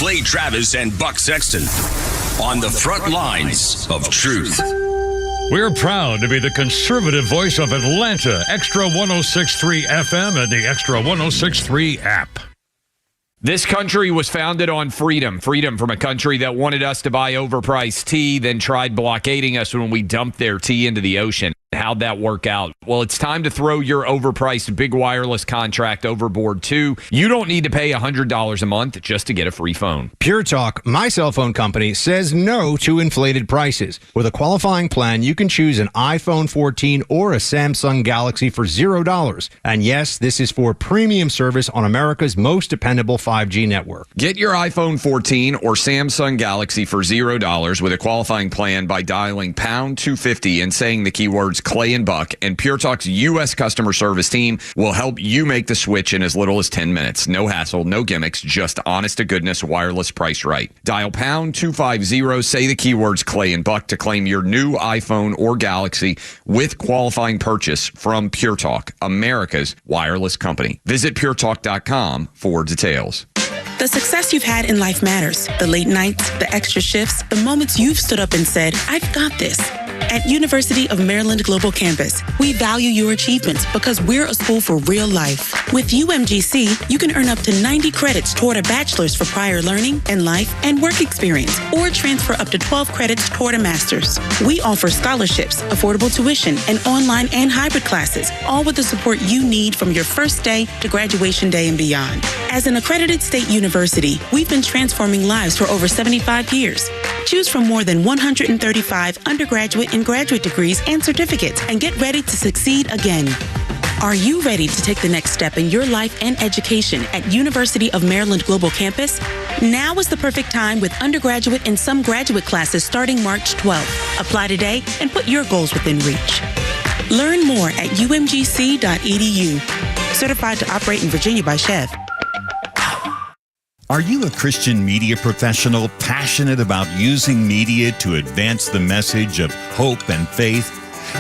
Clay Travis and Buck Sexton on the front lines of truth. We're proud to be the conservative voice of Atlanta, Extra 106.3 FM and the Extra 106.3 app. This country was founded on freedom. Freedom from a country that wanted us to buy overpriced tea, then tried blockading us when we dumped their tea into the ocean. How'd that work out? Well, it's time to throw your overpriced big wireless contract overboard, too. You don't need to pay $100 a month just to get a free phone. Pure Talk, my cell phone company, says no to inflated prices. With a qualifying plan, you can choose an iPhone 14 or a Samsung Galaxy for $0. And yes, this is for premium service on America's most dependable 5G network. Get your iPhone 14 or Samsung Galaxy for $0 with a qualifying plan by dialing pound 250 and saying the keywords Clay and Buck, and Pure Talk's U.S. customer service team will help you make the switch in as little as 10 minutes. No hassle, no gimmicks, just honest-to-goodness wireless price right. Dial pound 250, say the keywords Clay and Buck to claim your new iPhone or Galaxy with qualifying purchase from Pure Talk, America's wireless company. Visit puretalk.com for details. The success you've had in life matters. The late nights, the extra shifts, the moments you've stood up and said, I've got this. At University of Maryland Global Campus, we value your achievements because we're a school for real life. With UMGC, you can earn up to 90 credits toward a bachelor's for prior learning and life and work experience, or transfer up to 12 credits toward a master's. We offer scholarships, affordable tuition, and online and hybrid classes, all with the support you need from your first day to graduation day and beyond. As an accredited state university, we've been transforming lives for over 75 years. Choose from more than 135 undergraduate and graduate degrees and certificates and get ready to succeed again. Are you ready to take the next step in your life and education at University of Maryland Global Campus? Now is the perfect time with undergraduate and some graduate classes starting March 12th. Apply today and put your goals within reach. Learn more at umgc.edu. Certified to operate in Virginia by Chev. Are you a Christian media professional passionate about using media to advance the message of hope and faith?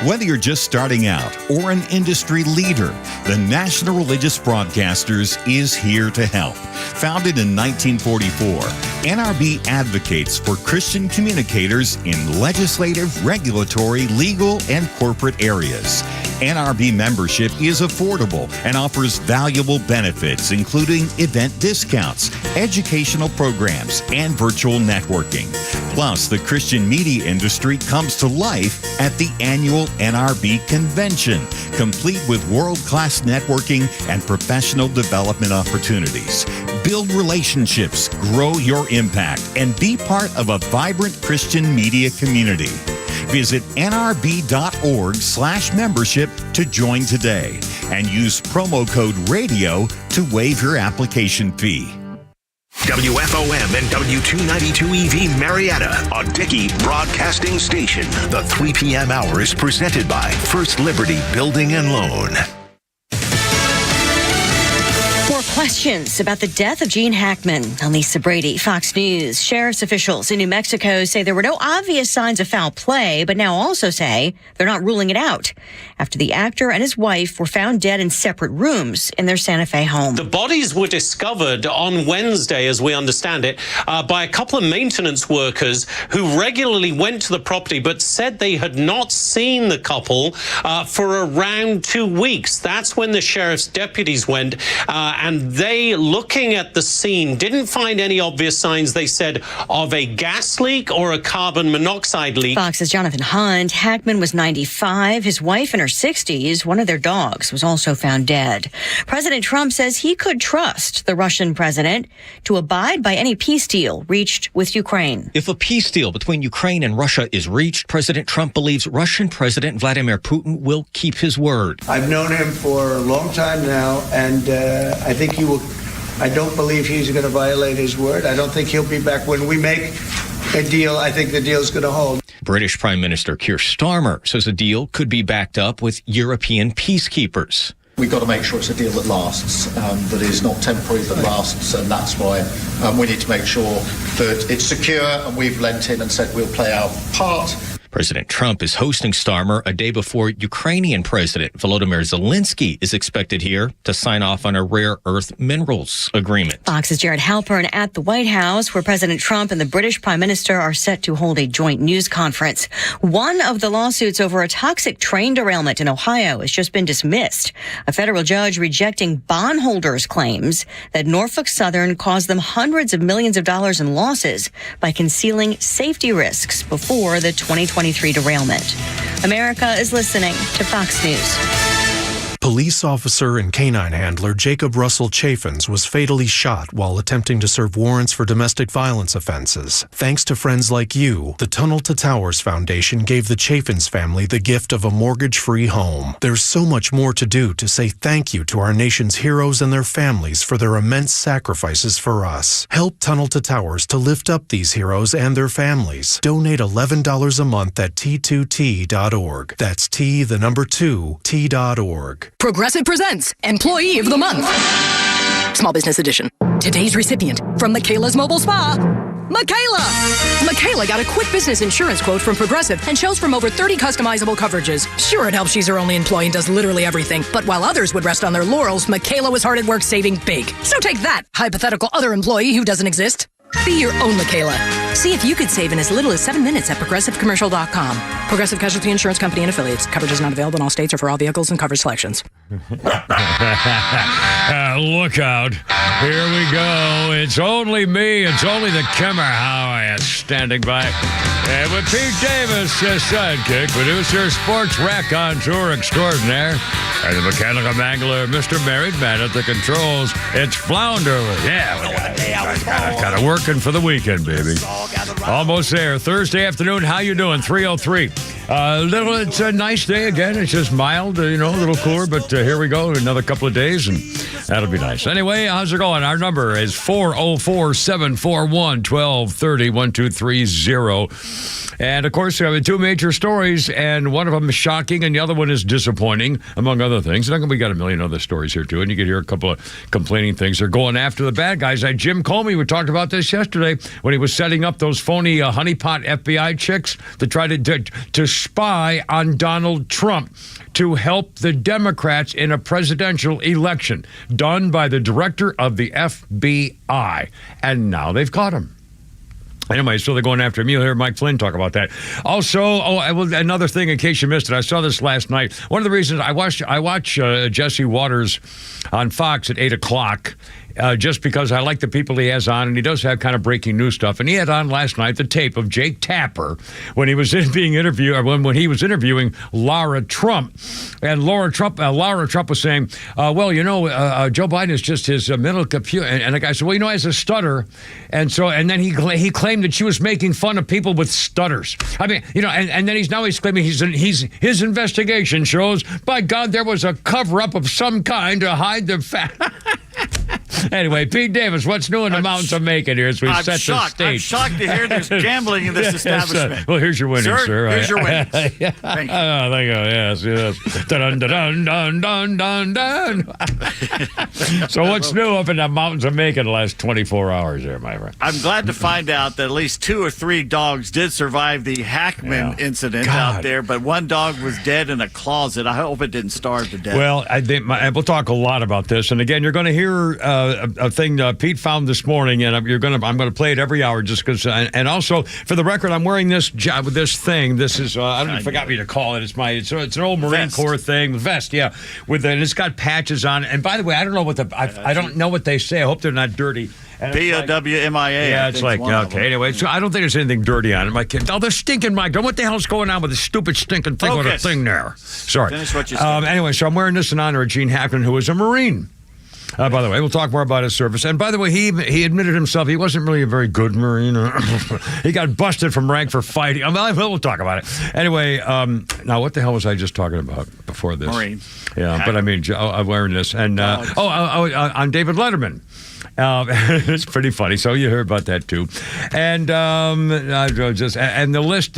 Whether you're just starting out or an industry leader, the National Religious Broadcasters is here to help. Founded in 1944, NRB advocates for Christian communicators in legislative, regulatory, legal, and corporate areas. NRB membership is affordable and offers valuable benefits, including event discounts, educational programs, and virtual networking. Plus, the Christian media industry comes to life at the annual NRB convention, complete with world-class networking and professional development opportunities. Build relationships, grow your impact, and be part of a vibrant Christian media community. Visit nrb.org/membership to join today and use promo code RADIO to waive your application fee. WFOM and W292EV Marietta, a Dickey Broadcasting Station. The 3 p.m. hour is presented by First Liberty Building and Loan. More questions about the death of Gene Hackman. I'm Lisa Brady, Fox News. Sheriff's officials in New Mexico say there were no obvious signs of foul play, but now also say they're not ruling it out after the actor and his wife were found dead in separate rooms in their Santa Fe home. The bodies were discovered on Wednesday, as we understand it, by a couple of maintenance workers who regularly went to the property but said they had not seen the couple for around 2 weeks. That's when the sheriff's deputies went, and they, looking at the scene, didn't find any obvious signs, they said, of a gas leak or a carbon monoxide leak. Fox's Jonathan Hunt. Hackman was 95. His wife in her 60s. One of their dogs was also found dead. President Trump says he could trust the Russian president to abide by any peace deal reached with Ukraine. If a peace deal between Ukraine and Russia is reached, President Trump believes Russian President Vladimir Putin will keep his word. I've known him for a long time now, and I think he will. I don't believe he's going to violate his word. I don't think he'll be back when we make a deal. I think the deal's going to hold. British Prime Minister Keir Starmer says a deal could be backed up with European peacekeepers. We've got to make sure it's a deal that lasts, that is not temporary, that lasts, and that's why we need to make sure that it's secure, and we've lent in and said we'll play our part. President Trump is hosting Starmer a day before Ukrainian President Volodymyr Zelensky is expected here to sign off on a rare earth minerals agreement. Fox's Jared Halpern at the White House, where President Trump and the British Prime Minister are set to hold a joint news conference. One of the lawsuits over a toxic train derailment in Ohio has just been dismissed. A federal judge rejecting bondholders' claims that Norfolk Southern caused them hundreds of millions of dollars in losses by concealing safety risks before the 2023 derailment. America is listening to Fox News. Police officer and canine handler Jacob Russell Chaffins was fatally shot while attempting to serve warrants for domestic violence offenses. Thanks to friends like you, the Tunnel to Towers Foundation gave the Chaffins family the gift of a mortgage-free home. There's so much more to do to say thank you to our nation's heroes and their families for their immense sacrifices for us. Help Tunnel to Towers to lift up these heroes and their families. Donate $11 a month at T2T.org. That's T2T.org. Progressive presents Employee of the Month. Small Business Edition. Today's recipient from Michaela's Mobile Spa, Michaela. Michaela got a quick business insurance quote from Progressive and chose from over 30 customizable coverages. Sure, it helps she's her only employee and does literally everything. But while others would rest on their laurels, Michaela was hard at work saving big. So take that, hypothetical other employee who doesn't exist. Be your own Michaela. See if you could save in as little as 7 minutes at ProgressiveCommercial.com. Progressive Casualty Insurance Company and Affiliates. Coverage is not available in all states or for all vehicles and coverage selections. Look out. Here we go. It's only me. It's only the Kimmer Howard standing by. And with Pete Davis, his sidekick, producer, sports raconteur extraordinaire, and the mechanical mangler, Mr. Married Man at the controls. It's Flounder. Yeah, kind of working for the weekend, baby. Almost there. Thursday afternoon. How you doing? 3:03. It's a nice day again. It's just mild, a little cooler, but here we go. Another couple of days, and that'll be nice. Anyway, how's it going? Our number is 404-741-1230, 1230. And, of course, we have two major stories, and one of them is shocking, and the other one is disappointing, among other things. And we got a million other stories here, too, and you can hear a couple of complaining things. They're going after the bad guys. Jim Comey, we talked about this yesterday, when he was setting up those phony honeypot FBI chicks to try to spy on Donald Trump to help the Democrats in a presidential election, done by the director of the FBI. And now they've caught him. Anyway, so they're going after him. You'll hear Mike Flynn talk about that. Also, another thing, in case you missed it, I saw this last night. One of the reasons I watch Jesse Waters on Fox at 8 o'clock, just because I like the people he has on, and he does have kind of breaking news stuff. And he had on last night the tape of Jake Tapper when he was being interviewed, or when he was interviewing Lara Trump. And Lara Trump was saying, Joe Biden is just his mental computer. And the guy said, well, he has a stutter. And then he claimed that she was making fun of people with stutters. I mean, and then he's claiming his investigation shows, by God, there was a cover-up of some kind to hide the fact. Anyway, Pete Davis, what's new in the mountains of Macon here as we set the stage? I'm shocked to hear there's gambling in this establishment. Well, here's your winnings, sir. Here's your winnings. Thank you. Thank you. Yes. Dun, dun, dun, dun, dun, dun. So what's new up in the mountains of Macon the last 24 hours there, my friend? I'm glad to find out that at least 2 or 3 dogs did survive the Hackman incident out there, but one dog was dead in a closet. I hope it didn't starve to death. Well, I think we'll talk a lot about this. And again, you're going to hear a thing Pete found this morning, and I'm going to play it every hour just because. And also, for the record, I'm wearing this thing. This is I forgot what to call it. It's an old Marine Corps thing, vest, yeah. And it's got patches on it. And by the way, I don't know what I don't know what they say. I hope they're not dirty. POWMIA. Yeah, it's like, okay, anyway. So I don't think there's anything dirty on it. My kid, the stinking mic. What the hell's going on with the stupid stinking thing with the thing there? Sorry. Finish what you said. Anyway, so I'm wearing this in honor of Gene Hackman, who was a Marine. By the way, we'll talk more about his service. And by the way, he admitted himself he wasn't really a very good Marine. He got busted from rank for fighting. We'll talk about it. Anyway, now what the hell was I just talking about before this? Marine. Yeah, but I mean, I'm wearing this. And on David Letterman. It's pretty funny. So you heard about that too, and the list.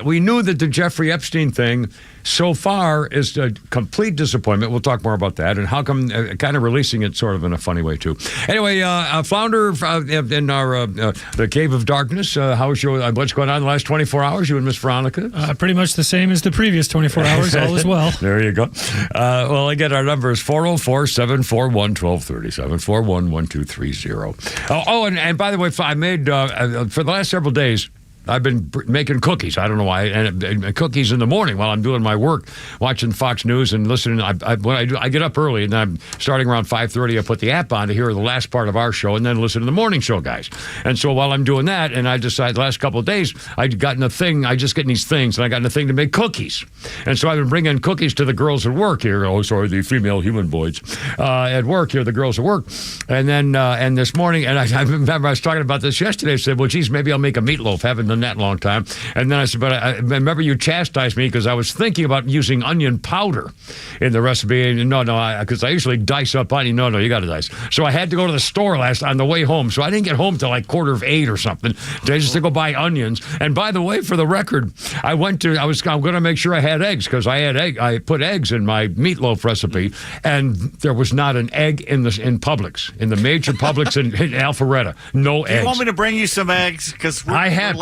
We knew that the Jeffrey Epstein thing so far is a complete disappointment. We'll talk more about that and how come kind of releasing it sort of in a funny way too. Anyway, Flounder in our the Cave of Darkness. How's your what's going on in the last 24 hours? You and Miss Veronica? Pretty much the same as the previous 24 hours. All as well. There you go. Well, again, our number is 404-741-1230, 741-1230. And by the way, I made for the last several days, I've been making cookies. I don't know why. And cookies in the morning while I'm doing my work, watching Fox News and listening. When I get up early, and then I'm starting around 5:30. I put the app on to hear the last part of our show, and then listen to the morning show guys. And so while I'm doing that, and I decided the last couple of days, I'd gotten a thing. I just getting these things, and I got a thing to make cookies. And so I've been bringing cookies to the girls at work here. Oh, sorry, the female human boys at work here, the girls at work. And then and this morning, and I remember I was talking about this yesterday. I said, well, geez, maybe I'll make a meatloaf. Haven't done that in a long time. And then I said, but I remember you chastised me because I was thinking about using onion powder in the recipe. And no, because I usually dice up onion. No, you got to dice. So I had to go to the store on the way home. So I didn't get home till like 7:45 or something. Just to go buy onions. And by the way, for the record, I'm going to make sure I had eggs because I put eggs in my meatloaf recipe, and there was not an egg in Publix, in the major Publix in Alpharetta. No eggs. You want me to bring you some eggs? Because I have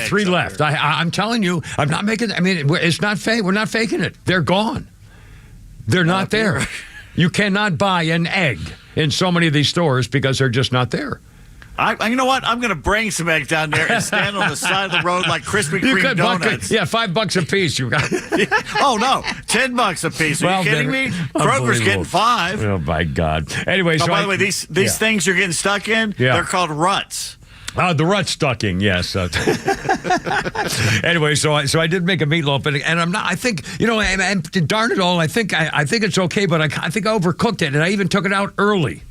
3 left. I'm telling you, I'm not making. I mean, it's not fake. We're not faking it. They're gone. They're not there. You cannot buy an egg in so many of these stores because they're just not there. You know what? I'm going to bring some eggs down there and stand on the side of the road like Krispy Kreme donuts. $5 a piece. You got. Oh no, $10 a piece. Are you kidding me? Kroger's getting 5. Oh my God. Anyway, by the way, these things you're getting stuck in, they're called ruts. The rut stucking, yes. Anyway, so I did make a meatloaf, and I'm not. I think and darn it all, I think it's okay, but I think I overcooked it, and I even took it out early.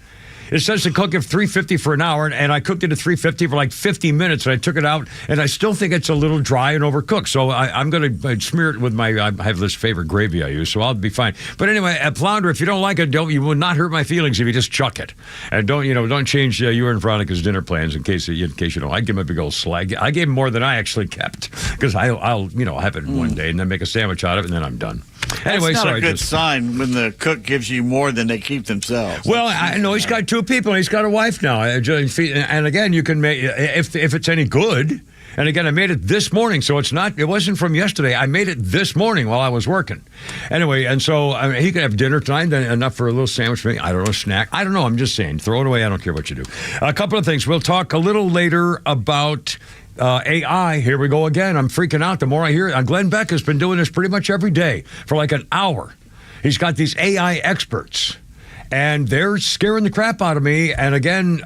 It says to cook at 350 for an hour, and I cooked it at 350 for like 50 minutes, and I took it out, and I still think it's a little dry and overcooked. So I'm going to smear it with I have this favorite gravy I use, so I'll be fine. But anyway, at Flounder, if you don't like it, you will not hurt my feelings if you just chuck it, and don't change you and Veronica's dinner plans in case you don't. I give him a big old slag. I gave him more than I actually kept because I'll have it in one day and then make a sandwich out of it, and then I'm done. Anyway, that's not a good sign when the cook gives you more than they keep themselves. Well, I know he's got 2 people. And he's got a wife now. And again, you can make if it's any good. And again, I made it this morning, so it wasn't from yesterday. I made it this morning while I was working. Anyway, and so he could have dinner tonight, then enough for a little sandwich, maybe, I don't know, snack. I don't know. I'm just saying, throw it away. I don't care what you do. A couple of things. We'll talk a little later about AI. Here we go again. I'm freaking out the more I hear it. Glenn Beck has been doing this pretty much every day for like an hour. He's got these AI experts, and they're scaring the crap out of me. And again,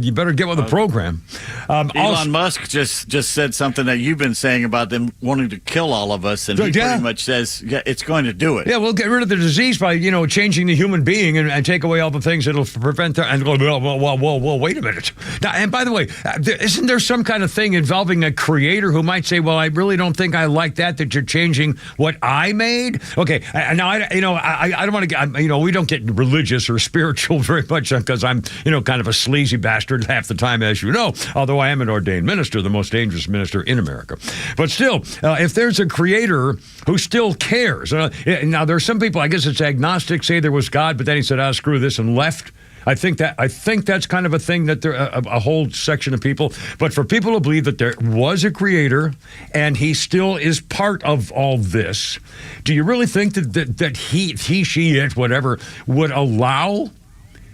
you better get with the program. Elon Musk just said something that you've been saying about them wanting to kill all of us, and he pretty much says it's going to do it. Yeah, we'll get rid of the disease by changing the human being and take away all the things that'll prevent. And go, whoa, wait a minute. Now, and by the way, isn't there some kind of thing involving a creator who might say, "Well, I really don't think I like that you're changing what I made"? Okay, now I don't want to get. We don't get religious or spiritual very much because I'm kind of a sleazy bastard half the time, as you know, although I am an ordained minister, the most dangerous minister in America. But still, if there's a creator who still cares, now there's some people, I guess it's agnostic, say there was God, but then he said, screw this, and left. I think that's kind of a thing that there a whole section of people. But for people to believe that there was a creator and he still is part of all this, do you really think that he, she, it, whatever, would allow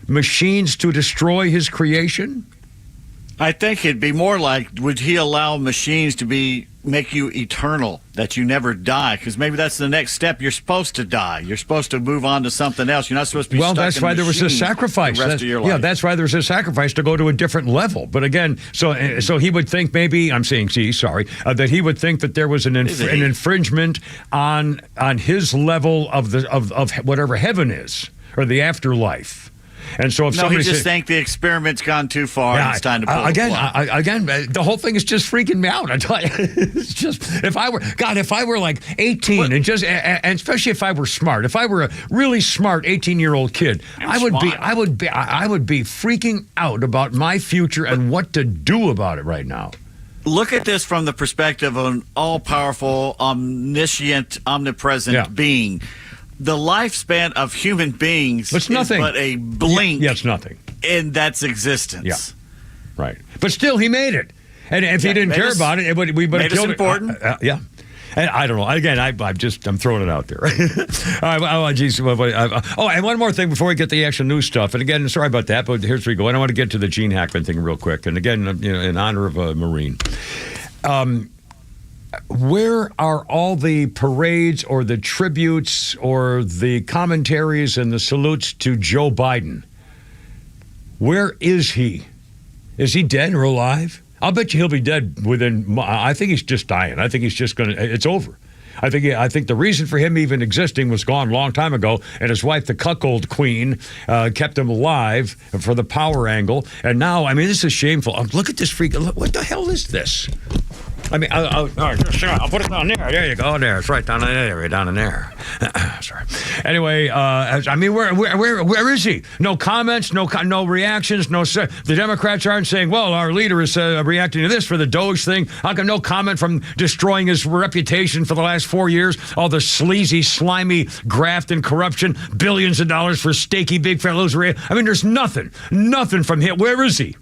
machines to destroy his creation? I think it'd be more like, would he allow machines to make you eternal, that you never die? Because maybe that's the next step. You're supposed to die. You're supposed to move on to something else. You're not supposed to be stuck that's in why there was a sacrifice. The rest of your life. Yeah, that's why there's a sacrifice to go to a different level. But again, so he would think maybe, that he would think that there was an infringement on his level of whatever heaven is, or the afterlife. And so if No, somebody he just says, think the experiment's gone too far and it's time to pull the plug. again, the whole thing is just freaking me out. I tell you, it's just if I were like 18 and especially if I were smart, if I were a really smart 18-year-old kid, I would be freaking out about my future and what to do about it right now. Look at this from the perspective of an all-powerful, omniscient, omnipresent being. The lifespan of human beings is but a blink. Yeah, it's nothing. In that's existence. Yeah, right. But still, he made it. And if he didn't care about it, we would have killed it. Important. Yeah. And I don't know. Again, I'm throwing it out there. And one more thing before we get the actual news stuff. And again, sorry about that, but here's where we go. And I want to get to the Gene Hackman thing real quick. And again, in honor of a Marine. Where are all the parades or the tributes or the commentaries and the salutes to Joe Biden? Where is he? Is he dead or alive? I'll bet you he'll be dead within. I think he's just dying. I think he's just going to. It's over. I think the reason for him even existing was gone a long time ago, and his wife, the cuckold queen, kept him alive for the power angle. And now, I mean, this is shameful. Look at this freak. What the hell is this? I mean, all right, sure, I'll put it down there. There you go. There, it's right down in there. Right down in there. Sorry. Anyway, I mean, where is he? No comments, no reactions, no. The Democrats aren't saying, well, our leader is reacting to this for the Doge thing. How come no comment from destroying his reputation for the last 4 years? All the sleazy, slimy graft and corruption, billions of dollars for steaky big fellows. I mean, there's nothing from him. Where is he?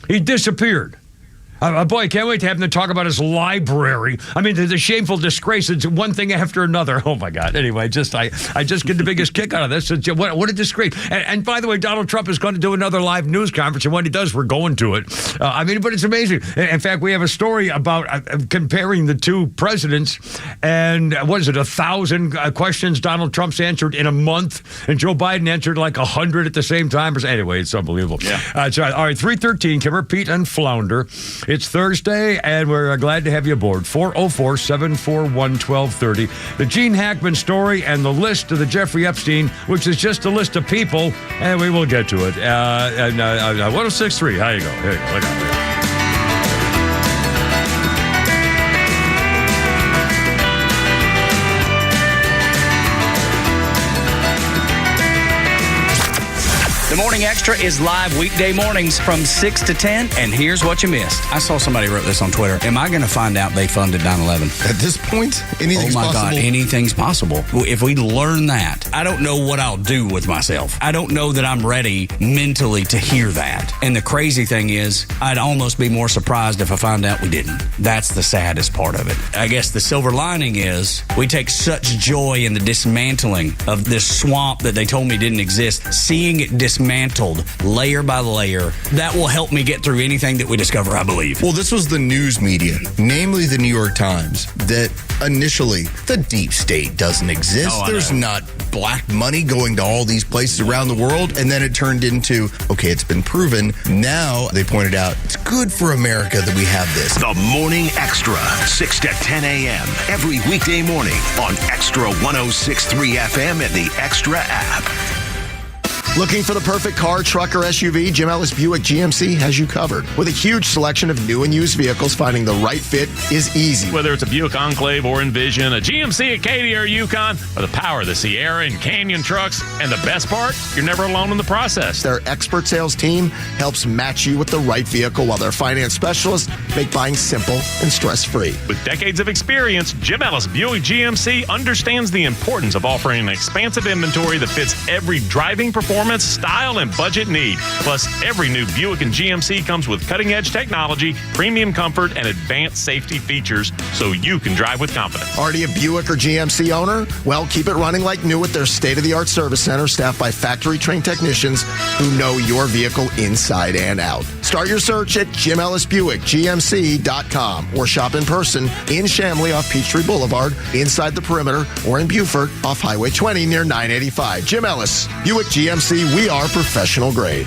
He disappeared. Boy, I can't wait to have him to talk about his library. I mean, the shameful disgrace. It's one thing after another. Oh, my God. Anyway, I just get the biggest kick out of this. What a disgrace. And by the way, Donald Trump is going to do another live news conference. And when he does, we're going to it. But it's amazing. In fact, we have a story about comparing the two presidents. And what is it, 1,000 questions Donald Trump's answered in a month. And Joe Biden answered like 100 at the same time. Anyway, it's unbelievable. Yeah. All right, 3:13, Kimmer, Pete, and Flounder. It's Thursday, and we're glad to have you aboard. 404-741-1230. The Gene Hackman story and the list of the Jeffrey Epstein, which is just a list of people, and we will get to it. 1063, how you go? Here you go. Look out there. The Morning Extra is live weekday mornings from 6 to 10, and here's what you missed. I saw somebody wrote this on Twitter. Am I going to find out they funded 9/11? At this point, anything's possible. Oh, my God, anything's possible. If we learn that, I don't know what I'll do with myself. I don't know that I'm ready mentally to hear that. And the crazy thing is, I'd almost be more surprised if I found out we didn't. That's the saddest part of it. I guess the silver lining is we take such joy in the dismantling of this swamp that they told me didn't exist. Seeing it dismantled layer by layer, that will help me get through anything that we discover, I believe. Well, this was the news media, namely the New York Times, that initially the deep state doesn't exist. There's not black money going to all these places around the world. And then it turned into, okay, it's been proven. Now they pointed out it's good for America that we have this. The Morning Extra, 6 to 10 a.m. every weekday morning on Extra 106.3 FM and the Extra app. Looking for the perfect car, truck, or SUV? Jim Ellis Buick GMC has you covered. With a huge selection of new and used vehicles, finding the right fit is easy. Whether it's a Buick Enclave or Envision, a GMC Acadia or Yukon, or the power of the Sierra and Canyon trucks, and the best part, you're never alone in the process. Their expert sales team helps match you with the right vehicle, while their finance specialists make buying simple and stress-free. With decades of experience, Jim Ellis Buick GMC understands the importance of offering an expansive inventory that fits every driving performance, style, and budget need. Plus, every new Buick and GMC comes with cutting-edge technology, premium comfort, and advanced safety features so you can drive with confidence. Already a Buick or GMC owner? Well, keep it running like new with their state-of-the-art service center staffed by factory-trained technicians who know your vehicle inside and out. Start your search at JimEllisBuickGMC.com or shop in person in Chamblee off Peachtree Boulevard, inside the Perimeter, or in Beaufort off Highway 20 near 985. Jim Ellis, Buick GMC, we are professional grade.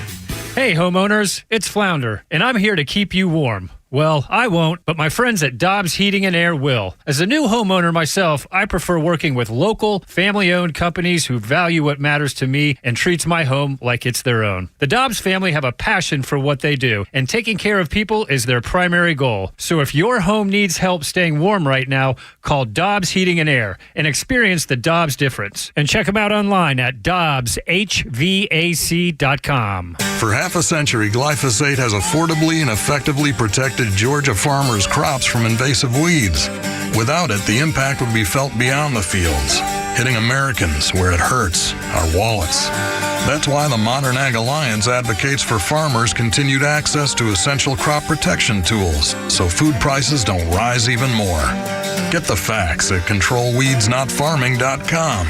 Hey, homeowners, it's Flounder, and I'm here to keep you warm. Well, I won't, but my friends at Dobbs Heating and Air will. As a new homeowner myself, I prefer working with local, family-owned companies who value what matters to me and treats my home like it's their own. The Dobbs family have a passion for what they do, and taking care of people is their primary goal. So if your home needs help staying warm right now, call Dobbs Heating and Air and experience the Dobbs difference. And check them out online at dobbshvac.com. For half a century, glyphosate has affordably and effectively protected Georgia farmers' crops from invasive weeds. Without it, the impact would be felt beyond the fields, hitting Americans where it hurts, our wallets. That's why the Modern Ag Alliance advocates for farmers' continued access to essential crop protection tools so food prices don't rise even more. Get the facts at controlweedsnotfarming.com.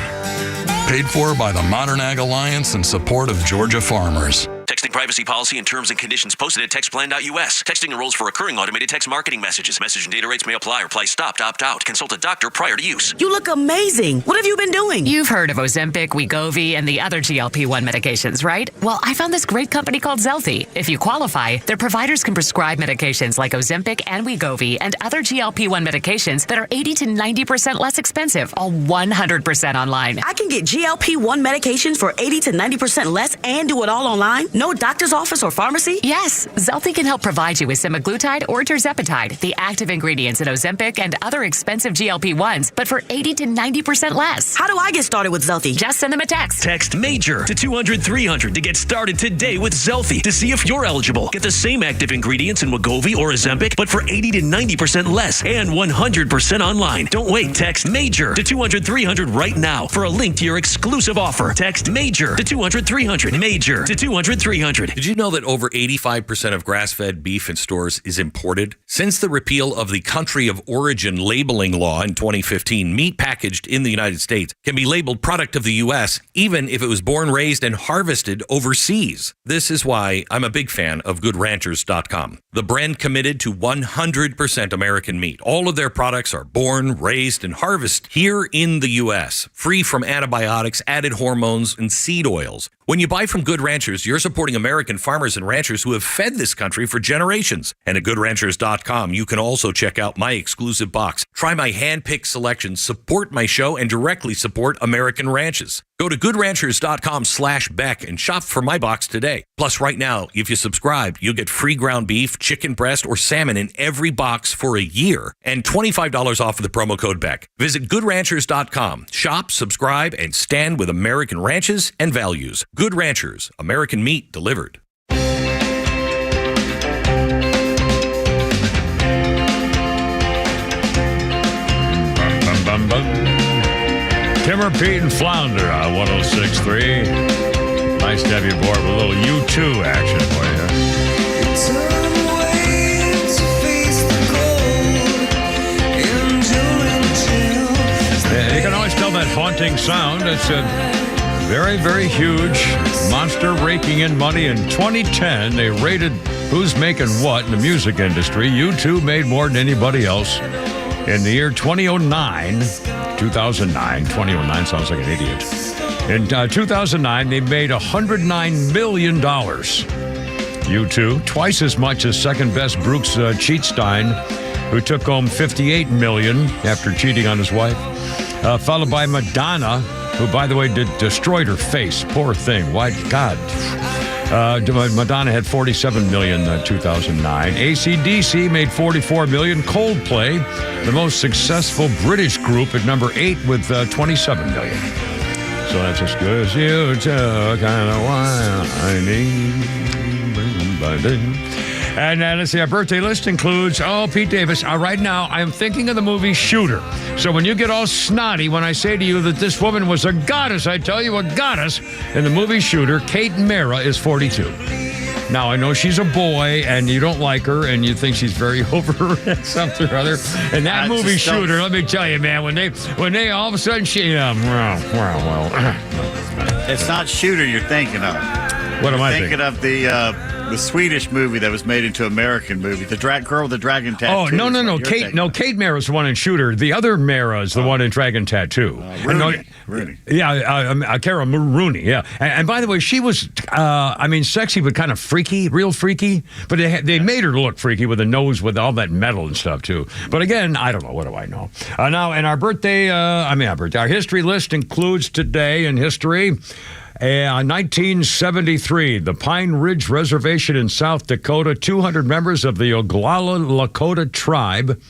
Paid for by the Modern Ag Alliance in support of Georgia farmers. Texting privacy policy and terms and conditions posted at textplan.us. Texting enrolls for recurring automated text marketing messages. Message and data rates may apply. Reply stopped, opt out. Consult a doctor prior to use. You look amazing. What have you been doing? You've heard of Ozempic, Wegovy, and the other GLP-1 medications, right? Well, I found this great company called Zelty. If you qualify, their providers can prescribe medications like Ozempic and Wegovy and other GLP-1 medications that are 80 to 90% less expensive, all 100% online. I can get GLP-1 medications for 80 to 90% less and do it all online? No doctor's office or pharmacy? Yes, Zelty can help provide you with semaglutide or tirzepatide, the active ingredients in Ozempic and other expensive GLP-1s, but for 80 to 90% less. How do I get started with Zelty? Just send them a text. Text MAJOR to 200-300 to get started today with Zelty to see if you're eligible. Get the same active ingredients in Wegovy or Ozempic, but for 80 to 90% less and 100% online. Don't wait. Text MAJOR to 200-300 right now for a link to your exclusive offer. Text MAJOR to 200-300. MAJOR to 200-300. Did you know that over 85% of grass-fed beef in stores is imported? Since the repeal of the country of origin labeling law in 2015, meat packaged in the United States can be labeled product of the U.S., even if it was born, raised, and harvested overseas. This is why I'm a big fan of GoodRanchers.com, the brand committed to 100% American meat. All of their products are born, raised, and harvested here in the U.S., free from antibiotics, added hormones, and seed oils. When you buy from Good Ranchers, you're supporting American farmers and ranchers who have fed this country for generations. And at GoodRanchers.com, you can also check out my exclusive box. Try my hand-picked selections, support my show, and directly support American ranches. Go to GoodRanchers.com/Beck and shop for my box today. Plus, right now, if you subscribe, you'll get free ground beef, chicken breast, or salmon in every box for a year and $25 off with the promo code Beck. Visit GoodRanchers.com. Shop, subscribe, and stand with American ranches and values. Good Ranchers, American meat delivered. Bum, bum, bum. Timber, Pete, and Flounder on 106.3. Nice to have you aboard with a little U2 action for you. Yeah, you can always tell that haunting sound. It's a very, very huge monster raking in money. In 2010, they rated who's making what in the music industry. U2 made more than anybody else. In the year 2009, sounds like an idiot. In 2009, they made $109 million. U2, twice as much as second best Brooks Cheatstein, who took home $58 million after cheating on his wife. Followed by Madonna, who, by the way, destroyed her face. Poor thing. Why? God. Madonna had $47 million in 2009. AC/DC made $44 million. Coldplay, the most successful British group, at number 8 with $27 million. So that's as good as you tell, kind of whining. And let's see, our birthday list includes, Pete Davis. Right now, I'm thinking of the movie Shooter. So when you get all snotty when I say to you that this woman was a goddess, I tell you, a goddess. In the movie Shooter, Kate Mara is 42. Now, I know she's a boy, and you don't like her, and you think she's very over something or other. And that movie Shooter, let me tell you, man, when they all of a sudden, it's not Shooter you're thinking of. What am I thinking of the Swedish movie that was made into American movie, the girl with the dragon tattoo. Oh, no. Kate Mara is the one in Shooter. The other Mara is the one in Dragon Tattoo. Rooney. Yeah, Cara Rooney, yeah. And by the way, she was, sexy but kind of freaky, real freaky. But they made her look freaky with a nose with all that metal and stuff, too. But again, I don't know. What do I know? Now, and our our history list includes today in history. 1973, the Pine Ridge Reservation in South Dakota, 200 members of the Oglala Lakota tribe,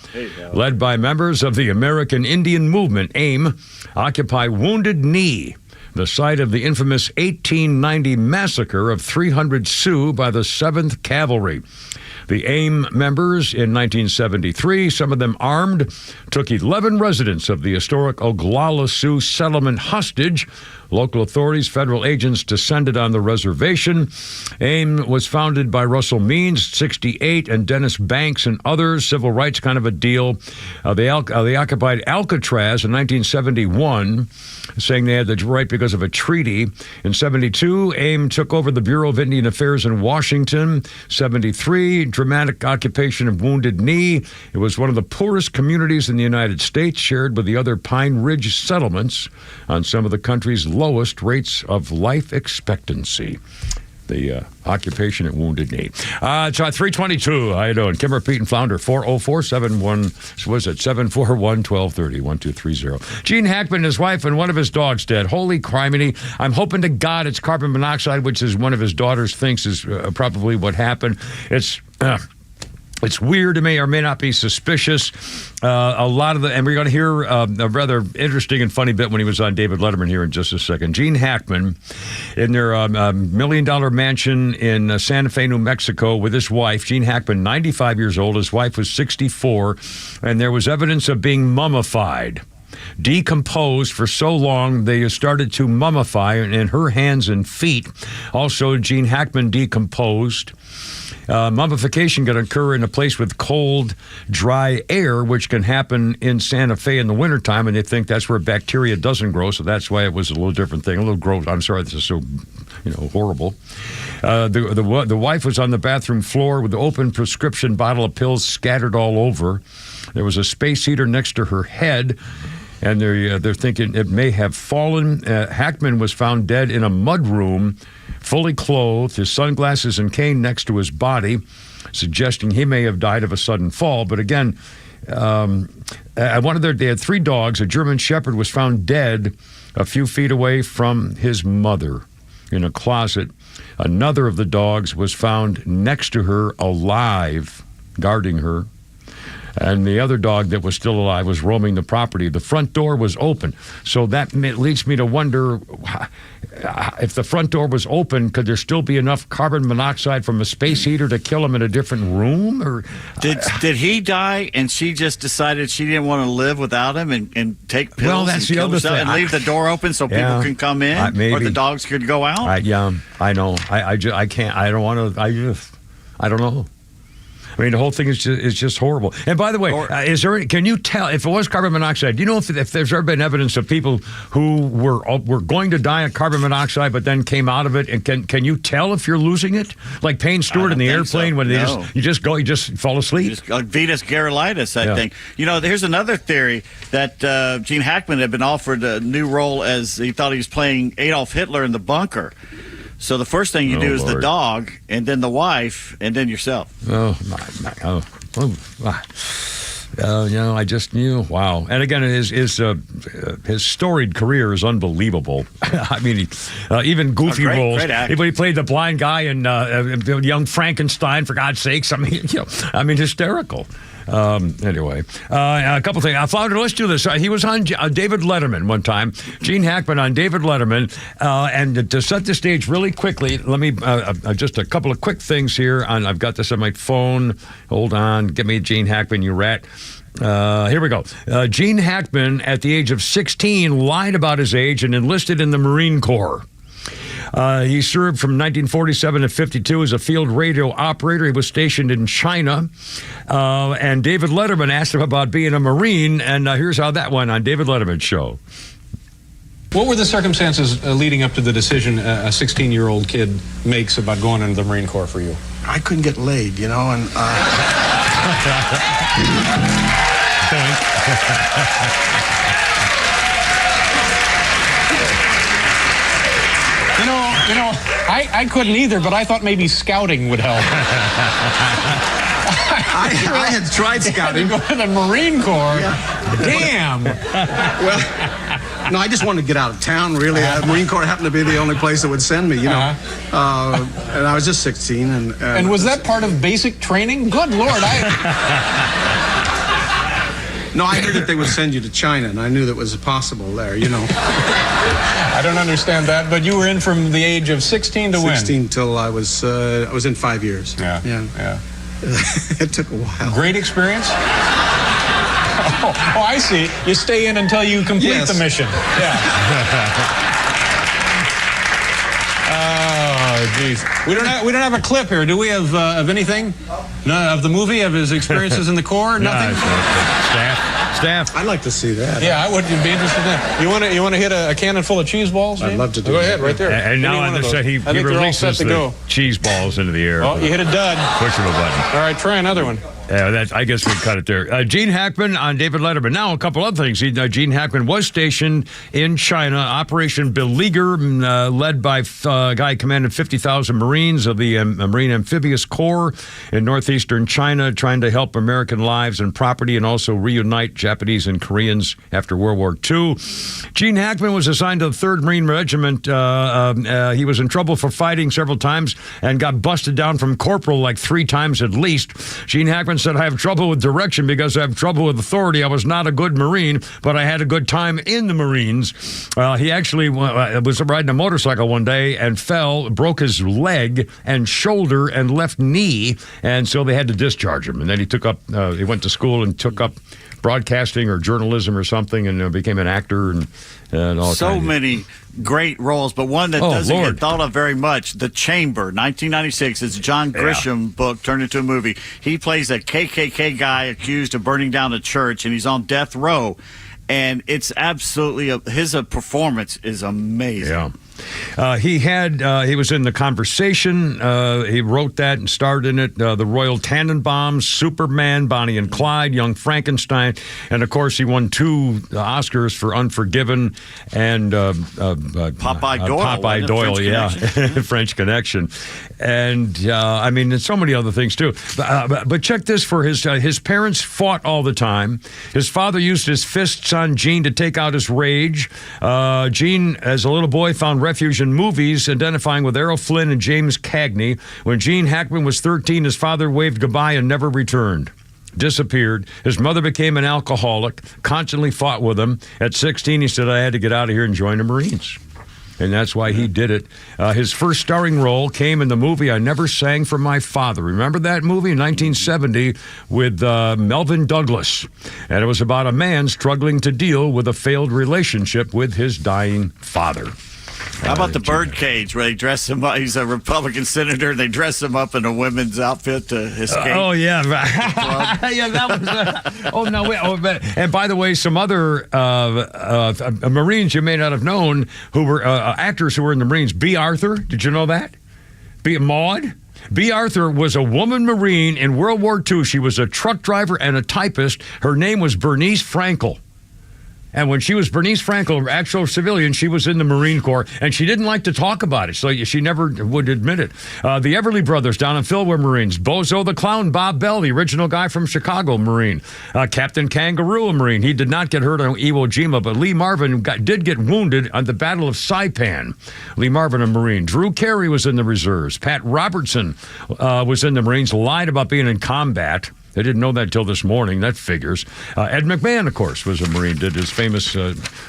led by members of the American Indian Movement, AIM, occupy Wounded Knee, the site of the infamous 1890 massacre of 300 Sioux by the 7th Cavalry. The AIM members in 1973, some of them armed, took 11 residents of the historic Oglala Sioux settlement hostage. Local authorities, federal agents descended on the reservation. AIM was founded by Russell Means, 68, and Dennis Banks and others. Civil rights kind of a deal. They occupied Alcatraz in 1971, saying they had the right because of a treaty. In 72, AIM took over the Bureau of Indian Affairs in Washington. 73, dramatic occupation of Wounded Knee. It was one of the poorest communities in the United States, shared with the other Pine Ridge settlements on some of the country's lowest rates of life expectancy. The occupation at Wounded Knee. It's 322. How you doing? Kimmer, Pete, and Flounder, 404-741-1230, 1230. Gene Hackman and his wife and one of his dogs dead. Holy criminy. I'm hoping to God it's carbon monoxide, which is one of his daughters thinks is probably what happened. It's weird to me, or may not be suspicious. A lot of and we're going to hear a rather interesting and funny bit when he was on David Letterman here in just a second. Gene Hackman, in their $1 million mansion in Santa Fe, New Mexico, with his wife. Gene Hackman, 95 years old. His wife was 64, and there was evidence of being mummified. Decomposed for so long, they started to mummify in her hands and feet. Also, Gene Hackman decomposed. Mummification can occur in a place with cold, dry air, which can happen in Santa Fe in the wintertime, and they think that's where bacteria doesn't grow, so that's why it was a little different thing, a little gross. I'm sorry, this is so, horrible. The wife was on the bathroom floor with the open prescription bottle of pills scattered all over. There was a space heater next to her head, and they're thinking it may have fallen. Hackman was found dead in a mudroom, fully clothed, his sunglasses and cane next to his body, suggesting he may have died of a sudden fall. But again, they had 3 dogs. A German Shepherd was found dead a few feet away from his mother in a closet. Another of the dogs was found next to her, alive, guarding her. And the other dog that was still alive was roaming the property. The front door was open. So that leads me to wonder, if the front door was open, could there still be enough carbon monoxide from a space heater to kill him in a different room? Or did he die and she just decided she didn't want to live without him and take pills? Well, that's the other thing. And leave the door open so people can come in, or the dogs could go out? I know. I can't. I don't want to. I don't know. I mean, the whole thing is just horrible. And by the way, can you tell if it was carbon monoxide? Do you know if there's ever been evidence of people who were going to die of carbon monoxide but then came out of it? And can you tell if you're losing it? Like Payne Stewart in the airplane when you just fall asleep. Venus Garolitis, I think. Here's another theory that Gene Hackman had been offered a new role as he thought he was playing Adolf Hitler in The Bunker. So the first thing you do is the dog, and then the wife, and then yourself. I just knew. Wow. And again, his storied career is unbelievable. I mean, even goofy roles. He played the blind guy in Young Frankenstein, for God's sakes. I mean, hysterical. Anyway, a couple things. Flounder, let's do this. He was on David Letterman one time. Gene Hackman on David Letterman. And to set the stage really quickly, let me just a couple of quick things here. I've got this on my phone. Hold on. Give me Gene Hackman, you rat. Here we go. Gene Hackman, at the age of 16, lied about his age and enlisted in the Marine Corps. He served from 1947 to 52 as a field radio operator. He was stationed in China. And David Letterman asked him about being a Marine, and here's how that went on David Letterman's show. What were the circumstances leading up to the decision a 16-year-old kid makes about going into the Marine Corps for you? I couldn't get laid, you know, and You know, I couldn't either, but I thought maybe scouting would help. I had tried scouting. Go to the Marine Corps. Yeah. Damn. Well, no, I just wanted to get out of town, really. Marine Corps happened to be the only place that would send me, you know. And I was just 16. And was that part of basic training? Good Lord. No, I heard that they would send you to China, and I knew that was possible there, you know. I don't understand that, but you were in from the age of 16 to when? 16 till I was in 5 years. Yeah. It took a while. Great experience? Oh, I see. You stay in until you complete the mission. Yeah. Oh, jeez. We don't have a clip here, do we, of anything? No, of the movie, of his experiences in the Corps? Nothing? Staff. I'd like to see that. Yeah, I would be interested in that. You want to hit a cannon full of cheese balls? I'd love to do Go that. ahead, right there. And now on the set, he releases the cheese balls into the air. Oh, you hit a dud. Push of a button. All right, try another one. Yeah, I guess we cut it there. Gene Hackman on David Letterman. Now, a couple other things. Gene Hackman was stationed in China. Operation Beleaguer, led by a guy commanded 50,000 Marines of the Marine Amphibious Corps in northeastern China, trying to help American lives and property and also reunite Japanese and Koreans after World War II. Gene Hackman was assigned to the 3rd Marine Regiment. He was in trouble for fighting several times and got busted down from corporal like 3 times at least. Gene Hackman said, I have trouble with direction because I have trouble with authority. I was not a good Marine, but I had a good time in the Marines. He actually was riding a motorcycle one day and fell, broke his leg and shoulder and left knee, and so they had to discharge him. And then he went to school and took up broadcasting or journalism or something and became an actor and all so many great roles, but one that doesn't get thought of very much, The Chamber, 1996. It's a John Grisham book turned into a movie. He plays a KKK guy accused of burning down a church, and he's on death row. And it's absolutely, his performance is amazing. Yeah. He was in The Conversation. He wrote that and starred in it. The Royal Tannenbaums, Superman, Bonnie and Clyde, Young Frankenstein, and of course he won 2 Oscars for Unforgiven and Popeye Doyle, French Connection, and I mean, and so many other things too. But check this: for his parents fought all the time. His father used his fists on Gene to take out his rage. Gene, as a little boy, found refuge in movies, identifying with Errol Flynn and James Cagney. When Gene Hackman was 13, his father waved goodbye and never returned. Disappeared. His mother became an alcoholic, constantly fought with him. At 16, he said, I had to get out of here and join the Marines. And that's why he did it. His first starring role came in the movie I Never Sang for My Father. Remember that movie in 1970 with Melvin Douglas? And it was about a man struggling to deal with a failed relationship with his dying father. How about the Birdcage, where they dress him up? He's a Republican senator, and they dress him up in a women's outfit to escape. Oh, yeah. Yeah, that was... and by the way, some other Marines you may not have known who were actors who were in the Marines. B. Arthur, did you know that? Maud? B. Arthur was a woman Marine in World War II. She was a truck driver and a typist. Her name was Bernice Frankel. And when she was Bernice Frankel, an actual civilian, she was in the Marine Corps, and she didn't like to talk about it, so she never would admit it. The Everly Brothers down in Phil were Marines. Bozo the Clown, Bob Bell, the original guy from Chicago, Marine. Captain Kangaroo, a Marine. He did not get hurt on Iwo Jima, but Lee Marvin did get wounded on the Battle of Saipan. Lee Marvin, a Marine. Drew Carey was in the reserves. Pat Robertson was in the Marines, lied about being in combat. They didn't know that until this morning. That figures. Ed McMahon, of course, was a Marine, did his famous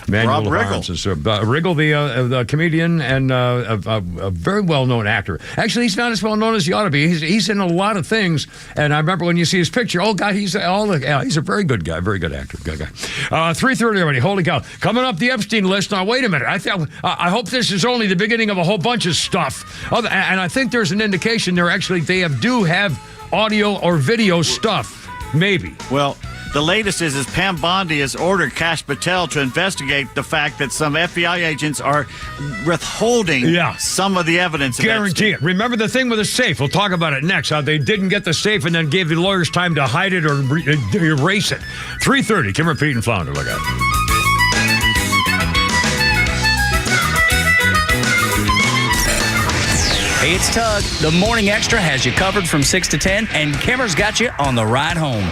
manual of arms. Riggle, the comedian and a very well-known actor. Actually, he's not as well-known as he ought to be. He's in a lot of things. And I remember when you see his picture, oh, God, he's a very good guy, very good actor. Good guy. 3:30 already. Holy cow. Coming up the Epstein list. Now, wait a minute. I hope this is only the beginning of a whole bunch of stuff. And I think there's an indication they do have audio or video stuff, maybe. Well, The latest is Pam Bondi has ordered Kash Patel to investigate the fact that some FBI agents are withholding some of the evidence. Guarantee it. Remember the thing with the safe? We'll talk about it next, how they didn't get the safe and then gave the lawyers time to hide it or erase it. 3:30, Kimmer, Pete, and Flounder. Look out. Hey, it's Tug. The Morning Extra has you covered from 6 to 10, and Kimmer's got you on the ride home.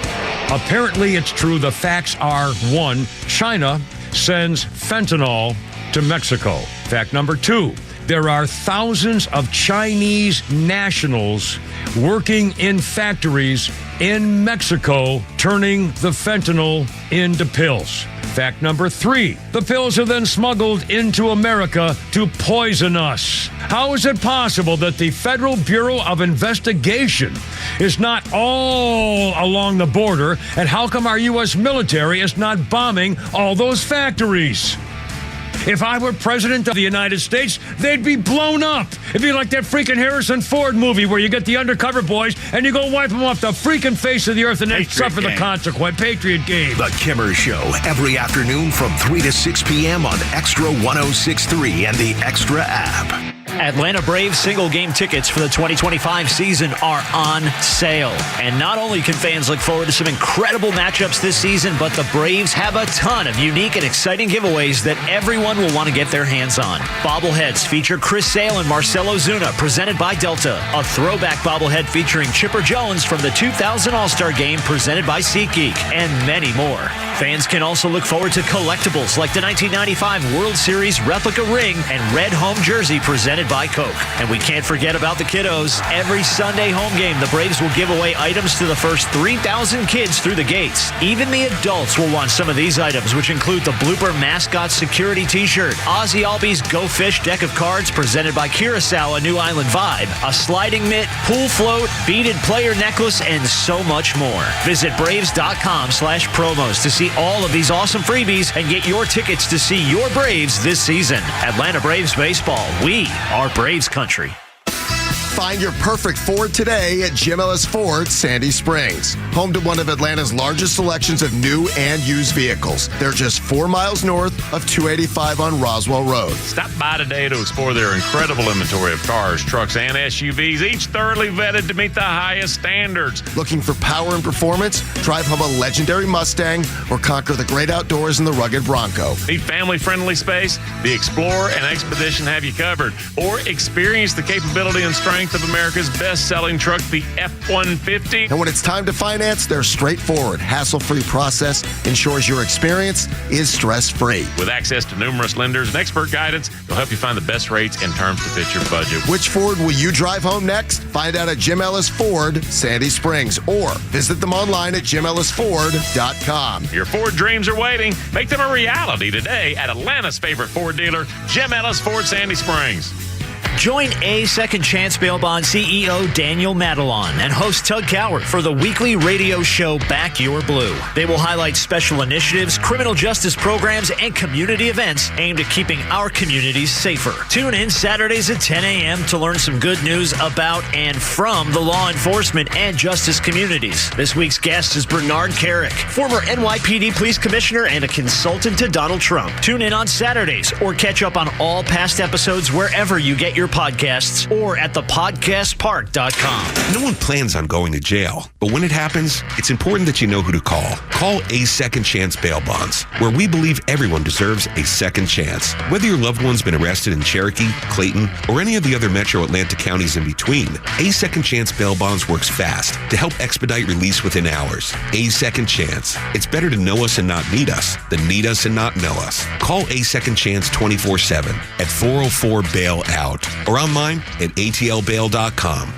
Apparently, it's true. The facts are, 1, China sends fentanyl to Mexico. Fact number 2, there are thousands of Chinese nationals working in factories in Mexico turning the fentanyl into pills. Fact number 3, the pills are then smuggled into America to poison us. How is it possible that the Federal Bureau of Investigation is not all along the border, and how come our U.S. military is not bombing all those factories? If I were president of the United States, they'd be blown up. It'd be like that freaking Harrison Ford movie where you get the undercover boys and you go wipe them off the freaking face of the earth and then suffer the consequence. Patriot game. The Kimmer Show, every afternoon from 3 to 6 p.m. on Extra 106.3 and the Extra app. Atlanta Braves single-game tickets for the 2025 season are on sale. And not only can fans look forward to some incredible matchups this season, but the Braves have a ton of unique and exciting giveaways that everyone will want to get their hands on. Bobbleheads feature Chris Sale and Marcelo Zuna, presented by Delta. A throwback bobblehead featuring Chipper Jones from the 2000 All-Star Game, presented by SeatGeek, and many more. Fans can also look forward to collectibles like the 1995 World Series replica ring and red home jersey presented by Coke. And we can't forget about the kiddos. Every Sunday home game, the Braves will give away items to the first 3,000 kids through the gates. Even the adults will want some of these items, which include the Blooper Mascot Security T-shirt, Ozzy Albies Go Fish deck of cards presented by Curacao, a New Island vibe, a sliding mitt, pool float, beaded player necklace, and so much more. Visit Braves.com/promos to see all of these awesome freebies and get your tickets to see your Braves this season. Atlanta Braves baseball. We are Braves country. Find your perfect Ford today at Jim Ellis Ford, Sandy Springs. Home to one of Atlanta's largest selections of new and used vehicles. They're just 4 miles north of 285 on Roswell Road. Stop by today to explore their incredible inventory of cars, trucks, and SUVs, each thoroughly vetted to meet the highest standards. Looking for power and performance? Drive home a legendary Mustang or conquer the great outdoors in the rugged Bronco. Need family-friendly space? The Explorer and Expedition have you covered. Or experience the capability and strength of America's best-selling truck, the F-150. And when it's time to finance, their straightforward, hassle-free process ensures your experience is stress-free. With access to numerous lenders and expert guidance, they'll help you find the best rates and terms to fit your budget. Which Ford will you drive home next? Find out at Jim Ellis Ford, Sandy Springs, or visit them online at jimellisford.com. Your Ford dreams are waiting. Make them a reality today at Atlanta's favorite Ford dealer, Jim Ellis Ford, Sandy Springs. Join A Second Chance Bail Bond CEO Daniel Madelon and host Tug Coward for the weekly radio show Back Your Blue. They will highlight special initiatives, criminal justice programs, and community events aimed at keeping our communities safer. Tune in Saturdays at 10 a.m. to learn some good news about and from the law enforcement and justice communities. This week's guest is Bernard Carrick, former NYPD police commissioner and a consultant to Donald Trump. Tune in on Saturdays or catch up on all past episodes wherever you get your podcasts or at thepodcastpark.com. No one plans on going to jail, but when it happens, it's important that you know who to call. Call A Second Chance Bail Bonds, where we believe everyone deserves a second chance. Whether your loved one's been arrested in Cherokee, Clayton, or any of the other metro Atlanta counties in between, A Second Chance Bail Bonds works fast to help expedite release within hours. A Second Chance. It's better to know us and not need us than need us and not know us. Call A Second Chance 24/7 at 404-BAIL-OUT or online at atlbail.com.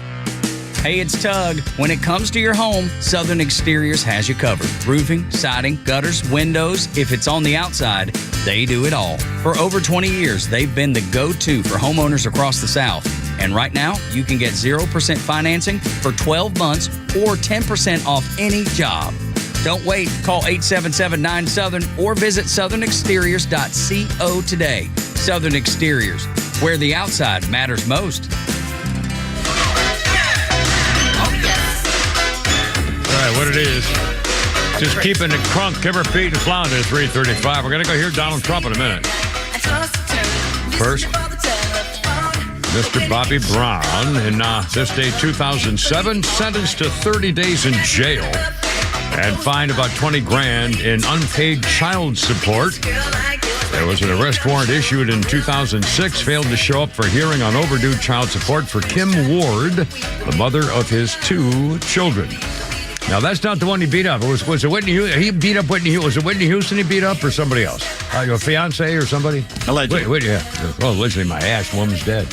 Hey, it's Tug. When it comes to your home, Southern Exteriors has you covered. Roofing, siding, gutters, windows. If it's on the outside, they do it all. For over 20 years, they've been the go-to for homeowners across the South. And right now, you can get 0% financing for 12 months or 10% off any job. Don't wait. Call 877-9-SOUTHERN or visit southernexteriors.co today. Southern Exteriors, where the outside matters most. All right, what it is. Just keeping it crunk. Kimmer, Pete, and Flounder at 3:35. We're going to go hear Donald Trump in a minute. First, Mr. Bobby Brown, in this day 2007, sentenced to 30 days in jail and fined about 20 grand in unpaid child support. There was an arrest warrant issued in 2006, failed to show up for hearing on overdue child support for Kim Ward, the mother of his 2 children. Now, that's not the one he beat up. Was it Whitney Houston? He beat up Whitney Houston. Was it Whitney Houston he beat up or somebody else? Your fiance or somebody? Allegedly. Wait, yeah. Well, allegedly, my ass woman's dead.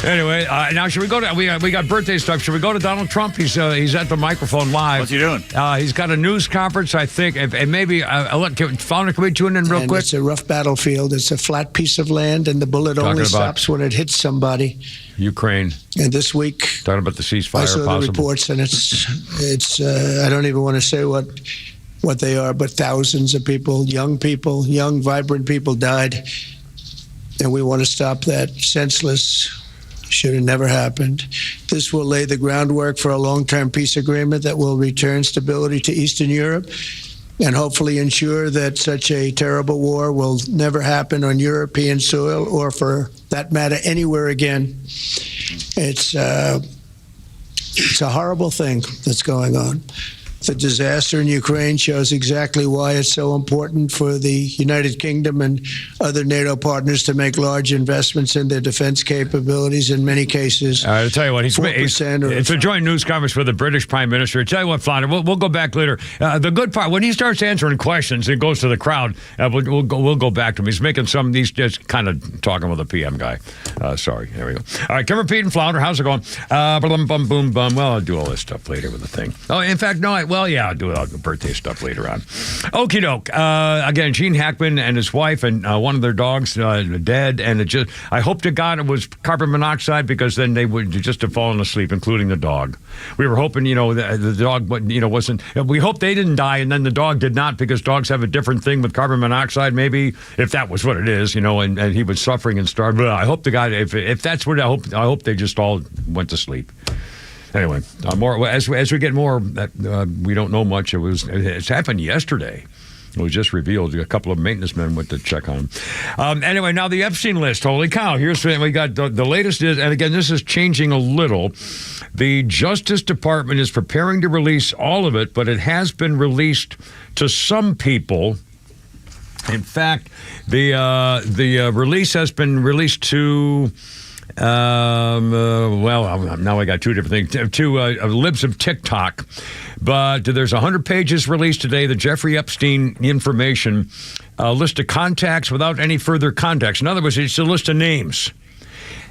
Anyway, now should we go to? We got birthday stuff. Should we go to Donald Trump? He's at the microphone live. What's he doing? He's got a news conference, I think, and maybe Founder, can we tune in real quick? It's a rough battlefield. It's a flat piece of land, and the bullet only stops when it hits somebody. Ukraine. And this week, talking about the ceasefire. I saw the reports, and it's. I don't even want to say what they are, but thousands of people, young, vibrant people died, and we want to stop that. Senseless. Should have never happened. This will lay the groundwork for a long-term peace agreement that will return stability to Eastern Europe and hopefully ensure that such a terrible war will never happen on European soil or, for that matter, anywhere again. It's a horrible thing that's going on. The disaster in Ukraine shows exactly why it's so important for the United Kingdom and other NATO partners to make large investments in their defense capabilities. In many cases, I'll tell you what, it's a joint news conference with the British Prime Minister. I'll tell you what, Flounder, we'll go back later. The good part, when he starts answering questions and goes to the crowd, we'll go back to him. He's making he's just kind of talking with a PM guy. Sorry, there we go. All right, Kimmer, Pete, and Flounder, how's it going? Boom. Well, I'll do all this stuff later with the thing. Oh, in fact, no, I'll do all the birthday stuff later on. Okie doke. Again, Gene Hackman and his wife and one of their dogs dead. And I hope to God it was carbon monoxide, because then they would just have fallen asleep, including the dog. We were hoping, the dog, wasn't. We hope they didn't die, and then the dog did not, because dogs have a different thing with carbon monoxide. Maybe if that was what it is, and he was suffering and starved. But I hope to God, if that's what I hope they just all went to sleep. Anyway, more as we get more, we don't know much. It's happened yesterday. It was just revealed. A couple of maintenance men went to check on him. Anyway, now the Epstein list. Holy cow! We got the latest is, and again, this is changing a little. The Justice Department is preparing to release all of it, but it has been released to some people. In fact, the release has been released to. Now I got two different things. Two libs of TikTok. But there's 100 pages released today, the Jeffrey Epstein information, a list of contacts without any further context. In other words, it's a list of names.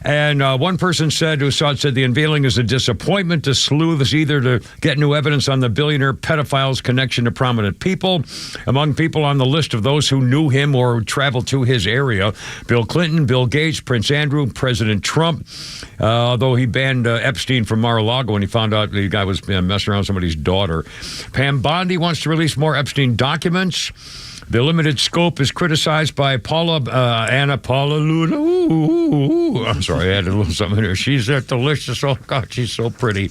And one person who saw it said the unveiling is a disappointment to sleuths, either to get new evidence on the billionaire pedophile's connection to prominent people. Among people on the list of those who knew him or traveled to his area, Bill Clinton, Bill Gates, Prince Andrew, President Trump, although he banned Epstein from Mar-a-Lago when he found out the guy was messing around with somebody's daughter. Pam Bondi wants to release more Epstein documents. The limited scope is criticized by Anna Paula Luna. Ooh. I'm sorry, I had a little something here. She's delicious. Oh, God, she's so pretty.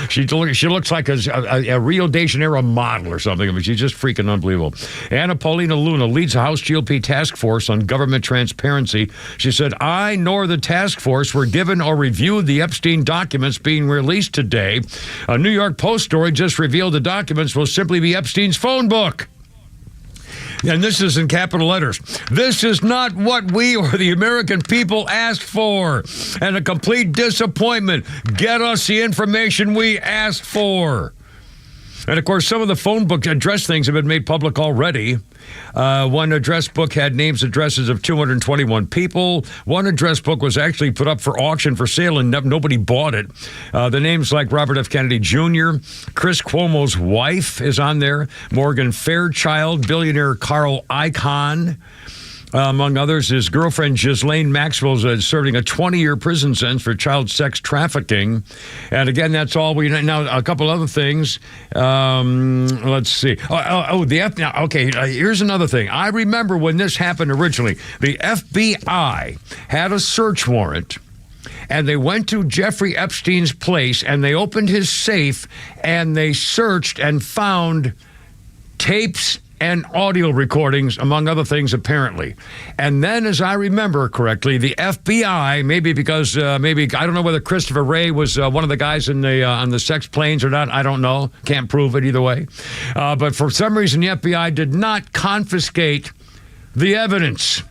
She looks like a Rio de Janeiro model or something. I mean, she's just freaking unbelievable. Anna Paulina Luna leads a House GOP task force on government transparency. She said, I nor the task force were given or reviewed the Epstein documents being released today. A New York Post story just revealed the documents will simply be Epstein's phone book. And this is in capital letters. This is not what we or the American people asked for. And a complete disappointment. Get us the information we asked for. And, of course, some of the phone book address things have been made public already. One address book had names, addresses of 221 people. One address book was actually put up for auction for sale, and nobody bought it. The names like Robert F. Kennedy Jr., Chris Cuomo's wife is on there, Morgan Fairchild, billionaire Carl Icahn. Among others, his girlfriend Ghislaine Maxwell is serving a 20-year prison sentence for child sex trafficking. And again, that's all we know. Now, a couple other things. Let's see. Here's another thing. I remember when this happened originally. The FBI had a search warrant, and they went to Jeffrey Epstein's place, and they opened his safe, and they searched and found tapes and audio recordings, among other things, apparently. And then, as I remember correctly, the FBI, maybe because I don't know whether Christopher Wray was one of the guys in the on the sex planes or not. I don't know. Can't prove it either way. But for some reason, the FBI did not confiscate the evidence.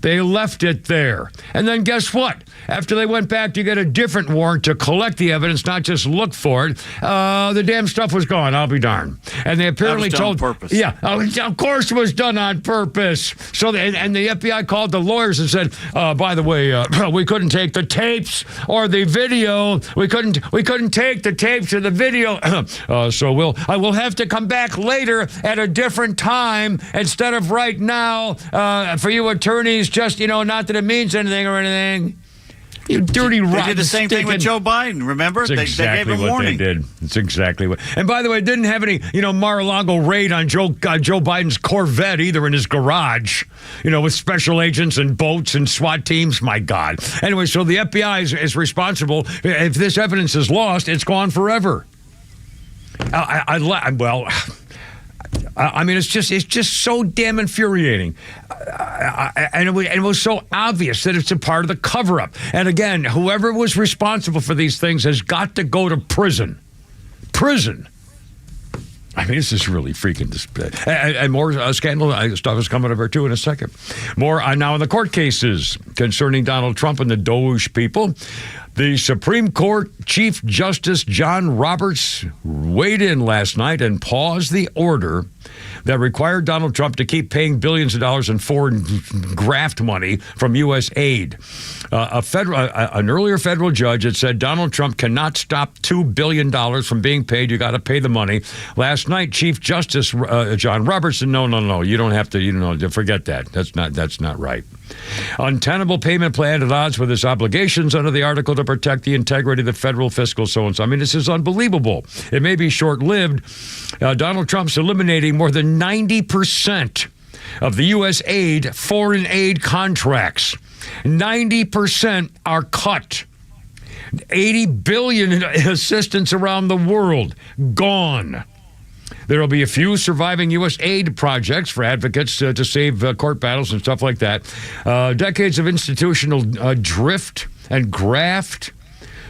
They left it there. And then guess what? After they went back to get a different warrant to collect the evidence, not just look for it, the damn stuff was gone. I'll be darned. And they apparently told... on purpose. Yeah, of course it was done on purpose. So and the FBI called the lawyers and said, by the way, we couldn't take the tapes or the video. We couldn't take the tapes or the video. So I will have to come back later at a different time instead of right now for you attorneys. Just, not that it means anything or anything. You dirty rotten. They did the same thing with Joe Biden, remember? That's exactly they gave him warning. They did. It's exactly what. And by the way, it didn't have any, Mar-a-Lago raid on Joe Biden's Corvette either in his garage, with special agents and boats and SWAT teams. My God. Anyway, so the FBI is responsible. If this evidence is lost, it's gone forever. It's just so damn infuriating. And it was so obvious that it's a part of the cover-up. And again, whoever was responsible for these things has got to go to prison. Prison. This is really freaking... And more scandal stuff is coming over, too, in a second. More now in the court cases concerning Donald Trump and the Doge people. The Supreme Court Chief Justice John Roberts weighed in last night and paused the order that required Donald Trump to keep paying billions of dollars in foreign graft money from U.S. aid. An earlier federal judge had said Donald Trump cannot stop $2 billion from being paid. You got to pay the money. Last night, Chief Justice John Roberts said, no, you don't have to, forget that. That's not right. Untenable payment plan at odds with his obligations under the article to protect the integrity of the federal fiscal so-and-so. This is unbelievable. It may be short-lived. Donald Trump's eliminating more than 90% of the U.S. foreign aid contracts. 90% are cut. $80 billion in assistance around the world, gone. There will be a few surviving U.S. aid projects for advocates to save court battles and stuff like that. Decades of institutional drift and graft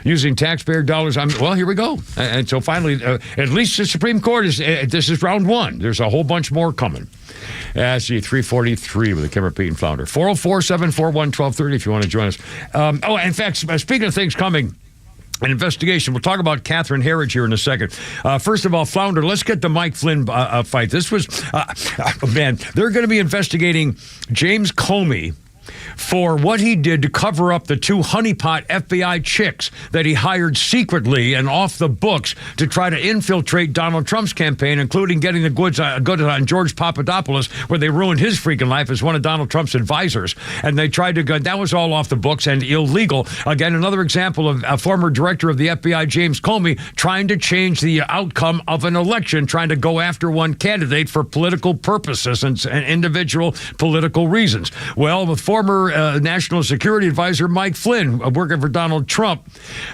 using taxpayer dollars. Here we go. And so finally, at least the Supreme Court this is round one. There's a whole bunch more coming. See, 343 with the Kimmer, Pete, and Flounder. 404-741-1230 if you want to join us. In fact, speaking of things coming, an investigation. We'll talk about Catherine Herridge here in a second. First of all, Flounder, let's get the Mike Flynn fight. This was, they're going to be investigating James Comey for what he did to cover up the 2 honeypot FBI chicks that he hired secretly and off the books to try to infiltrate Donald Trump's campaign, including getting the goods on George Papadopoulos, where they ruined his freaking life as one of Donald Trump's advisors. And they tried to go, that was all off the books and illegal. Again, another example of a former director of the FBI, James Comey, trying to change the outcome of an election, trying to go after one candidate for political purposes and individual political reasons. Well, the former National Security Advisor Mike Flynn, working for Donald Trump,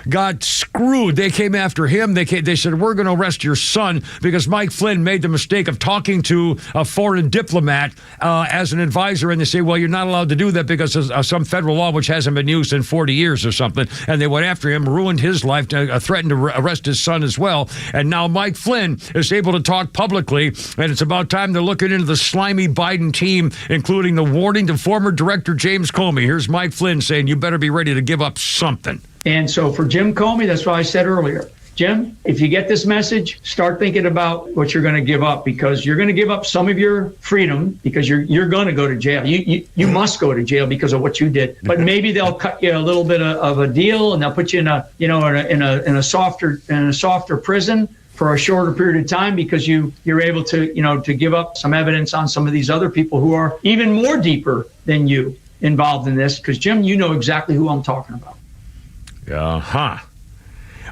got screwed. They came after him. They said, we're going to arrest your son because Mike Flynn made the mistake of talking to a foreign diplomat as an advisor. And they say, well, you're not allowed to do that because of some federal law which hasn't been used in 40 years or something. And they went after him, ruined his life, threatened to arrest his son as well. And now Mike Flynn is able to talk publicly, and it's about time they're looking into the slimy Biden team, including the warning to former director James Comey. Here's Mike Flynn saying, you better be ready to give up something. And so for Jim Comey, that's what I said earlier. Jim, if you get this message, start thinking about what you're going to give up, because you're going to give up some of your freedom because you're going to go to jail. You must go to jail because of what you did. But maybe they'll cut you a little bit of a deal, and they'll put you in a softer prison for a shorter period of time because you're able to give up some evidence on some of these other people who are even more deeper than you involved in this. Because Jim, you know exactly who I'm talking about.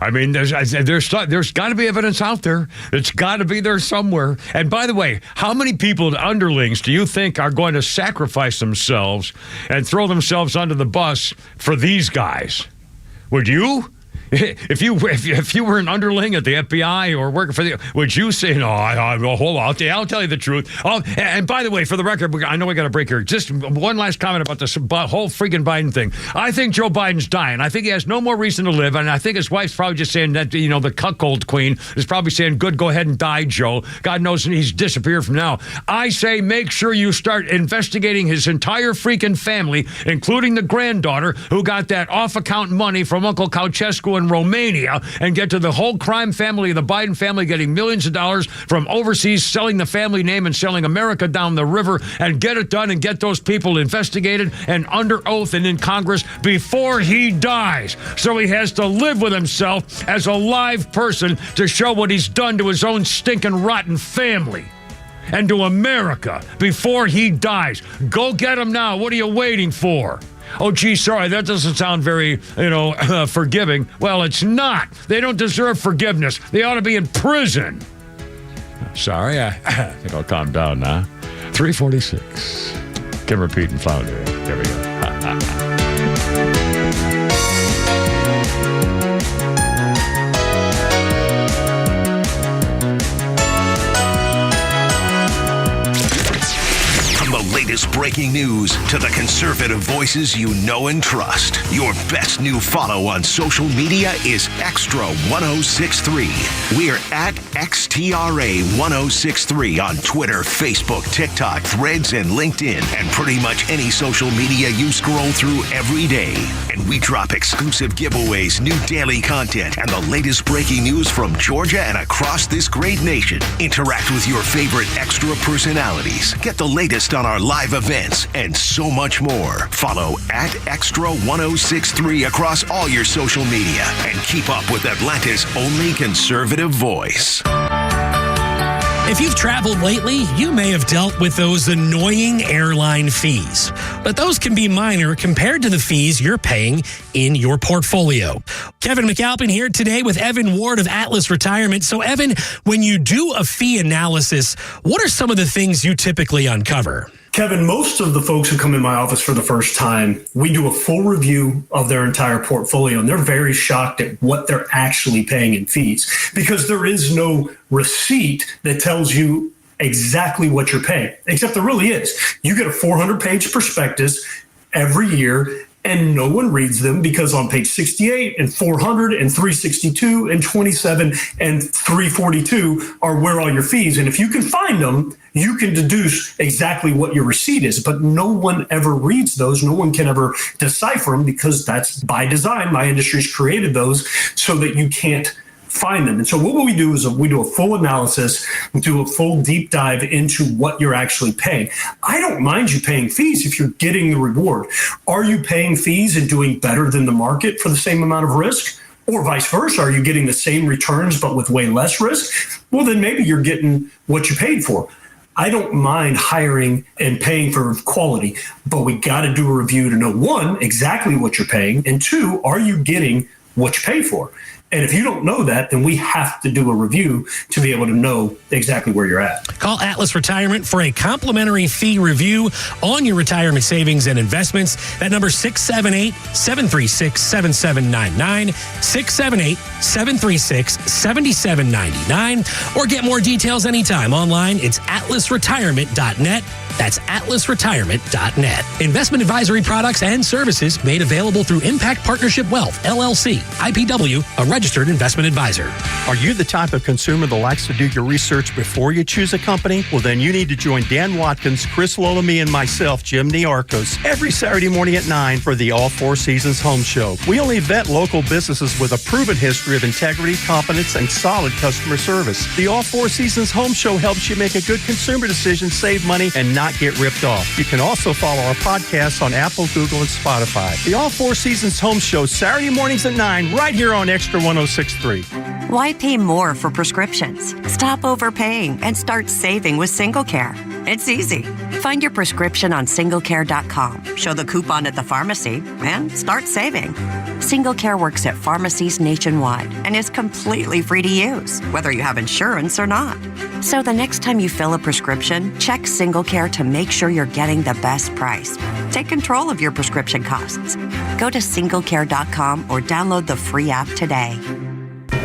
I mean, there's got to be evidence out there. It's got to be there somewhere. And by the way, how many people, underlings, do you think are going to sacrifice themselves and throw themselves under the bus for these guys? Would you? If you were an underling at the FBI or working for would you say, no, hold on, I'll tell you the truth. And by the way, for the record, I know we got a break here. Just one last comment about this whole freaking Biden thing. I think Joe Biden's dying. I think he has no more reason to live, and I think his wife's probably just saying that, the cuckold queen is probably saying, good, go ahead and die, Joe. God knows he's disappeared from now. I say make sure you start investigating his entire freaking family, including the granddaughter who got that off-account money from Uncle Ceausescu in Romania, and get to the whole crime family of the Biden family getting millions of dollars from overseas, selling the family name and selling America down the river, and get it done and get those people investigated and under oath and in Congress before he dies. So he has to live with himself as a live person to show what he's done to his own stinking rotten family and to America before he dies. Go get him now. What are you waiting for? Oh, gee, sorry, that doesn't sound very, forgiving. Well, it's not. They don't deserve forgiveness. They ought to be in prison. Sorry, I think I'll calm down now. 346. Kim Repeat and Flounder. There we go. Latest breaking news to the conservative voices you know and trust. Your best new follow on social media is Extra 1063. We're at XTRA 1063 on Twitter, Facebook, TikTok, Threads, and LinkedIn, and pretty much any social media you scroll through every day. And we drop exclusive giveaways, new daily content, and the latest breaking news from Georgia and across this great nation. Interact with your favorite Extra personalities. Get the latest on our live events, and so much more. Follow at Extra 1063 across all your social media and keep up with Atlanta's only conservative voice. If you've traveled lately, you may have dealt with those annoying airline fees. But those can be minor compared to the fees you're paying in your portfolio. Kevin McAlpin here today with Evan Ward of Atlas Retirement. So, Evan, when you do a fee analysis, what are some of the things you typically uncover? Kevin, most of the folks who come in my office for the first time, we do a full review of their entire portfolio, and they're very shocked at what they're actually paying in fees because there is no receipt that tells you exactly what you're paying, except there really is. You get a 400-page prospectus every year, and no one reads them because on page 68 and 400 and 362 and 27 and 342 are where all your fees. And if you can find them, you can deduce exactly what your receipt is. But no one ever reads those. No one can ever decipher them because that's by design. My industry's created those so that you can't find them. And so what we do is we do a full analysis, we do a full deep dive into what you're actually paying. I don't mind you paying fees if you're getting the reward. Are you paying fees and doing better than the market for the same amount of risk? Or vice versa, are you getting the same returns but with way less risk? Well, then maybe you're getting what you paid for. I don't mind hiring and paying for quality, but we got to do a review to know, one, exactly what you're paying, and two, are you getting what you pay for? And if you don't know that, then we have to do a review to be able to know exactly where you're at. Call Atlas Retirement for a complimentary fee review on your retirement savings and investments. That number 678-736-7799, 678-736-7799. Or get more details anytime online. It's atlasretirement.net. That's atlasretirement.net. Investment advisory products and services made available through Impact Partnership Wealth, LLC, IPW, a registered investment advisor. Are you the type of consumer that likes to do your research before you choose a company? Well, then you need to join Dan Watkins, Chris Lolamy, and myself, Jim Niarchos, every Saturday morning at 9 for the All Four Seasons Home Show. We only vet local businesses with a proven history of integrity, competence, and solid customer service. The All Four Seasons Home Show helps you make a good consumer decision, save money, and not get ripped off. You can also follow our podcasts on Apple, Google, and Spotify. The All Four Seasons Home Show, Saturday mornings at 9, right here on Extra 1063. Why pay more for prescriptions? Stop overpaying and start saving with SingleCare. It's easy. Find your prescription on singlecare.com, show the coupon at the pharmacy, and start saving. SingleCare works at pharmacies nationwide and is completely free to use, whether you have insurance or not. So the next time you fill a prescription, check SingleCare to make sure you're getting the best price. Take control of your prescription costs. Go to singlecare.com or download the free app today.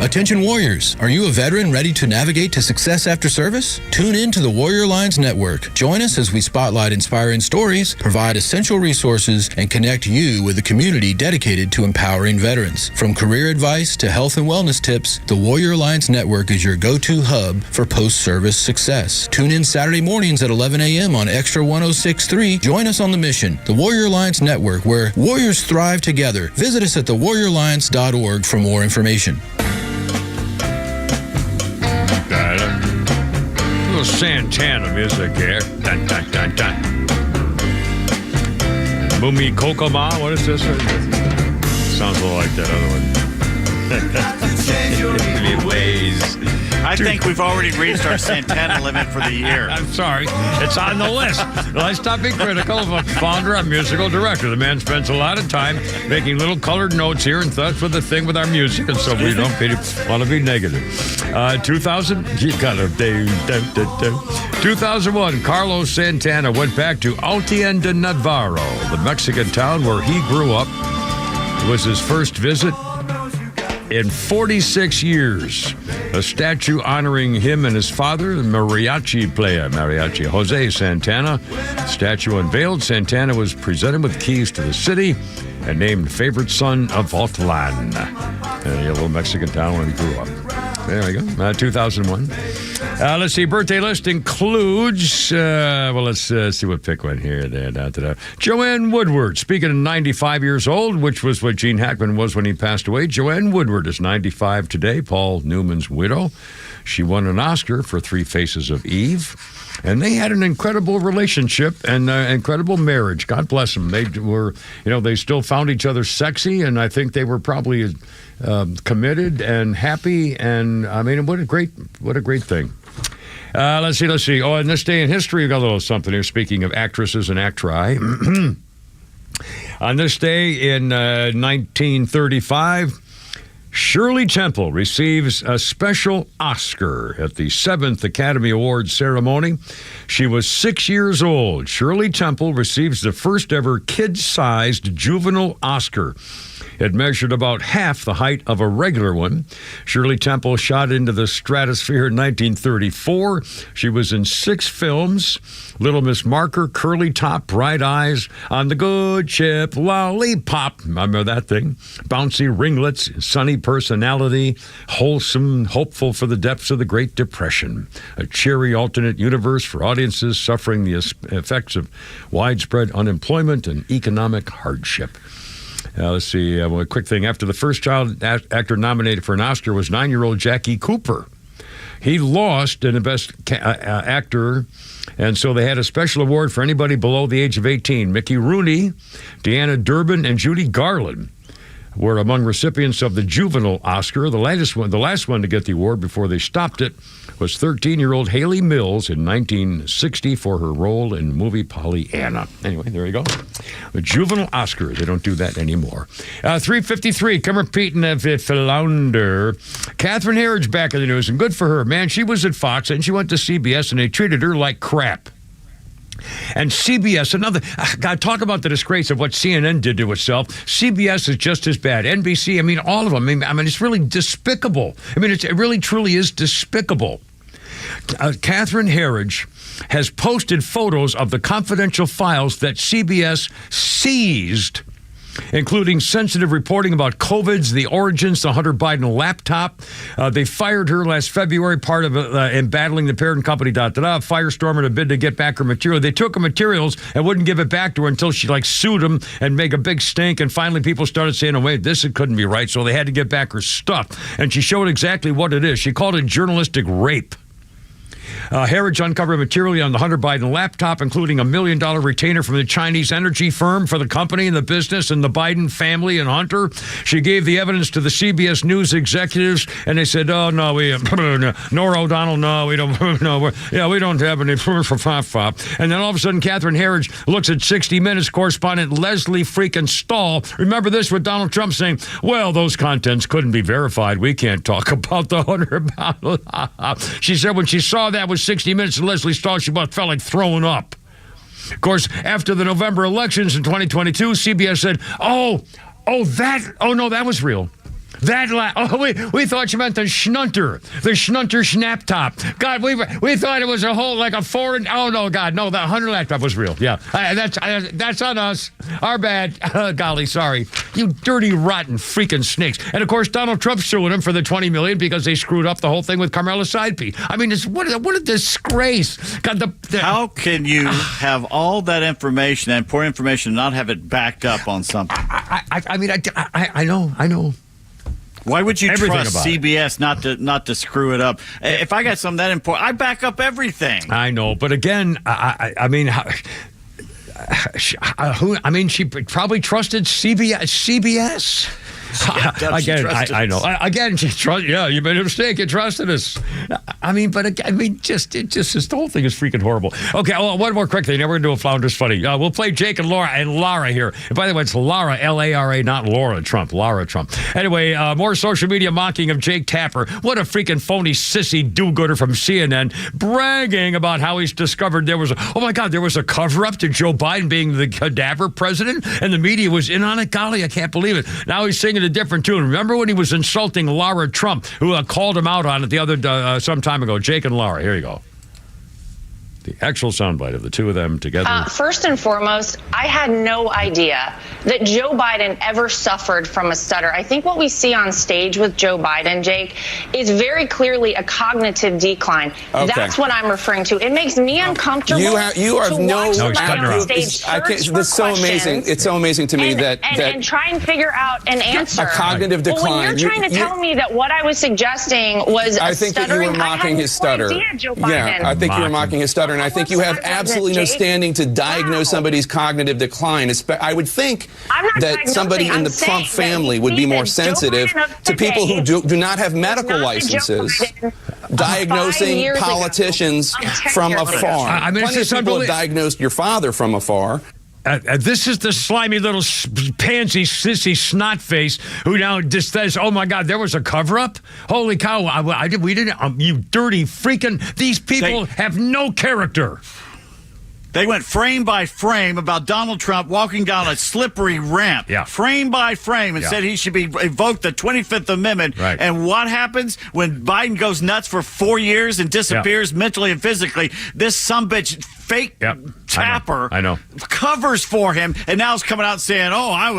Attention warriors, are you a veteran ready to navigate to success after service? Tune in to the Warrior Alliance Network. Join us as we spotlight inspiring stories, provide essential resources, and connect you with a community dedicated to empowering veterans. From career advice to health and wellness tips, the Warrior Alliance Network is your go-to hub for post-service success. Tune in Saturday mornings at 11 a.m. on Extra 106.3. Join us on the mission, the Warrior Alliance Network, where warriors thrive together. Visit us at thewarrioralliance.org for more information. A little Santana music here. Dun, dun, dun, dun. Boomy Kokoma, what is this? Sounds a little like that other one. Ways. I think we've already reached our Santana limit for the year. I'm sorry. It's on the list. Well, I stop being critical of a founder and musical director. The man spends a lot of time making little colored notes here, and that's what the thing with our music, and so we don't want to be negative. 2001, Carlos Santana went back to Altién de Navarro, the Mexican town where he grew up. It was his first visit in 46 years. A statue honoring him and his father, the mariachi player, Jose Santana. Statue unveiled. Santana was presented with keys to the city and named favorite son of Altlan, a little Mexican town where he grew up. There we go. 2001. Let's see. Birthday list includes, let's see what pick went here. Joanne Woodward, speaking of 95 years old, which was what Gene Hackman was when he passed away. Joanne Woodward is 95 today, Paul Newman's widow. She won an Oscar for Three Faces of Eve. And they had an incredible relationship and incredible marriage. God bless them. They were, they still found each other sexy, and I think they were probably committed and happy. And I mean, what a great thing. Let's see. Oh, in this day in history, we got a little something here. Speaking of actresses and actri, on this day in 1935. Shirley Temple receives a special Oscar at the 7th Academy Awards ceremony. She was 6 years old. Shirley Temple receives the first ever kid-sized juvenile Oscar. It measured about half the height of a regular one. Shirley Temple shot into the stratosphere in 1934. She was in 6 films: Little Miss Marker, Curly Top, Bright Eyes, On the Good Ship, Lollipop, remember that thing? Bouncy Ringlets, Sunny Personality, Wholesome, Hopeful for the Depths of the Great Depression. A cheery alternate universe for audiences suffering the effects of widespread unemployment and economic hardship. Let's see, a quick thing. After the first child actor nominated for an Oscar was 9-year-old Jackie Cooper. He lost in the Best Actor, and so they had a special award for anybody below the age of 18. Mickey Rooney, Deanna Durbin, and Judy Garland were among recipients of the Juvenile Oscar. The last one to get the award before they stopped it was 13-year-old Haley Mills in 1960 for her role in the movie Pollyanna. Anyway, there you go. The Juvenile Oscar. They don't do that anymore. 3:53. Come repeating of it, Philander. Catherine Herridge back in the news, and good for her. Man, she was at Fox, and she went to CBS, and they treated her like crap. And CBS, God, talk about the disgrace of what CNN did to itself. CBS is just as bad. NBC, all of them. I mean, it's really despicable. It really, truly is despicable. Catherine Herridge has posted photos of the confidential files that CBS seized, including sensitive reporting about COVIDs, the origins, the Hunter Biden laptop. They fired her last February, part of in battling the parent company, firestorm in a bid to get back her material. They took her materials and wouldn't give it back to her until she sued them and make a big stink. And finally people started saying, oh, wait, this couldn't be right. So they had to get back her stuff. And she showed exactly what it is. She called it journalistic rape. Harridge uncovered material on the Hunter Biden laptop, including $1 million retainer from the Chinese energy firm for the company and the business and the Biden family and Hunter. She gave the evidence to the CBS News executives, and they said, "Oh no, Nora O'Donnell, no, we don't, no, we don't have any." And then all of a sudden, Catherine Harridge looks at 60 Minutes correspondent Leslie freaking Stahl. Remember this with Donald Trump saying, "Well, those contents couldn't be verified. We can't talk about the Hunter Biden." She said when she saw that with 60 Minutes and Leslie Stahl, she about felt like throwing up. Of course, after the November elections in 2022, CBS said, "Oh no, that was real. We thought you meant the Schnunter Schnaptop. God, we thought it was a whole, like a foreign, oh no, God, no, the Hunter laptop was real. Yeah, that's on us. Our bad. Golly, sorry. You dirty, rotten freaking snakes." And of course, Donald Trump's suing him for the $20 million because they screwed up the whole thing with Carmela Seidpe. I mean, what a disgrace. God, how can you have all that information and poor information and not have it backed up on something? I know. Why would you Everything trust about CBS not to screw it up? If I got something that important, I back up everything. I know, but again, I mean, she probably trusted CBS. Again, I know. Again, you made a mistake. You trusted us. I mean, but again, just this whole thing is freaking horrible. Okay, one more quick thing. Now we're going to do a Flounders Funny. We'll play Jake and Lara here. And by the way, it's Lara, Lara, not Laura Trump. Lara Trump. Anyway, more social media mocking of Jake Tapper. What a freaking phony sissy do-gooder from CNN, bragging about how he's discovered there was a cover-up to Joe Biden being the cadaver president, and the media was in on it. Golly, I can't believe it. Now he's singing a different tune. Remember when he was insulting Lara Trump, who called him out on it the other some time ago? Jake and Lara. Here you go. The actual soundbite of the two of them together. First and foremost, I had no idea that Joe Biden ever suffered from a stutter. I think what we see on stage with Joe Biden, Jake, is very clearly a cognitive decline. Okay. That's what I'm referring to. It makes me uncomfortable. You are no. This is so amazing. It's so amazing to me and try and figure out an answer. A cognitive decline. Well, when you're trying to tell me that what I was suggesting was I think that you were mocking his stutter. Yeah, I think you were mocking his stutter. And I think you have absolutely no standing to diagnose somebody's cognitive decline. I would think that somebody in the Trump family would be more sensitive to people who do not have medical licenses diagnosing politicians from afar. I mean, plenty of people have diagnosed your father from afar. This is the slimy little pansy, sissy snot face who now just says, "Oh my God, there was a cover-up? Holy cow, we didn't, you dirty freaking, these people have no character." They went frame by frame about Donald Trump walking down a slippery ramp, frame by frame, and said he should be invoked the 25th Amendment. Right. And what happens when Biden goes nuts for 4 years and disappears mentally and physically? This sumbitch fake Tapper I know. covers for him, and now is coming out saying, "Oh, I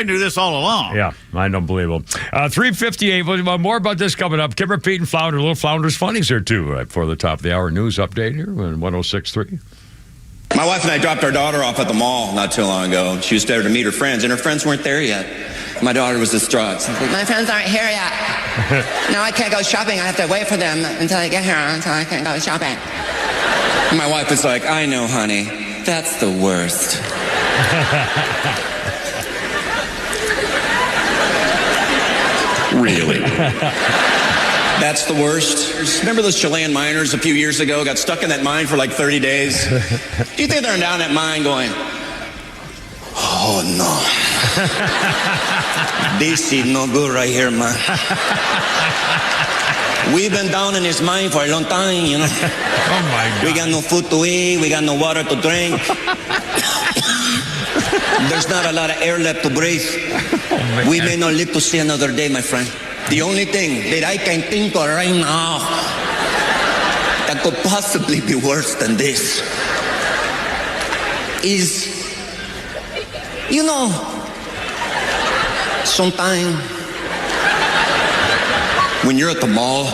knew this all along." Yeah, I don't believe him. 3:58. More about this coming up. Kim Pete and Flounder, little Flounders Funnies here too, right before the top of the hour news update here on 106.3. My wife and I dropped our daughter off at the mall not too long ago. She was there to meet her friends, and her friends weren't there yet. My daughter was distraught. My friends aren't here yet. Now I can't go shopping. I have to wait for them until I get here, until I can go shopping. And my wife was like, "I know, honey. That's the worst." Really? That's the worst? Remember those Chilean miners a few years ago got stuck in that mine for like 30 days? Do you think they're down that mine going, "Oh no, this is no good right here, man. We've been down in this mine for a long time, you know. Oh my God. We got no food to eat, we got no water to drink. There's not a lot of air left to breathe. We may not live to see another day, my friend. The only thing that I can think of right now that could possibly be worse than this is, you know, sometime when you're at the mall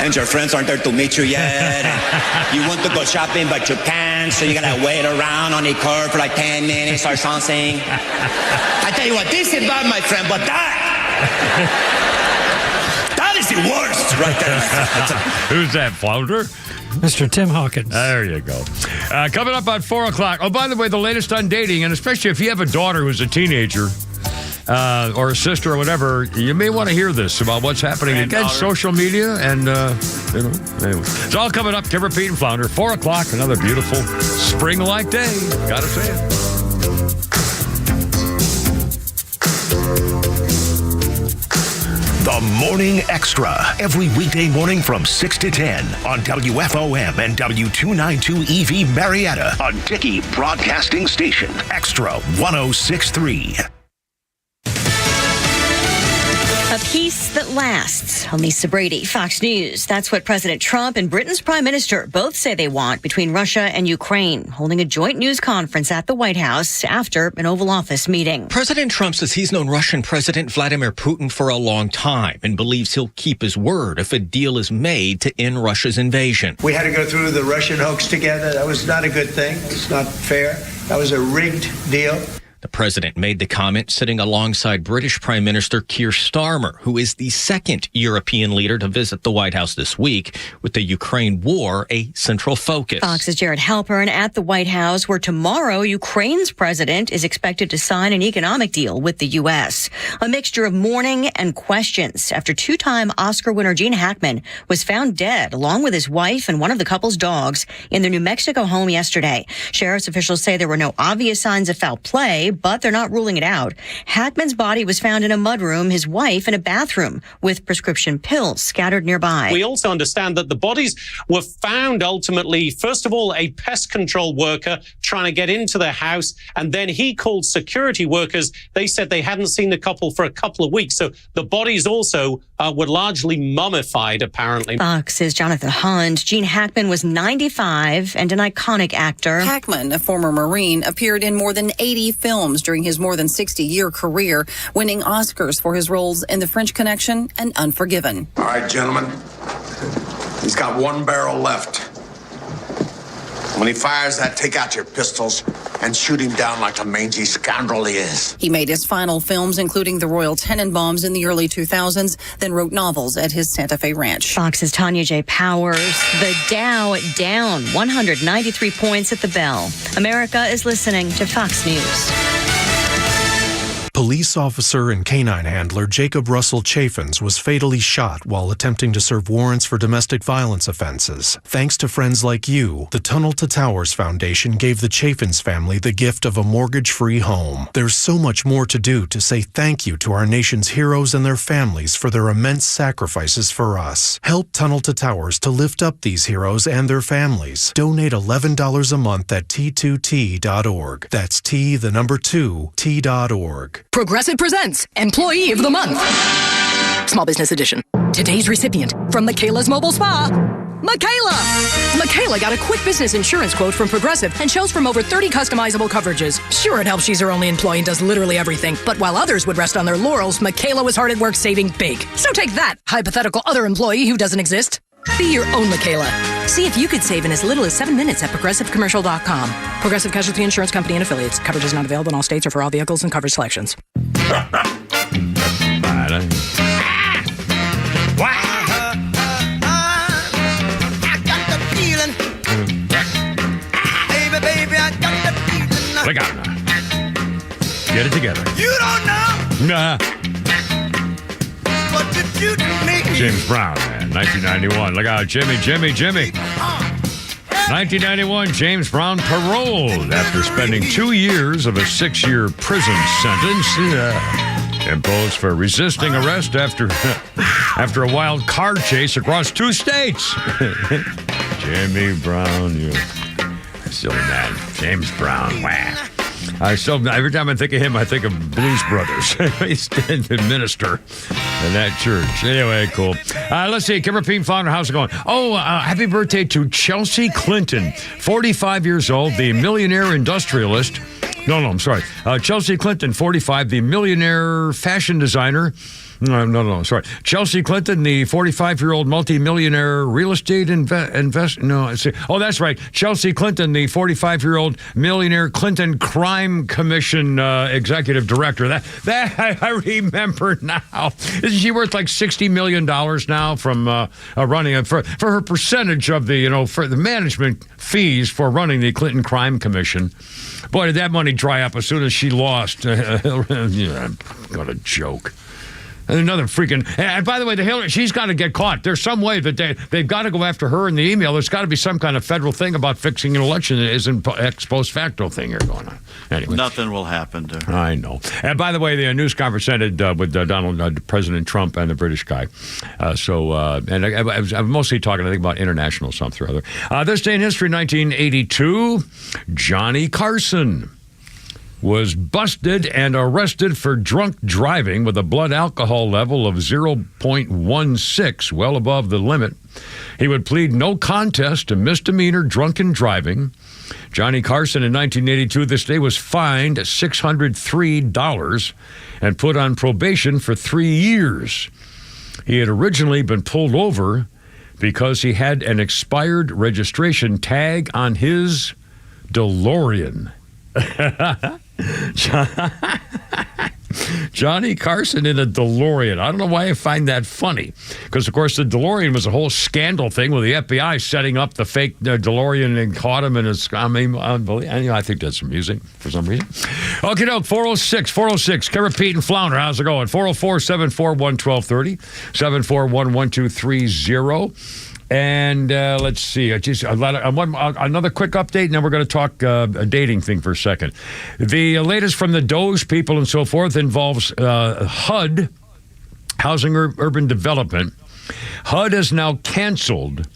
and your friends aren't there to meet you yet. You want to go shopping, but you can't, so you gotta wait around on the curb for like 10 minutes or something. I tell you what, this is bad, my friend, but that is is the worst right there. Who's that, Flounder? Mr. Tim Hawkins. There you go. Coming up at 4 o'clock. Oh, by the way, the latest on dating, and especially if you have a daughter who's a teenager or a sister or whatever, you may want to hear this about what's happening against social media. And, anyway. It's all coming up. Tim, Repeat, and Flounder. 4 o'clock, another beautiful spring-like day. Gotta say it. The Morning Extra, every weekday morning from 6 to 10 on WFOM and W292 EV Marietta on Dickey Broadcasting Station, Extra 106.3. A peace that lasts. I'm Lisa Brady, Fox News. That's what President Trump and Britain's Prime Minister both say they want between Russia and Ukraine, holding a joint news conference at the White House after an Oval Office meeting. President Trump says he's known Russian President Vladimir Putin for a long time and believes he'll keep his word if a deal is made to end Russia's invasion. We had to go through the Russian hoax together. That was not a good thing. It's not fair. That was a rigged deal. The president made the comment sitting alongside British Prime Minister Keir Starmer, who is the second European leader to visit the White House this week, with the Ukraine war a central focus. Fox's Jared Halpern at the White House, where tomorrow Ukraine's president is expected to sign an economic deal with the U.S. A mixture of mourning and questions after two-time Oscar winner Gene Hackman was found dead along with his wife and one of the couple's dogs in their New Mexico home yesterday. Sheriff's officials say there were no obvious signs of foul play, but they're not ruling it out. Hackman's body was found in a mudroom, his wife in a bathroom with prescription pills scattered nearby. We also understand that the bodies were found ultimately, first of all, a pest control worker trying to get into their house, and then he called security workers. They said they hadn't seen the couple for a couple of weeks. So the bodies also were largely mummified, apparently. Fox's Jonathan Hunt. Gene Hackman was 95 and an iconic actor. Hackman, a former Marine, appeared in more than 80 films during his more than 60-year career, winning Oscars for his roles in The French Connection and Unforgiven. All right, gentlemen. He's got one barrel left. When he fires that, take out your pistols and shoot him down like the mangy scoundrel he is. He made his final films, including the Royal Tenenbaums in the early 2000s, then wrote novels at his Santa Fe ranch. Fox's Tanya J. Powers. The Dow down 193 points at the bell. America is listening to Fox News. Police officer and canine handler Jacob Russell Chaffins was fatally shot while attempting to serve warrants for domestic violence offenses. Thanks to friends like you, the Tunnel to Towers Foundation gave the Chaffins family the gift of a mortgage-free home. There's so much more to do to say thank you to our nation's heroes and their families for their immense sacrifices for us. Help Tunnel to Towers to lift up these heroes and their families. Donate $11 a month at T2T.org. That's T2T.org. Progressive presents Employee of the Month. Small Business Edition. Today's recipient from Michaela's Mobile Spa, Michaela. Michaela got a quick business insurance quote from Progressive and chose from over 30 customizable coverages. Sure, it helps she's her only employee and does literally everything. But while others would rest on their laurels, Michaela was hard at work saving big. So take that, hypothetical other employee who doesn't exist. Be your own Michaela. See if you could save in as little as 7 minutes at ProgressiveCommercial.com. Progressive Casualty Insurance Company and Affiliates. Coverage is not available in all states or for all vehicles and coverage selections. Look out now. Get it together. You don't know Nah. what did you do to me? James Brown, man. 1991. Look out, Jimmy. 1991, James Brown paroled after spending 2 years of a 6-year prison sentence imposed for resisting arrest after a wild car chase across 2 states. Jimmy Brown, you silly man. James Brown, wah. Every time I think of him, I think of Blues Brothers. He's the minister in that church. Anyway, cool. Let's see. Kim Rapine, Flounder, how's it going? Oh, happy birthday to Chelsea Clinton, 45 years old, the millionaire industrialist. No, I'm sorry. Chelsea Clinton, 45, the millionaire fashion designer No, sorry. Chelsea Clinton, the 45-year-old multimillionaire real estate investor. No, oh, that's right. Chelsea Clinton, the 45-year-old millionaire Clinton Crime Commission executive director. That I remember now. Isn't she worth like $60 million now from running for her percentage of the for the management fees for running the Clinton Crime Commission? Boy, did that money dry up as soon as she lost. What a joke. And another freaking... And by the way, the Hillary, she's got to get caught. There's some way that they've got to go after her in the email. There's got to be some kind of federal thing about fixing an election that isn't ex post facto thing here going on. Anyway. Nothing will happen to her. I know. And by the way, the news conference ended with President Trump and the British guy. And I'm mostly talking, I think, about international something or other. This day in history, 1982, Johnny Carson was busted and arrested for drunk driving with a blood alcohol level of 0.16, well above the limit. He would plead no contest to misdemeanor drunken driving. Johnny Carson in 1982, this day, was fined $603 and put on probation for 3 years. He had originally been pulled over because he had an expired registration tag on his DeLorean. Johnny Carson in a DeLorean. I don't know why I find that funny. Because, of course, the DeLorean was a whole scandal thing with the FBI setting up the fake DeLorean and caught him. And it's, I think that's amusing for some reason. Okay, no, 406, Pete and Flounder. How's it going? 404-741-1230, 741-1230. And let's see, another quick update, and then we're going to talk a dating thing for a second. The latest from the Doge people and so forth involves HUD, Housing Urban Development. HUD has now canceled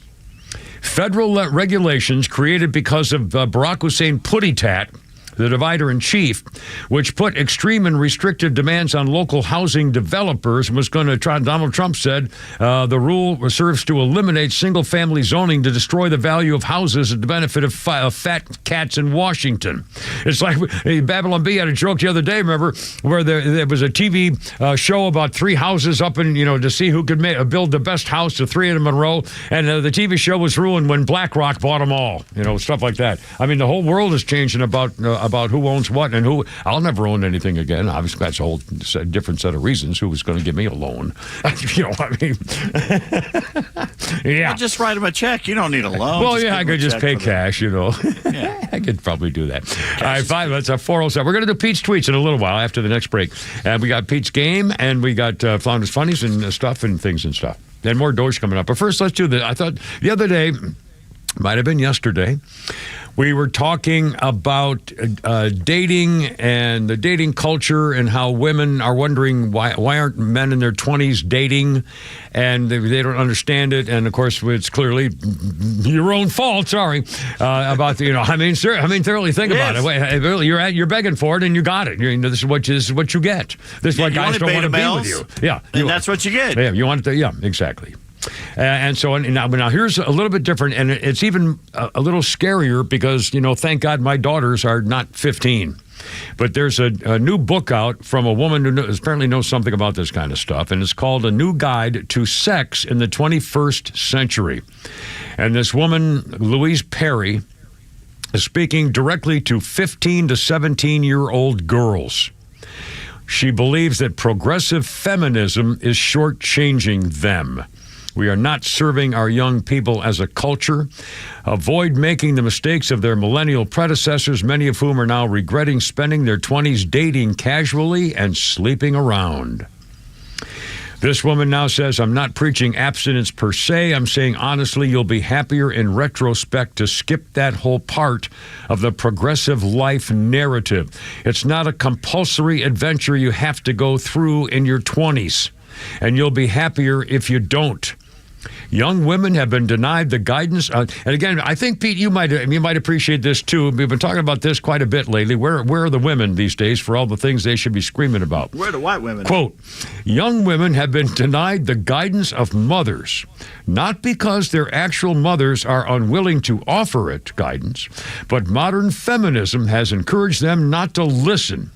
federal regulations created because of Barack Hussein Putty-Tat, the divider-in-chief, which put extreme and restrictive demands on local housing developers, was going to try. Donald Trump said the rule serves to eliminate single-family zoning to destroy the value of houses at the benefit of fat cats in Washington. It's like Babylon Bee had a joke the other day, remember, where there was a TV show about 3 houses up in, to see who could build the best house, the 3 in Monroe, and the TV show was ruined when BlackRock bought them all, stuff like that. I mean, the whole world is changing about who owns what and who. I'll never own anything again. Obviously, that's a whole different set of reasons. Who was going to give me a loan? Yeah. Well, just write him a check. You don't need a loan. Well, I could just pay cash, Yeah. I could probably do that. All right, fine. That's a 407. We're going to do Pete's tweets in a little while after the next break. And we got Pete's game, and we got Flounder's Funnies and stuff and things and stuff. And more Doge coming up. But first, let's do this. I thought the other day, might have been yesterday, we were talking about dating and the dating culture and how women are wondering why aren't men in their 20s dating, and they don't understand it. And of course, it's clearly your own fault. Sorry about the. Thoroughly think about it. Really, you're begging for it, and you got it. This is what you get. This is why guys don't want to be with you. Yeah, and that's what you get. Yeah, you want it to. Yeah, exactly. And so now here's a little bit different, and it's even a little scarier because, thank God my daughters are not 15. But there's a new book out from a woman who apparently knows something about this kind of stuff, and it's called A New Guide to Sex in the 21st Century. And this woman, Louise Perry, is speaking directly to 15 to 17-year-old girls. She believes that progressive feminism is shortchanging them. We are not serving our young people as a culture. Avoid making the mistakes of their millennial predecessors, many of whom are now regretting spending their 20s dating casually and sleeping around. This woman now says, I'm not preaching abstinence per se. I'm saying, honestly, you'll be happier in retrospect to skip that whole part of the progressive life narrative. It's not a compulsory adventure you have to go through in your 20s, and you'll be happier if you don't. Young women have been denied the guidance. And again, I think, Pete, you might appreciate this, too. We've been talking about this quite a bit lately. Where are the women these days for all the things they should be screaming about? Where are the white women? Quote, young women have been denied the guidance of mothers, not because their actual mothers are unwilling to offer it guidance, but modern feminism has encouraged them not to listen.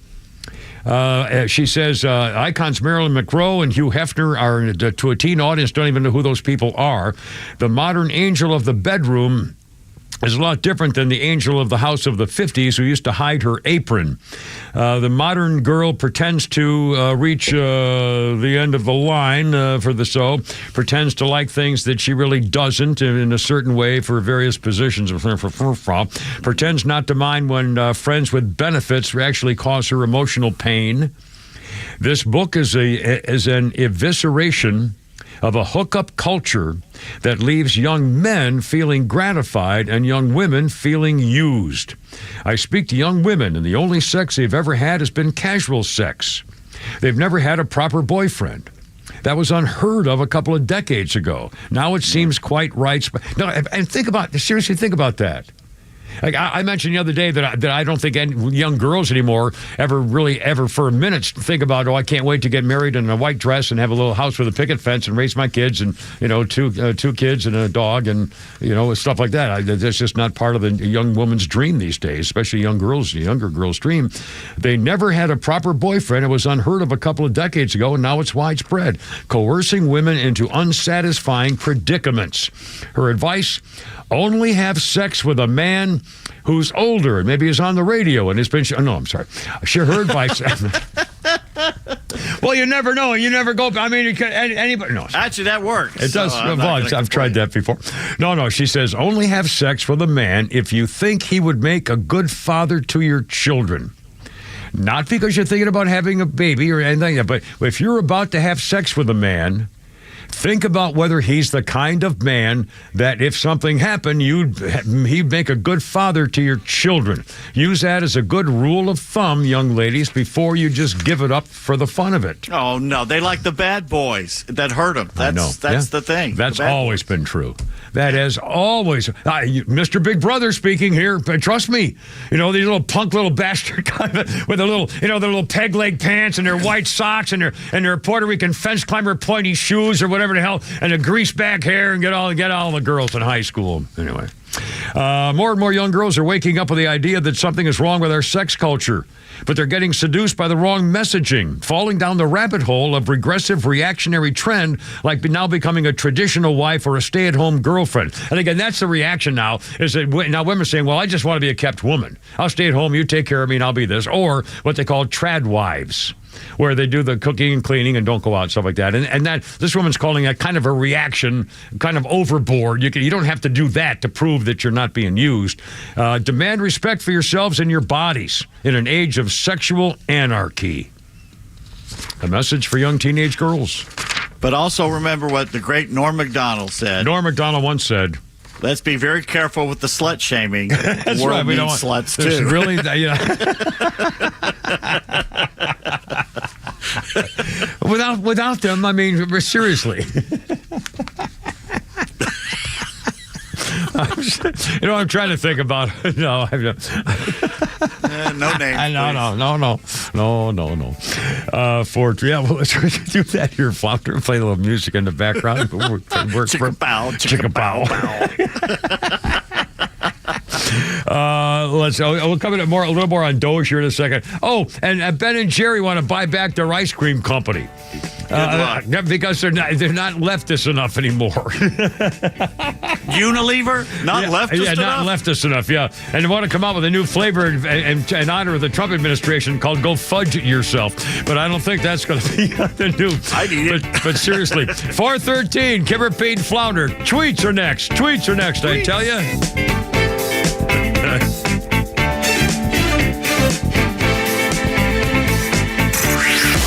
She says icons Marilyn Monroe and Hugh Hefner are, to a teen audience, don't even know who those people are. The modern angel of the bedroom is a lot different than the angel of the house of the 50s who used to hide her apron. The modern girl pretends to reach the end of the line pretends to like things that she really doesn't in a certain way for various positions, pretends not to mind when friends with benefits actually cause her emotional pain. This book is an evisceration of a hookup culture that leaves young men feeling gratified and young women feeling used. I speak to young women, and the only sex they've ever had has been casual sex. They've never had a proper boyfriend. That was unheard of a couple of decades ago. Now it seems quite right. No, and seriously think about that. Like I mentioned the other day that I don't think any young girls anymore ever for a minute think about, I can't wait to get married in a white dress and have a little house with a picket fence and raise my kids and, two kids and a dog and, stuff like that. That's just not part of the young woman's dream these days, especially younger girls' dream. They never had a proper boyfriend. It was unheard of a couple of decades ago, and now it's widespread, coercing women into unsatisfying predicaments. Her advice: only have sex with a man who's older and maybe is on the radio and has been... Her advice... Well, you never know. You never go... anybody knows. Actually, that works. It does. I've tried that before. No. She says, only have sex with a man if you think he would make a good father to your children. Not because you're thinking about having a baby or anything, but if you're about to have sex with a man... think about whether he's the kind of man that if something happened, he'd make a good father to your children. Use that as a good rule of thumb, young ladies, before you just give it up for the fun of it. Oh, no. They like the bad boys that hurt them. That's the thing. That's always been true. That has always... Mr. Big Brother speaking here, but trust me. These little punk little bastard with the little peg leg pants and their white socks and their Puerto Rican fence climber pointy shoes or whatever the hell, and the grease back hair, and get all the girls in high school. Anyway, more and more young girls are waking up with the idea that something is wrong with our sex culture, but they're getting seduced by the wrong messaging, falling down the rabbit hole of regressive reactionary trend, like now becoming a traditional wife or a stay-at-home girlfriend. And again, that's the reaction now, is that now women are saying, well, I just want to be a kept woman. I'll stay at home, you take care of me, and I'll be this. Or what they call trad wives, where they do the cooking and cleaning and don't go out, stuff like that. And that this woman's calling that kind of a reaction, kind of overboard. You don't have to do that to prove that you're not being used. Demand respect for yourselves and your bodies in an age of sexual anarchy. A message for young teenage girls. But also remember what the great Norm Macdonald said. Norm Macdonald once said, let's be very careful with the slut shaming. That's the world right. We don't needs want sluts too. Really, without them, seriously. I'm trying to think about. No, no name. No. Let's do that here, Flounder. Play a little music in the background. Chicka pow. We'll come in a little more on Doge here in a second. Oh, and Ben and Jerry want to buy back their ice cream company. Because they're not leftist enough anymore. Unilever? Not leftist enough? Yeah, not leftist enough, yeah. And they want to come out with a new flavor in honor of the Trump administration called Go Fudge It Yourself. But I don't think that's going to be the new. I need it. But seriously, 413, Kimmer, Pete, Flounder. Tweets are next, I tell you.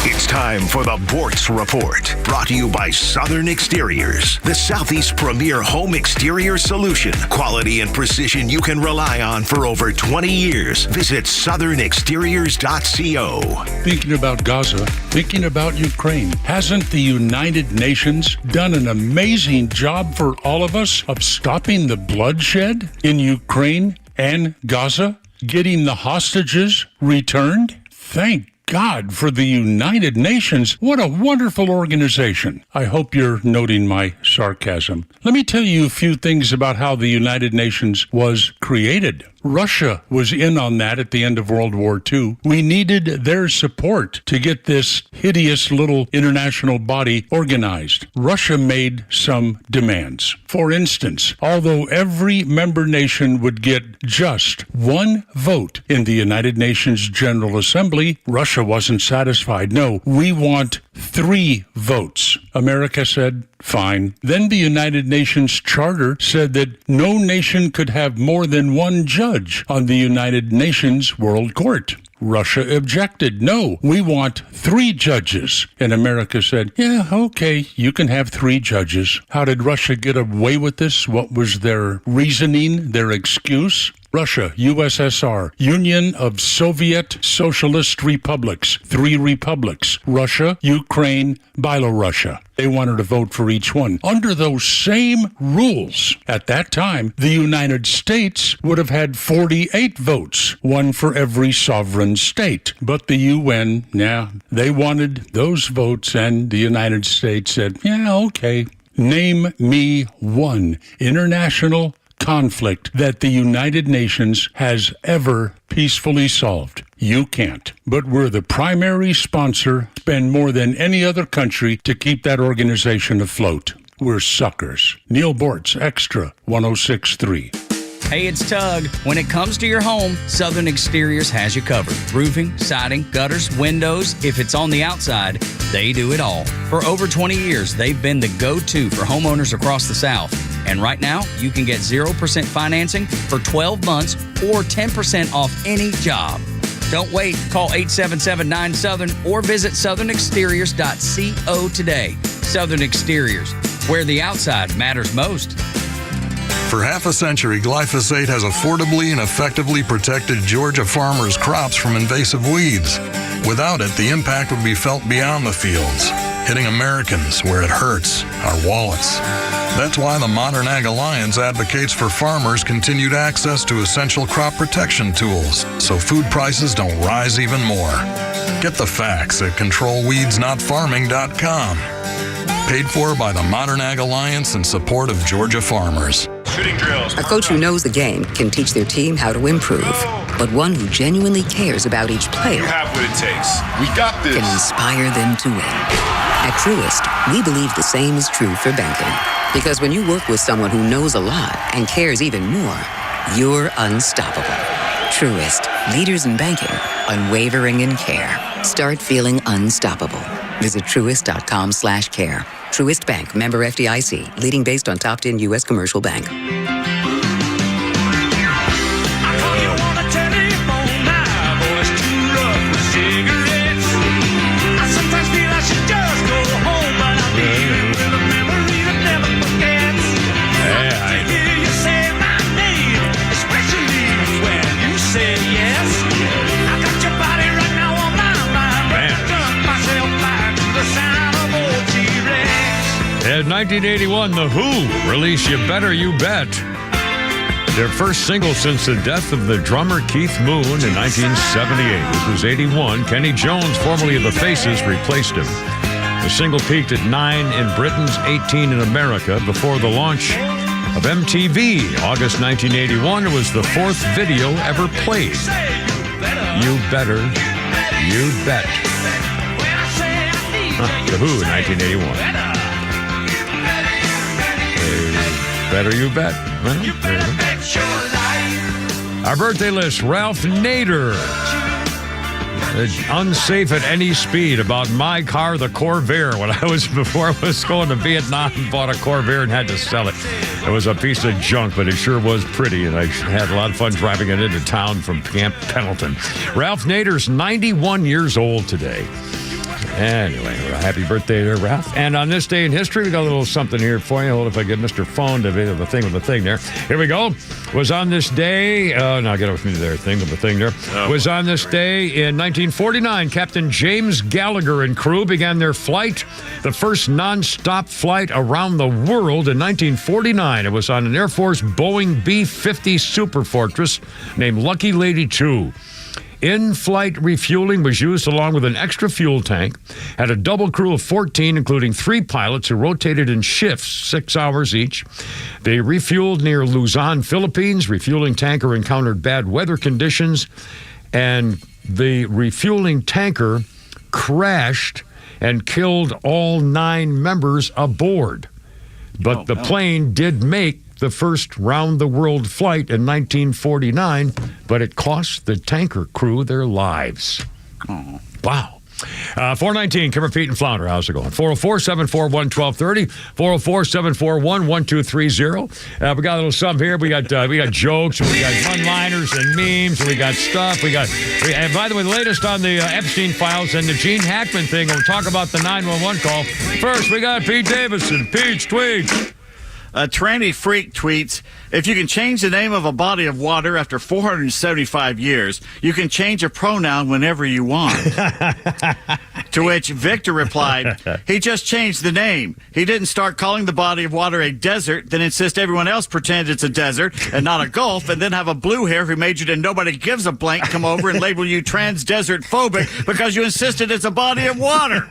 It's time for the Bortz Report, brought to you by Southern Exteriors, the Southeast's premier home exterior solution. Quality and precision you can rely on for over 20 years. Visit southernexteriors.co. Thinking about Gaza, thinking about Ukraine. Hasn't the United Nations done an amazing job for all of us of stopping the bloodshed in Ukraine and Gaza? Getting the hostages returned? Thank God for the United Nations. What a wonderful organization. I hope you're noting my sarcasm. Let me tell you a few things about how the United Nations was created. Russia was in on that at the end of World War II. We needed their support to get this hideous little international body organized. Russia made some demands. For instance, although every member nation would get just one vote in the United Nations General Assembly, Russia wasn't satisfied. No, we want 3 votes. America said, fine. Then the United Nations Charter said that no nation could have more than one judge on the United Nations World Court. Russia objected. No, we want 3 judges. And America said, yeah, okay, you can have 3 judges. How did Russia get away with this? What was their reasoning, their excuse? Russia, USSR, Union of Soviet Socialist Republics, 3 republics, Russia, Ukraine, Belarusia. They wanted to vote for each one. Under those same rules, at that time, the United States would have had 48 votes, 1 for every sovereign state. But the UN, they wanted those votes, and the United States said, yeah, okay. Name me one international conflict that the United Nations has ever peacefully solved. You can't. But we're the primary sponsor, spend more than any other country to keep that organization afloat. We're suckers. Neil Bortz, Extra 106.3. Hey, it's Tug. When it comes to your home, Southern Exteriors has you covered. Roofing, siding, gutters, windows. If it's on the outside, they do it all. For over 20 years, they've been the go-to for homeowners across the South. And right now, you can get 0% financing for 12 months or 10% off any job. Don't wait. Call 877-9-SOUTHERN or visit southernexteriors.co today. Southern Exteriors, where the outside matters most. For half a century, glyphosate has affordably and effectively protected Georgia farmers' crops from invasive weeds. Without it, the impact would be felt beyond the fields, hitting Americans where it hurts, our wallets. That's why the Modern Ag Alliance advocates for farmers' continued access to essential crop protection tools so food prices don't rise even more. Get the facts at controlweedsnotfarming.com. Paid for by the Modern Ag Alliance in support of Georgia farmers. Shooting drills. A coach who knows the game can teach their team how to improve. But one who genuinely cares about each player you have what it takes. We got this. Can inspire them to win. At Truist, we believe the same is true for banking. Because when you work with someone who knows a lot and cares even more, you're unstoppable. Truist, leaders in banking, unwavering in care. Start feeling unstoppable. Visit truist.com/care. Truist Bank, member FDIC, leading based on top 10 U.S. commercial bank. In 1981, The Who released You Better You Bet, their first single since the death of the drummer Keith Moon in 1978. This was 81. Kenny Jones, formerly of The Faces, replaced him. The single peaked at 9 in Britain's 18 in America before the launch of MTV. August 1981, it was the 4th video ever played. You Better You Bet. The Who in 1981. Better you bet. Well, our birthday list, Ralph Nader. Unsafe at any speed about my car, the Corvair. Before I was going to Vietnam, bought a Corvair and had to sell it. It was a piece of junk, but it sure was pretty, and I had a lot of fun driving it into town from Camp Pendleton. Ralph Nader's 91 years old today. Anyway, happy birthday there, Ralph. And on this day in history, we got a little something here for you. Hold if I get Mr. Phone to be the thing with the thing there. Here we go. Was on this day, now get with me there, thing with the thing there. Was on this day in 1949, Captain James Gallagher and crew began their flight, the first non-stop flight around the world in 1949. It was on an Air Force Boeing B-50 Super Fortress named Lucky Lady 2. In-flight refueling was used along with an extra fuel tank. Had a double crew of 14, including 3 pilots who rotated in shifts, 6 hours each. They refueled near Luzon, Philippines. Refueling tanker encountered bad weather conditions, and the refueling tanker crashed and killed all 9 members aboard. But the plane did make the first round-the-world flight in 1949, but it cost the tanker crew their lives. Oh. Wow. 419, Kimmer, Pete, and Flounder. How's it going? 404-741-1230, 404-741-1230. We got a little something here. We got jokes, and we got one-liners and memes, and we got stuff. And by the way, the latest on the Epstein files and the Gene Hackman thing. We'll talk about the 911 call. First, we got Pete Davidson. Pete's tweets. A tranny freak tweets, if you can change the name of a body of water after 475 years, you can change a pronoun whenever you want. To which Victor replied, he just changed the name. He didn't start calling the body of water a desert, then insist everyone else pretend it's a desert and not a gulf, and then have a blue hair who majored in nobody gives a blank come over and label you trans-desert phobic because you insisted it's a body of water.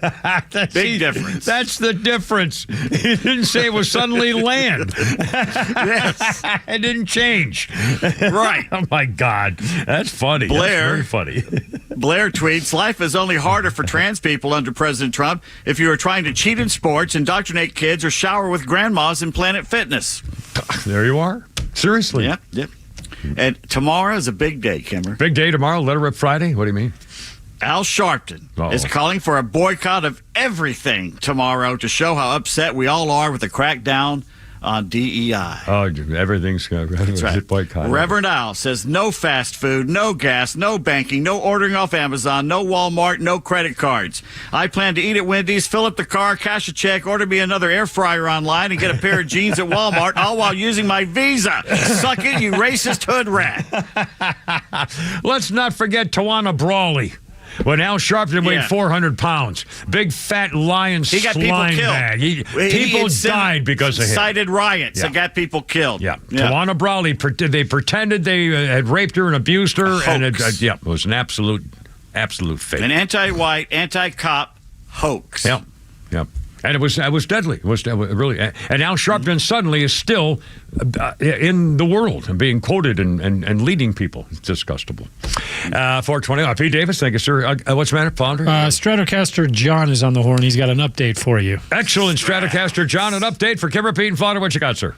Big difference. That's the difference. He didn't say it was suddenly land. Yes. It didn't change. Right. Oh, my God. That's funny. Blair, That's very funny. Blair tweets, life is only harder for trans people under President Trump if you are trying to cheat in sports, indoctrinate kids, or shower with grandmas in Planet Fitness. There you are. Seriously. Yep. And tomorrow is a big day, Kimmer. Big day tomorrow, Let It Rip Friday? What do you mean? Al Sharpton is calling for a boycott of everything tomorrow to show how upset we all are with the crackdown on DEI. Oh, everything's That's right. boycott. Reverend Al says no fast food, no gas, no banking, no ordering off Amazon, no Walmart, no credit cards. I plan to eat at Wendy's, fill up the car, cash a check, order me another air fryer online, and get a pair of jeans at Walmart, all while using my Visa. Suck it, you racist hood rat. Let's not forget Tawana Brawley. When Al Sharpton weighed 400 pounds. Big, fat, lion he got people killed. Bag. People died because of him. Incited riots that got people killed. Yeah. Tawana Brawley, they pretended they had raped her and abused her. And it was an absolute fake. An anti-white, anti-cop hoax. Yep. And it was deadly. It was really. And Al Sharpton suddenly is still in the world and being quoted and leading people. It's disgustable. 420. Pete Davis, thank you, sir. What's the matter, Flounder? Stratocaster John is on the horn. He's got an update for you. Excellent, Stratocaster John. An update for Kimmer, Pete, and Flounder. What you got, sir?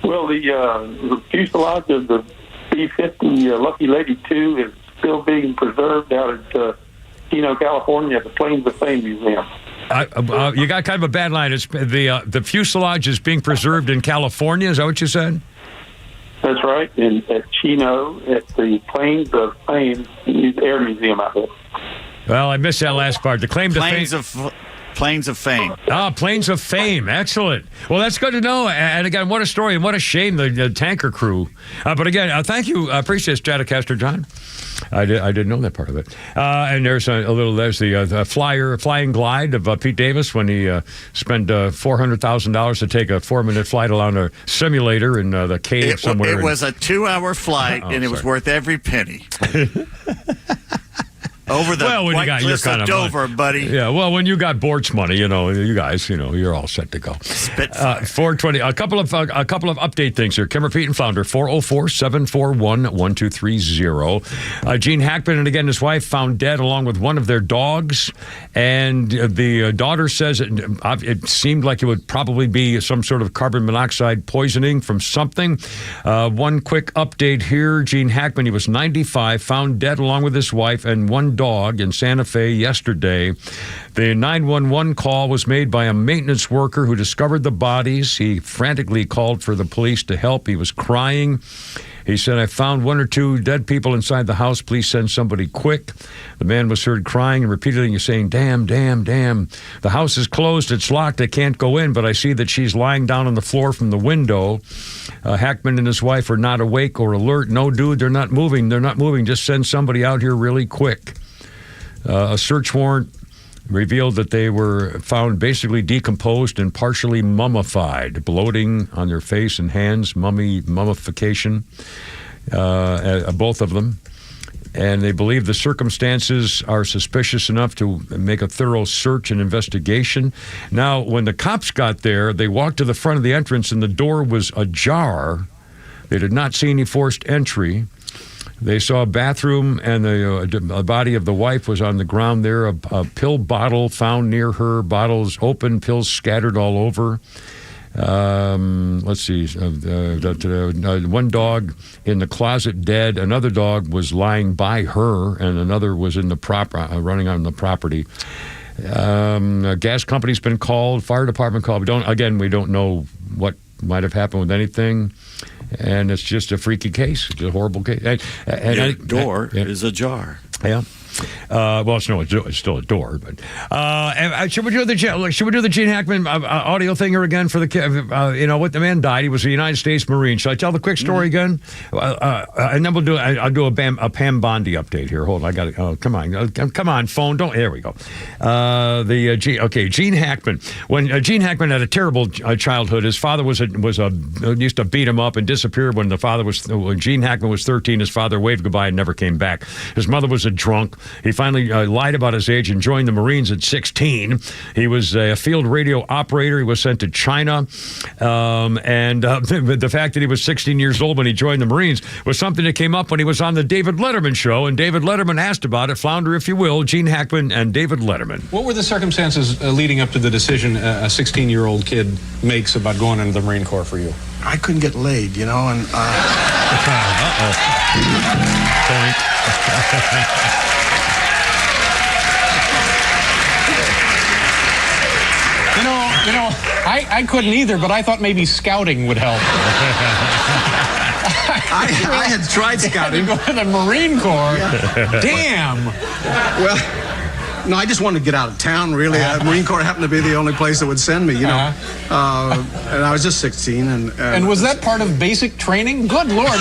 Well, the fuselage of the B-50 Lucky Lady 2 is still being preserved out at Chino, California, at the Plains of Fame Museum. You got kind of a bad line. It's the fuselage is being preserved in California. Is that what you said? That's right. At Chino, at the Plains of Fame Air Museum out there. Well, I missed that last part. The claim to fame. Plains of Fame. Plains of Fame. Excellent. Well, that's good to know. And again, what a story and what a shame, the tanker crew. But again, thank you. I appreciate Stratocaster John. I didn't know that part of it. And there's there's the flying glide of Pete Davis when he spent $400,000 to take a 4-minute flight along a simulator in the cave somewhere. It was a 2-hour flight, and it was worth every penny. Over the white cliffs of Dover, buddy. Yeah, well, when you got Bort's money, you guys, you're all set to go. Spitfire. 420. A couple of update things here. Kimmer, Pete, and Flounder. 404-741-1230. Gene Hackman and again his wife found dead along with one of their dogs, and the daughter says it seemed like it would probably be some sort of carbon monoxide poisoning from something. One quick update here. Gene Hackman, he was 95, found dead along with his wife and one dog in Santa Fe yesterday. The 911 call was made by a maintenance worker who discovered the bodies. He frantically called for the police to help. He was crying. He said, I found 1 or 2 dead people inside the house. Please send somebody quick. The man was heard crying and repeatedly saying, damn, damn, damn. The house is closed. It's locked. I can't go in, but I see that she's lying down on the floor from the window. Hackman and his wife are not awake or alert. No, dude, they're not moving. They're not moving. Just send somebody out here really quick. A search warrant revealed that they were found basically decomposed and partially mummified, bloating on their face and hands, mummification, both of them. and they believe the circumstances are suspicious enough to make a thorough search and investigation. Now, when the cops got there, they walked to the front of the entrance, and the door was ajar. They did not see any forced entry. They saw a bathroom, and the body of the wife was on the ground there. A pill bottle found near her, bottles open, pills scattered all over. Let's see. One dog in the closet dead. Another dog was lying by her, and another was in the running on the property. A gas company's been called. Fire department called. We don't know what might have happened with anything. And it's just a freaky case. It's a horrible case. Your door is ajar. Yeah. Well, it's still a door. But should we do the Gene Hackman audio thing here again for the what the man died? He was a United States Marine. Shall I tell the quick story again? And then I'll do a Pam Bondi update here. Hold on, I got it. Oh, come on, phone. Don't. There we go. Gene Hackman. When Gene Hackman had a terrible childhood, his father used to beat him up and disappeared when Gene Hackman was 13. His father waved goodbye and never came back. His mother was a drunk. He finally lied about his age and joined the Marines at 16. He was a field radio operator. He was sent to China. The fact that he was 16 years old when he joined the Marines was something that came up when he was on the David Letterman show, and David Letterman asked about it. Flounder, if you will, Gene Hackman and David Letterman. What were the circumstances leading up to the decision a 16-year-old kid makes about going into the Marine Corps for you? I couldn't get laid, and... Point. I couldn't either, but I thought maybe scouting would help. I had tried scouting. Go to the Marine Corps. Yeah. Damn. Well, no, I just wanted to get out of town, really. Marine Corps happened to be the only place that would send me, And I was just 16. And was that part of basic training? Good Lord,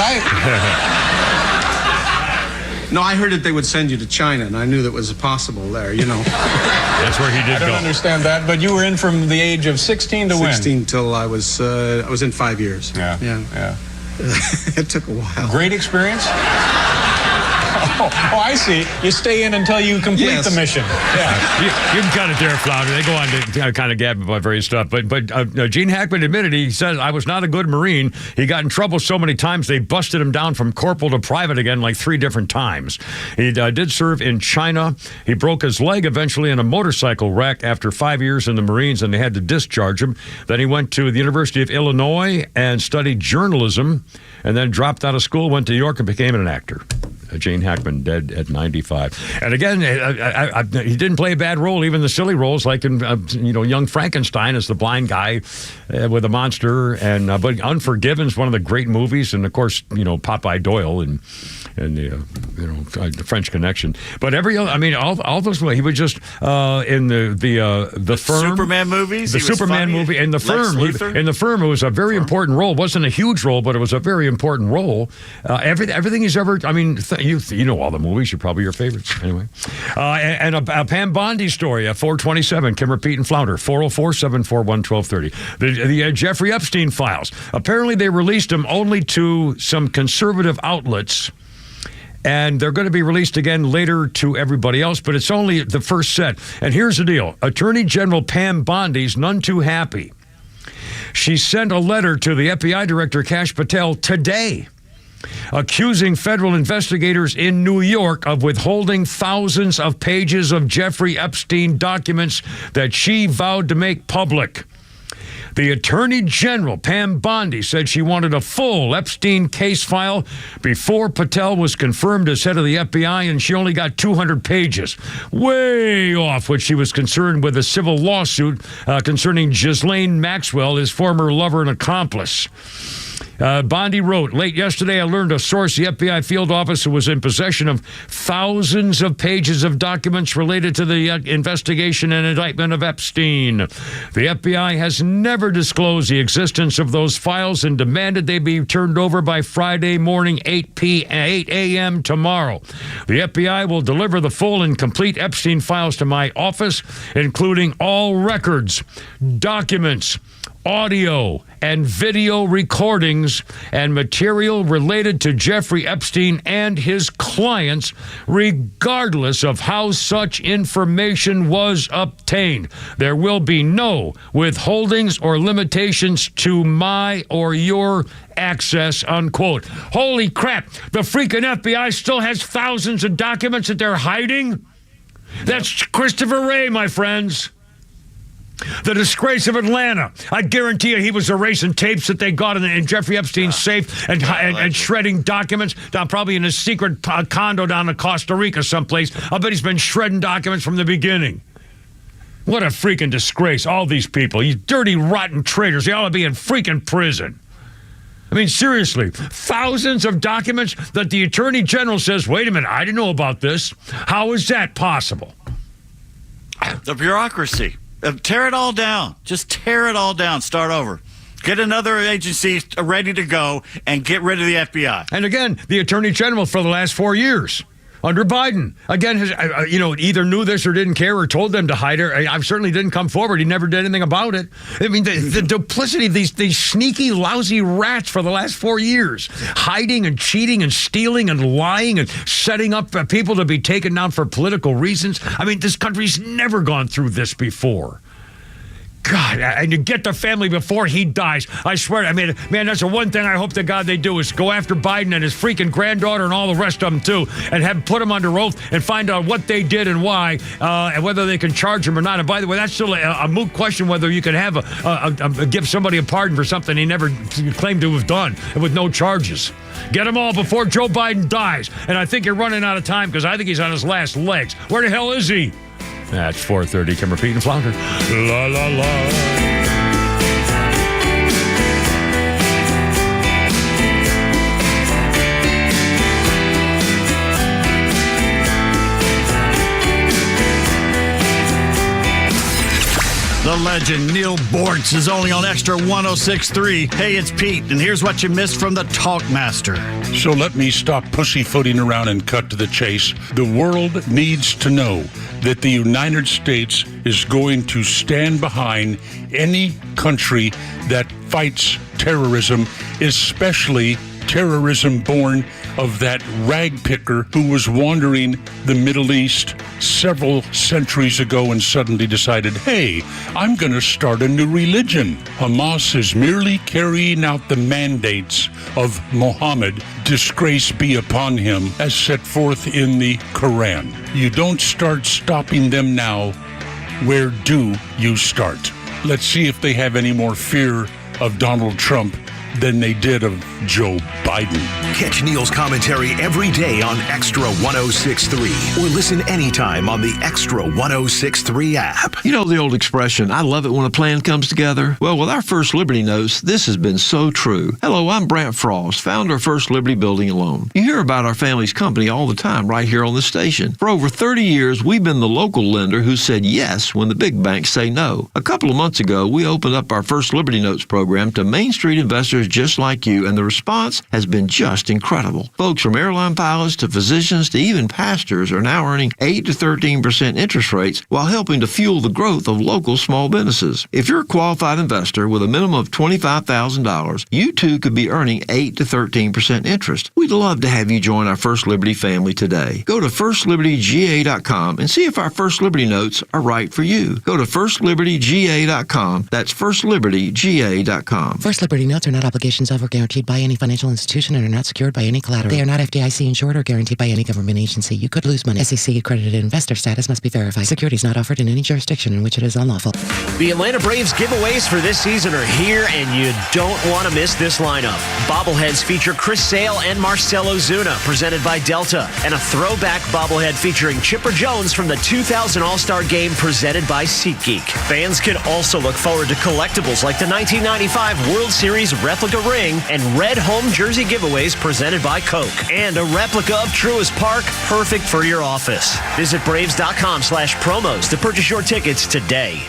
No, I heard that they would send you to China, and I knew that was possible there, That's where he did go. I don't understand that, but you were in from the age of 16 to when? 16 till I was in 5 years. Yeah. It took a while. Great experience? Oh, I see. You stay in until you complete the mission. Yeah. You can cut it there, Flounder. They go on to kind of gab about various stuff. But Gene Hackman admitted, he said, I was not a good Marine. He got in trouble so many times, they busted him down from corporal to private again like 3 different times. He did serve in China. He broke his leg eventually in a motorcycle wreck after 5 years in the Marines, and they had to discharge him. Then he went to the University of Illinois and studied journalism, and then dropped out of school, went to New York, and became an actor. Gene Hackman dead at 95. And again, he didn't play a bad role, even the silly roles like in Young Frankenstein as the blind guy with a monster, but Unforgiven's one of the great movies, and of course Popeye Doyle and the French Connection. But all those he was just in the Firm, Superman movies, the Superman movie, and the Firm. In the Firm, it was a very important role. It wasn't a huge role, but it was a very important role. Everything he's ever. You know all the movies. You're probably your favorites anyway. And a Pam Bondi story at 427. Kim, repeat, and Flounder 404-741-1230. The Jeffrey Epstein files. Apparently, they released them only to some conservative outlets. And they're going to be released again later to everybody else, but it's only the first set. And here's the deal. Attorney General Pam Bondi's none too happy. She sent a letter to the FBI Director Kash Patel today, accusing federal investigators in New York of withholding thousands of pages of Jeffrey Epstein documents that she vowed to make public. The Attorney General, Pam Bondi, said she wanted a full Epstein case file before Patel was confirmed as head of the FBI, and she only got 200 pages. Way off what she was concerned with a civil lawsuit concerning Ghislaine Maxwell, his former lover and accomplice. Bondi wrote, late yesterday, I learned a source, the FBI field officer, was in possession of thousands of pages of documents related to the investigation and indictment of Epstein. The FBI has never disclosed the existence of those files and demanded they be turned over by Friday morning, 8 a.m. tomorrow. The FBI will deliver the full and complete Epstein files to my office, including all records, documents, audio and video recordings and material related to Jeffrey Epstein and his clients, regardless of how such information was obtained. There will be no withholdings or limitations to my or your access, unquote. Holy crap, the freaking FBI still has thousands of documents that they're hiding? That's Christopher Wray, my friends. The disgrace of Atlanta. I guarantee you he was erasing tapes that they got in Jeffrey Epstein's safe and shredding documents down probably in his secret condo down in Costa Rica someplace. I bet he's been shredding documents from the beginning. What a freaking disgrace. All these people, you dirty, rotten traitors, they ought to be in freaking prison. I mean, seriously, thousands of documents that the Attorney General says, wait a minute, I didn't know about this. How is that possible? The bureaucracy. Tear it all down. Just tear it all down. Start over. Get another agency ready to go and get rid of the FBI. And again, the Attorney General for the last 4 years under Biden, again, has, either knew this or didn't care or told them to hide it. I certainly didn't come forward. He never did anything about it. I mean, the duplicity of these sneaky, lousy rats for the last 4 years, hiding and cheating and stealing and lying and setting up people to be taken down for political reasons. I mean, this country's never gone through this before. God, and you get the family before he dies. I swear, I mean, man, that's the one thing I hope to God they do is go after Biden and his freaking granddaughter and all the rest of them, too, and put them under oath and find out what they did and why, and whether they can charge him or not. And by the way, that's still a moot question whether you can have give somebody a pardon for something he never claimed to have done and with no charges. Get them all before Joe Biden dies. And I think you're running out of time because I think he's on his last legs. Where the hell is he? That's 4:30. Come repeat and flounder. La, la, la. The legend Neil Bortz is only on Extra 106.3. Hey, it's Pete, and here's what you missed from the Talkmaster. So let me stop pussyfooting around and cut to the chase. The world needs to know that the United States is going to stand behind any country that fights terrorism, especially terrorism born of that rag picker who was wandering the Middle East several centuries ago and suddenly decided, hey, I'm going to start a new religion. Hamas is merely carrying out the mandates of Muhammad, disgrace be upon him, as set forth in the Quran. You don't start stopping them now. Where do you start? Let's see if they have any more fear of Donald Trump than they did of Joe Biden. Catch Neil's commentary every day on Extra 106.3 or listen anytime on the Extra 106.3 app. You know the old expression, I love it when a plan comes together? Well, with our First Liberty Notes, this has been so true. Hello, I'm Brant Frost, founder of First Liberty Building and Loan. You hear about our family's company all the time right here on the station. For over 30 years, we've been the local lender who said yes when the big banks say no. A couple of months ago, we opened up our First Liberty Notes program to Main Street investors just like you, and the response has been just incredible. Folks from airline pilots to physicians to even pastors are now earning 8 to 13% interest rates while helping to fuel the growth of local small businesses. If you're a qualified investor with a minimum of $25,000, you too could be earning 8 to 13% interest. We'd love to have you join our First Liberty family today. Go to FirstLibertyGA.com and see if our First Liberty Notes are right for you. Go to FirstLibertyGA.com. That's FirstLibertyGA.com. First Liberty Notes are not obligations of or guaranteed by any financial institution and are not secured by any collateral. They are not FDIC insured or guaranteed by any government agency. You could lose money. SEC accredited investor status must be verified. Securities not offered in any jurisdiction in which it is unlawful. The Atlanta Braves giveaways for this season are here, and you don't want to miss this lineup. Bobbleheads feature Chris Sale and Marcell Ozuna, presented by Delta, and a throwback bobblehead featuring Chipper Jones from the 2000 All-Star Game, presented by SeatGeek. Fans can also look forward to collectibles like the 1995 World Series replica ring and red home jersey giveaways presented by Coke, and a replica of Truist Park, perfect for your office. Visit Braves.com/promos to purchase your tickets today.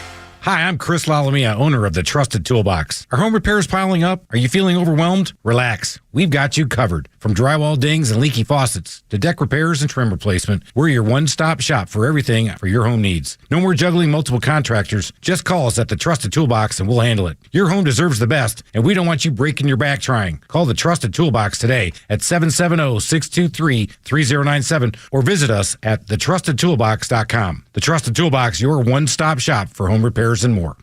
Hi, I'm Chris Lalamia, owner of the Trusted Toolbox. Are home repairs piling up? Are you feeling overwhelmed? Relax. We've got you covered. From drywall dings and leaky faucets to deck repairs and trim replacement, we're your one-stop shop for everything for your home needs. No more juggling multiple contractors. Just call us at the Trusted Toolbox and we'll handle it. Your home deserves the best, and we don't want you breaking your back trying. Call the Trusted Toolbox today at 770-623-3097 or visit us at thetrustedtoolbox.com. The Trusted Toolbox, your one-stop shop for home repairs and more.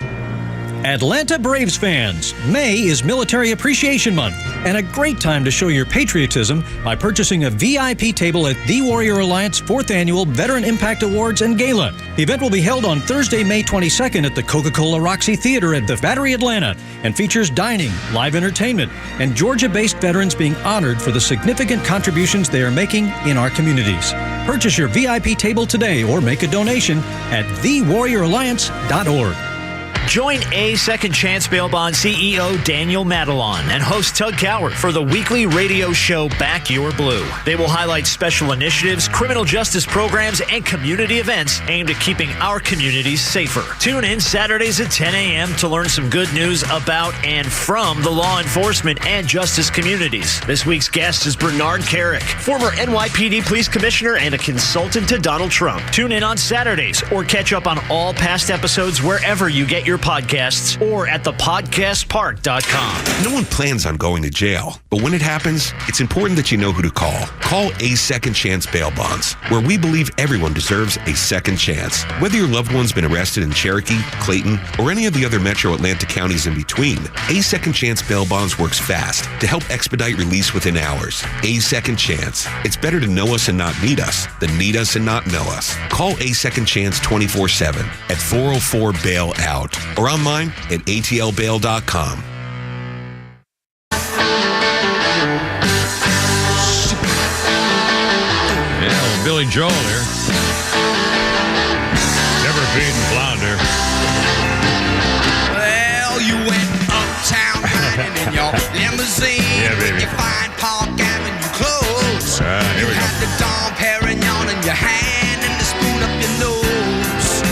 Atlanta Braves fans, May is Military Appreciation Month and a great time to show your patriotism by purchasing a VIP table at the Warrior Alliance 4th Annual Veteran Impact Awards and Gala. The event will be held on Thursday, May 22nd at the Coca-Cola Roxy Theater at the Battery, Atlanta, and features dining, live entertainment, and Georgia-based veterans being honored for the significant contributions they are making in our communities. Purchase your VIP table today or make a donation at thewarrioralliance.org. Join A Second Chance Bail Bond CEO Daniel Madelon and host Tug Coward for the weekly radio show Back Your Blue. They will highlight special initiatives, criminal justice programs, and community events aimed at keeping our communities safer. Tune in Saturdays at 10 a.m. to learn some good news about and from the law enforcement and justice communities. This week's guest is Bernard Carrick, former NYPD police commissioner and a consultant to Donald Trump. Tune in on Saturdays or catch up on all past episodes wherever you get your podcasts or at thepodcastpark.com. No one plans on going to jail, but when it happens, it's important that you know who to call. Call A Second Chance Bail Bonds, where we believe everyone deserves a second chance. Whether your loved one's been arrested in Cherokee, Clayton, or any of the other metro Atlanta counties in between, A Second Chance Bail Bonds works fast to help expedite release within hours. A Second Chance. It's better to know us and not need us than need us and not know us. Call A Second Chance 24/7 at 404-BAIL-OUT. Or online at atlbail.com. Yeah, well, Billy Joel here. Never beaten Flounder. Well, you went uptown riding in your limousine. Yeah, baby. You find Park Avenue clothes. Here we go. The Dom Perignon in your hand and the spoon up your nose.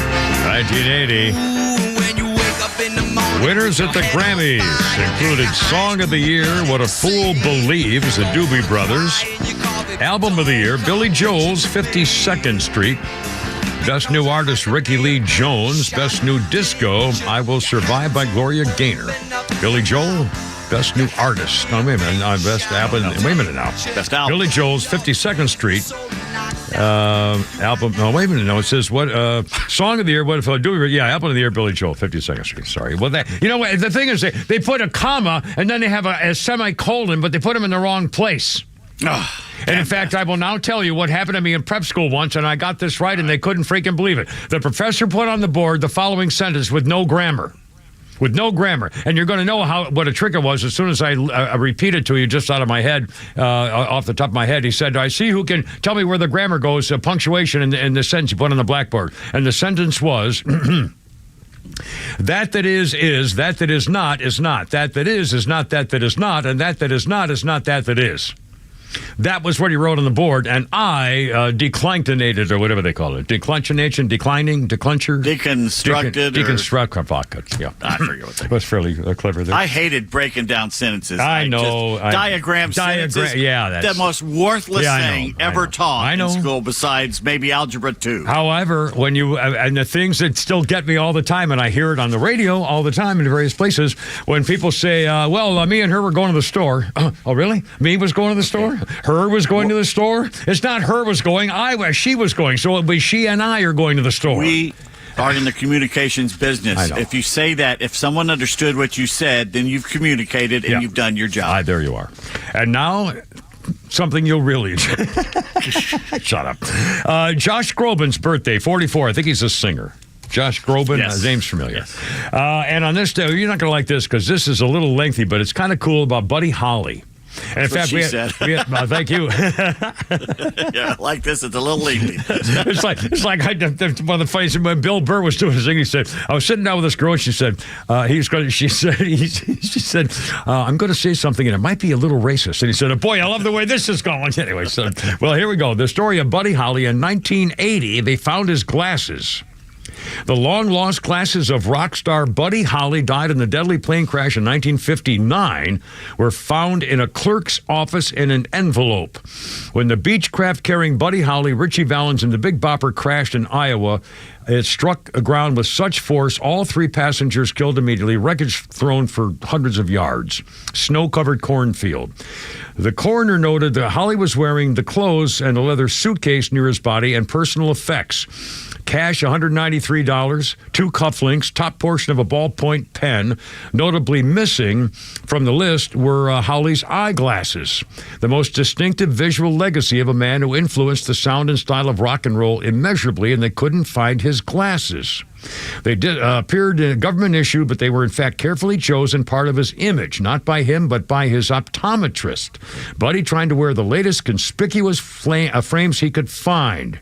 1980. Winners at the Grammys included Song of the Year, What a Fool Believes, the Doobie Brothers. Album of the Year, Billy Joel's 52nd Street. Best New Artist, Ricky Lee Jones. Best New Disco, I Will Survive by Gloria Gaynor. Billy Joel, Best New Artist. No, wait a minute. Best album. Wait a minute now. Best album. Billy Joel's 52nd Street. Album. No, wait a minute. No, it says what? Song of the Year. What if I do? Yeah, album of the year. Billy Joel, 52nd Street. Sorry. Well, you know what? The thing is, they put a comma and then they have a semicolon, but they put them in the wrong place. And in fact, I will now tell you what happened to me in prep school once, and I got this right, and they couldn't freaking believe it. The professor put on the board the following sentence with no grammar. With no grammar. And you're going to know what a trick it was as soon as I repeat it to you just out of my head, off the top of my head. He said, I see who can tell me where the grammar goes, punctuation in the sentence you put on the blackboard. And the sentence was, that is, that is not, is not. That is not, that is not. And that is not that is. That was what he wrote on the board, and I declinctinated, or whatever they call it. Declinctination, declining, declencher? Deconstructed. Deconstruct. Yeah. I forget what they was fairly clever there. I hated breaking down sentences. I know. Diagram sentences. Yeah, that's the most worthless thing ever taught in school besides maybe Algebra 2. However, when you, and the things that still get me all the time, and I hear it on the radio all the time in various places, when people say, me and her were going to the store. Oh, really? Me was going to the store? Her was going to the store? It's not her was going. She was going. So it was she and I are going to the store. We are in the communications business. If you say that, if someone understood what you said, then you've communicated and you've done your job. There you are. And now, something you'll really shut up. Josh Groban's birthday, 44. I think he's a singer. Josh Groban, his name's familiar. Yes. And on this day, you're not going to like this because this is a little lengthy, but it's kind of cool about Buddy Holly. And in fact, we had thank you. Yeah, like this, it's a little lengthy. It's like one of the funniest when Bill Burr was doing his thing. He said, "I was sitting down with this girl, and she said, she said, I'm going to say something, and it might be a little racist." And he said, "Boy, I love the way this is going." Anyway, so well, here we go. The story of Buddy Holly in 1980. They found his glasses. The long-lost glasses of rock star Buddy Holly died in the deadly plane crash in 1959 were found in a clerk's office in an envelope. When the Beechcraft carrying Buddy Holly, Richie Valens, and the Big Bopper crashed in Iowa, it struck the ground with such force, all 3 passengers killed immediately, wreckage thrown for hundreds of yards. Snow-covered cornfield. The coroner noted that Holly was wearing the clothes and a leather suitcase near his body and personal effects. Cash, $193, 2 cufflinks, top portion of a ballpoint pen. Notably missing from the list were Holly's eyeglasses, the most distinctive visual legacy of a man who influenced the sound and style of rock and roll immeasurably, and they couldn't find his glasses. They did appeared in a government issue, but they were in fact carefully chosen, part of his image, not by him, but by his optometrist. Buddy trying to wear the latest conspicuous frames he could find.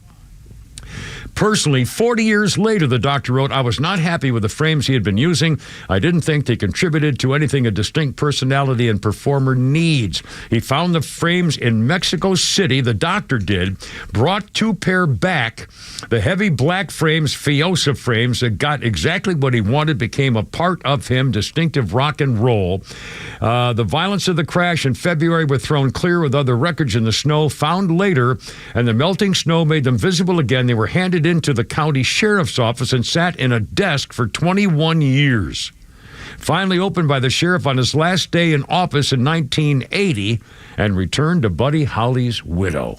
Personally, 40 years later, the doctor wrote, I was not happy with the frames he had been using. I didn't think they contributed to anything a distinct personality and performer needs. He found the frames in Mexico City, the doctor did, brought 2 pair back. The heavy black frames, Fiosa frames, that got exactly what he wanted, became a part of him, distinctive rock and roll. The violence of the crash in February were thrown clear with other wreckage in the snow, found later, and the melting snow made them visible again. They were handed into the county sheriff's office and sat in a desk for 21 years. Finally opened by the sheriff on his last day in office in 1980 and returned to Buddy Holly's widow.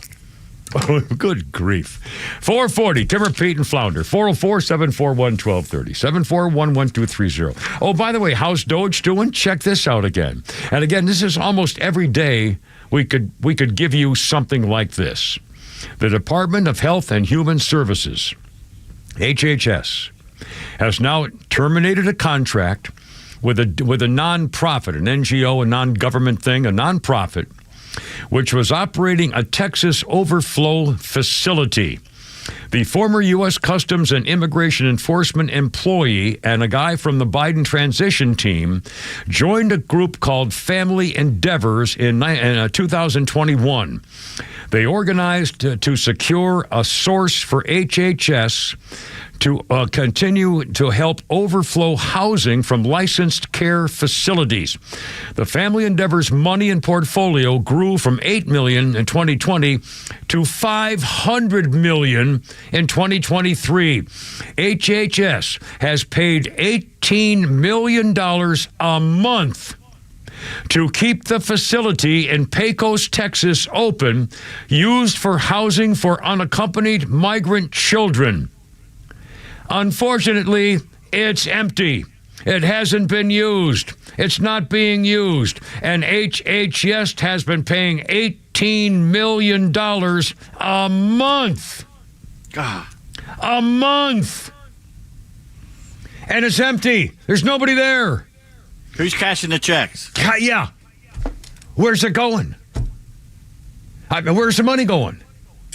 Oh, good grief. 440, Timber, Pete, and Flounder. 404-741-1230. 741-1230. Oh, by the way, how's Doge doing? Check this out again. And again, this is almost every day we could give you something like this. The Department of Health and Human Services, HHS, has now terminated a contract with a nonprofit, an NGO, a non-government thing, a nonprofit, which was operating a Texas overflow facility. The former U.S. Customs and Immigration Enforcement employee and a guy from the Biden transition team joined a group called Family Endeavors in 2021. They organized to secure a source for HHS to continue to help overflow housing from licensed care facilities. The Family Endeavors money and portfolio grew from $8 million in 2020 to $500 million in 2023. HHS has paid $18 million a month to keep the facility in Pecos, Texas open, used for housing for unaccompanied migrant children. Unfortunately, it's empty. It hasn't been used. It's not being used. And HHS has been paying $18 million a month. A month. And it's empty. There's nobody there. Who's cashing the checks? Yeah. Where's it going? Where's the money going?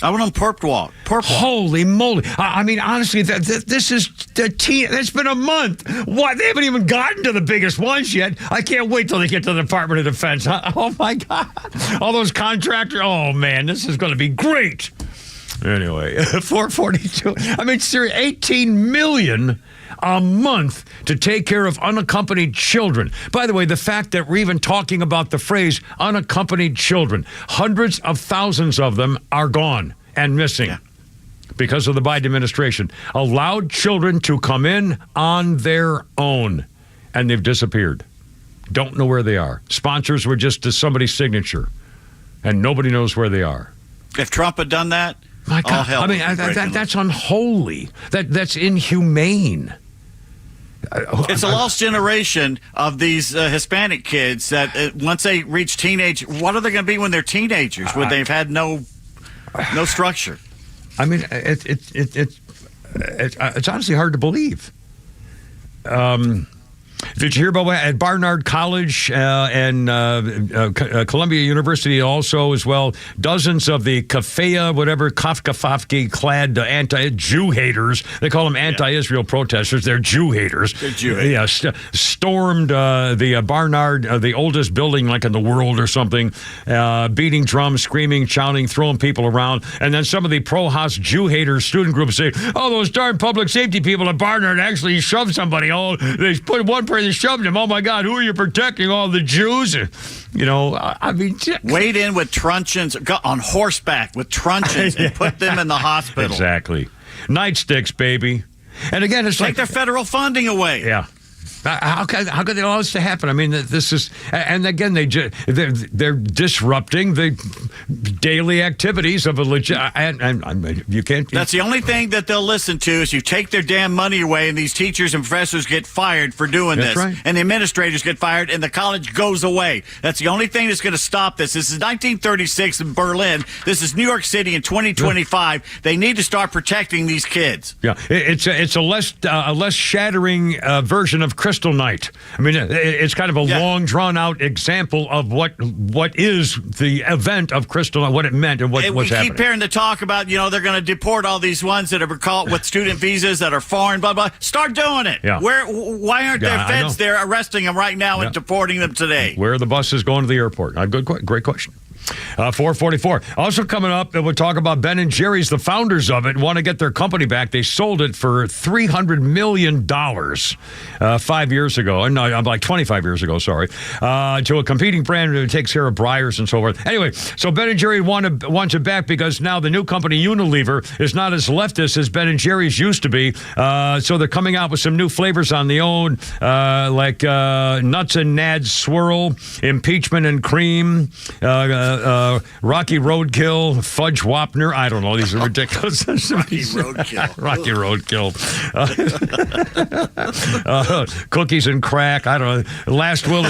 I went on Perp Walk. Holy moly. I mean, honestly, this is it's been a month. What? They haven't even gotten to the biggest ones yet. I can't wait till they get to the Department of Defense. Oh, my God. All those contractors. Oh, man, this is going to be great. Anyway, 442. I mean, seriously, $18 million a month to take care of unaccompanied children. By the way, the fact that we're even talking about the phrase unaccompanied children, hundreds of thousands of them are gone and missing because of the Biden administration. Allowed children to come in on their own, and they've disappeared. Don't know where they are. Sponsors were just somebody's signature, and nobody knows where they are. If Trump had done that, my God, all hell I mean, that's unholy. That's inhumane. It's a lost generation of these Hispanic kids that once they reach teenage, what are they going to be when they're teenagers? When they've had no structure. I mean, it's honestly hard to believe. Did you hear about at Barnard College and Columbia University also as well? Dozens of the Kafka-clad anti-Jew haters. They call them anti-Israel protesters. They're Jew haters. They're Jew haters. Yeah, stormed the Barnard, the oldest building like in the world or something, beating drums, screaming, shouting, throwing people around. And then some of the pro-Haas Jew haters student groups say, "Oh, those darn public safety people at Barnard actually shoved somebody. Oh, they put one person shoved him. Oh my God, who are you protecting? All the Jews?" I mean, wade in with truncheons on horseback with truncheons and put them in the hospital. Exactly. Nightsticks, baby. And again, it's take their federal funding away. Yeah. How could they allow this to happen? I mean, this is, and again, they're disrupting the daily activities of a legit. And you can't. That's the only thing that they'll listen to is you take their damn money away, and these teachers and professors get fired for doing this, right. And the administrators get fired, and the college goes away. That's the only thing that's going to stop this. This is 1936 in Berlin. This is New York City in 2025. Yeah. They need to start protecting these kids. Yeah, it's a less shattering version of Crystal Night. I mean, it's kind of a long, drawn-out example of what is the event of Crystal Night, what it meant and what's happening. We keep hearing the talk about, they're going to deport all these ones that are caught with student visas that are foreign, blah, blah. Start doing it. Yeah. Why aren't there feds there arresting them right now and deporting them today? Where are the buses going to the airport? Great question. 444. Also coming up, we'll talk about Ben & Jerry's. The founders of it want to get their company back. They sold it for $300 million 5 years ago. No, like 25 years ago, sorry. To a competing brand that takes care of Breyers and so forth. Anyway, so Ben & Jerry wants it back because now the new company, Unilever, is not as leftist as Ben & Jerry's used to be. So they're coming out with some new flavors on their own, like Nuts and Nads Swirl, Impeachment and Cream, Rocky Roadkill, Fudge Wapner. I don't know. These are ridiculous. Rocky Roadkill. Rocky Roadkill. Cookies and crack. I don't know. Last Will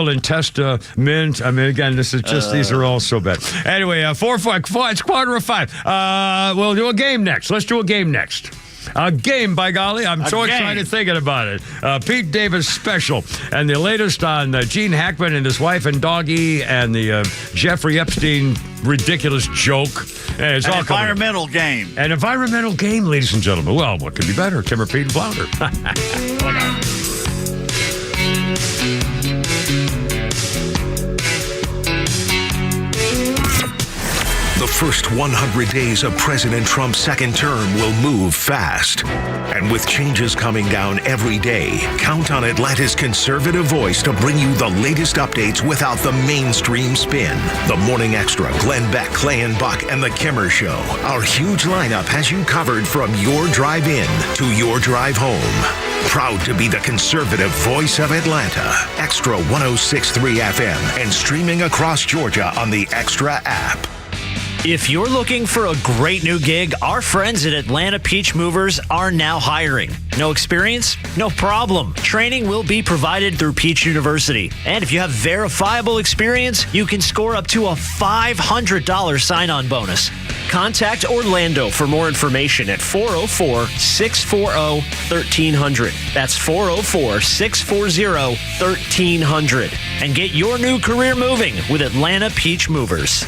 and Testament. I mean, again, this is just these are all so bad. Anyway, 4:04. It's 4:45. We'll do a game next. Let's do a game next. A game, by golly. I'm so excited thinking about it. Pete Davis special. And the latest on Gene Hackman and his wife and doggy and the Jeffrey Epstein ridiculous joke. And it's all environmental game. An environmental game, ladies and gentlemen. Well, what could be better? Timber, Pete, and Flounder. The first 100 days of President Trump's second term will move fast. And with changes coming down every day, count on Atlanta's conservative voice to bring you the latest updates without the mainstream spin. The Morning Extra, Glenn Beck, Clay and Buck, and The Kimmer Show. Our huge lineup has you covered from your drive in to your drive home. Proud to be the conservative voice of Atlanta. Extra 106.3 FM and streaming across Georgia on the Extra app. If you're looking for a great new gig, our friends at Atlanta Peach Movers are now hiring. No experience? No problem. Training will be provided through Peach University. And if you have verifiable experience, you can score up to a $500 sign-on bonus. Contact Orlando for more information at 404-640-1300. That's 404-640-1300. And get your new career moving with Atlanta Peach Movers.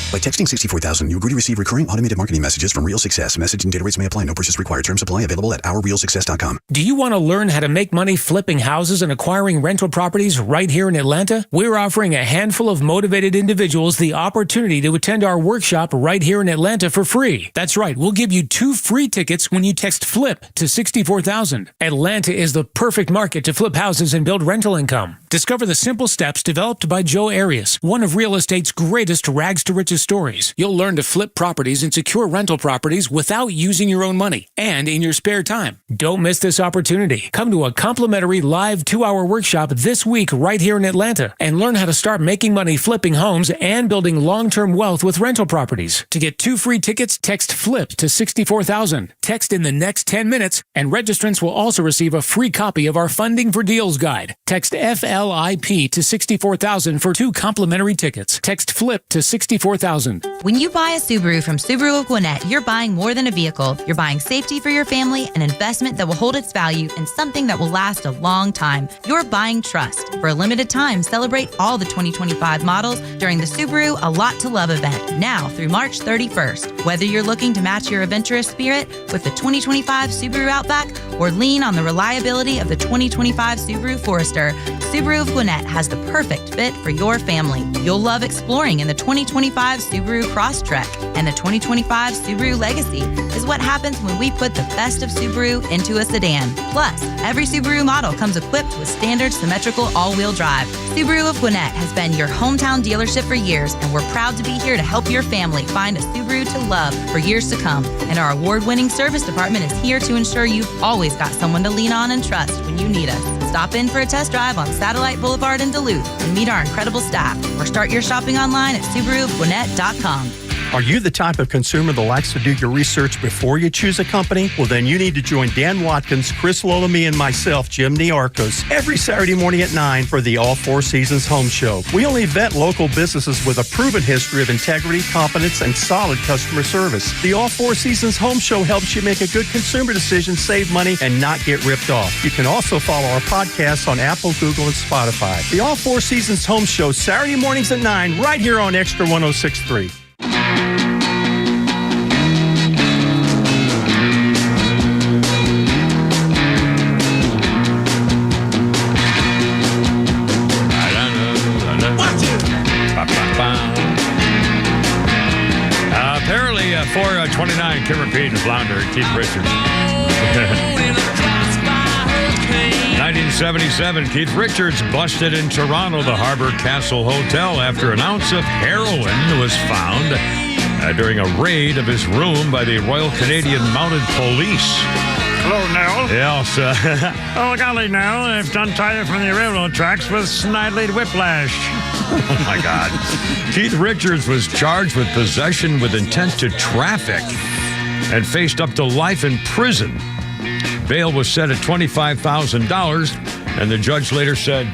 By texting 64,000, you agree to receive recurring automated marketing messages from Real Success. Message and data rates may apply. No purchase required. Terms apply. Available at ourrealsuccess.com. Do you want to learn how to make money flipping houses and acquiring rental properties right here in Atlanta? We're offering a handful of motivated individuals the opportunity to attend our workshop right here in Atlanta for free. That's right. We'll give you 2 free tickets when you text FLIP to 64,000. Atlanta is the perfect market to flip houses and build rental income. Discover the simple steps developed by Joe Arias, one of real estate's greatest rags to riches stories. You'll learn to flip properties and secure rental properties without using your own money and in your spare time. Don't miss this opportunity. Come to a complimentary live 2-hour workshop this week right here in Atlanta and learn how to start making money flipping homes and building long-term wealth with rental properties. To get 2 free tickets, text FLIP to 64,000. Text in the next 10 minutes and registrants will also receive a free copy of our Funding for Deals guide. Text FLIP FLIP to 64,000 for 2 complimentary tickets. Text FLIP to 64,000. When you buy a Subaru from Subaru of Gwinnett, you're buying more than a vehicle. You're buying safety for your family, an investment that will hold its value, and something that will last a long time. You're buying trust. For a limited time, celebrate all the 2025 models during the Subaru A Lot to Love event, now through March 31st. Whether you're looking to match your adventurous spirit with the 2025 Subaru Outback or lean on the reliability of the 2025 Subaru Forester, Subaru of Gwinnett has the perfect fit for your family. You'll love exploring in the 2025 Subaru Crosstrek, and the 2025 Subaru Legacy is what happens when we put the best of Subaru into a sedan. Plus, every Subaru model comes equipped with standard symmetrical all-wheel drive. Subaru of Gwinnett has been your hometown dealership for years, and we're proud to be here to help your family find a Subaru to love for years to come. And our award-winning service department is here to ensure you've always got someone to lean on and trust when you need us. Stop in for a test drive on Satellite Boulevard in Duluth and meet our incredible staff, or start your shopping online at SubaruofGwinnett.com. Are you the type of consumer that likes to do your research before you choose a company? Well, then you need to join Dan Watkins, Chris Lolamy, and myself, Jim Niarchos, every Saturday morning at 9 for the All Four Seasons Home Show. We only vet local businesses with a proven history of integrity, competence, and solid customer service. The All Four Seasons Home Show helps you make a good consumer decision, save money, and not get ripped off. You can also follow our podcasts on Apple, Google, and Spotify. The All Four Seasons Home Show, Saturday mornings at 9, right here on Extra 106.3. Apparently, 429, Kim Repeat and Flounder, Keith Richards. 1977, Keith Richards busted in Toronto, the Harbour Castle Hotel, after an ounce of heroin was found during a raid of his room by the Royal Canadian Mounted Police. Hello, Nell. Yes. Oh, golly, Nell, they've untied you from the railroad tracks with snidely whiplash. Oh, my God. Keith Richards was charged with possession with intent to traffic and faced up to life in prison. Bail was set at $25,000, and the judge later said,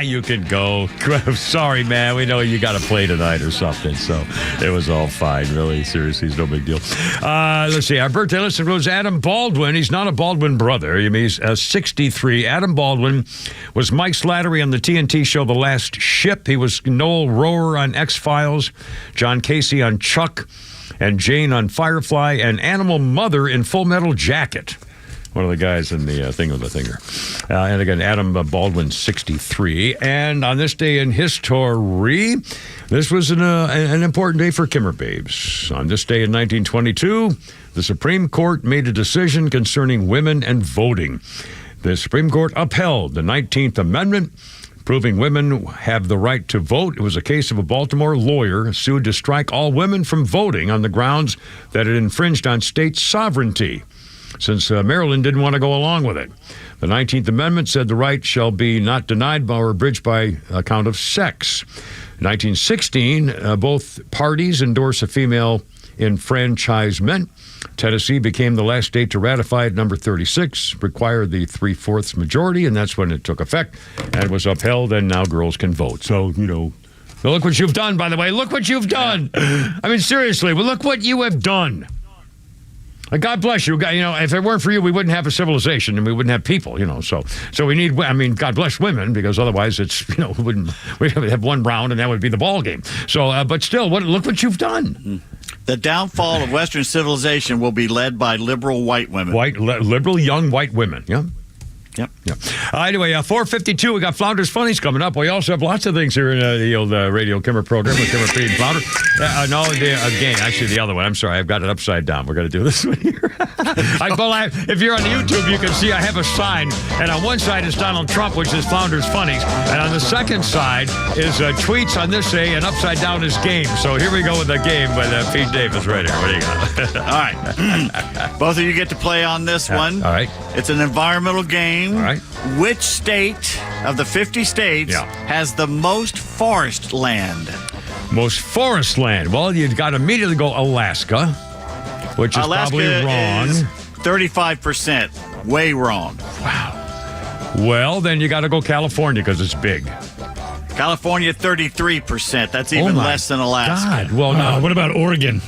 you can go. Sorry, man. We know you got to play tonight or something. So it was all fine. Really, seriously, it's no big deal. Let's see. Our birthday list includes Adam Baldwin. He's not a Baldwin brother. He's 63. Adam Baldwin was Mike Slattery on the TNT show The Last Ship. He was Noel Rohrer on X-Files, John Casey on Chuck, and Jane on Firefly, and Animal Mother in Full Metal Jacket. One of the guys in the Thing of the Thinger. And again, Adam Baldwin, 63. And on this day in history, this was an important day for Kimmer Babes. On this day in 1922, the Supreme Court made a decision concerning women and voting. The Supreme Court upheld the 19th Amendment, proving women have the right to vote. It was a case of a Baltimore lawyer sued to strike all women from voting on the grounds that it infringed on state sovereignty, since Maryland didn't want to go along with it. The 19th Amendment said the right shall be not denied or abridged by account of sex. In 1916, both parties endorsed a female enfranchisement. Tennessee became the last state to ratify it. Number 36 required the 3/4 majority, and that's when it took effect and was upheld, and now girls can vote. So, look what you've done, by the way. Look what you've done. I mean, seriously, well, look what you have done. God bless you. If it weren't for you, we wouldn't have a civilization and we wouldn't have people, So we need, God bless women, because otherwise it's, we would have one round and that would be the ball game. So, but still, look what you've done. The downfall of Western civilization will be led by liberal white women. Liberal young white women, yeah. Yep. Anyway, 4:52, we got Flounder's Funnies coming up. We also have lots of things here in the old Radio Kimmer program with Kimmer Pete and Flounder. Actually, the other one. I'm sorry, I've got it upside down. We're going to do this one here. If you're on YouTube, you can see I have a sign, and on one side is Donald Trump, which is Flounder's Funnies, and on the second side is tweets on this day, and upside down is game. So here we go with the game with Pete Davis right here. What do you got? All right. Both of you get to play on this one. All right. It's an environmental game. All right. Which state of the 50 states has the most forest land? Most forest land. Well, you've got to immediately go Alaska, which is Alaska probably wrong. Is 35%. Way wrong. Wow. Well, then you got to go California because it's big. California, 33%. That's even less than Alaska. God. Well, no. What about Oregon?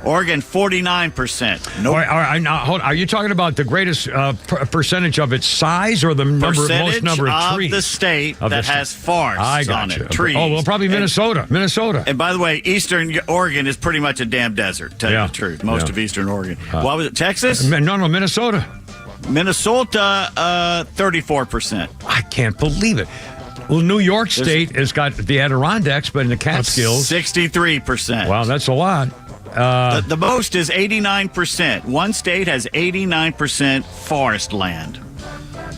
Oregon, 49%. Nope. Are you talking about the greatest percentage of its size or the most number of trees? Of the state that has forests on it, trees. Oh, well, probably Minnesota. And by the way, Eastern Oregon is pretty much a damn desert, tell you the truth. Most of Eastern Oregon. What was it, Texas? No, Minnesota. Minnesota, 34%. I can't believe it. Well, New York State has got the Adirondacks, but in the Catskills. 63%. Wow, that's a lot. The most is 89%. One state has 89% forest land.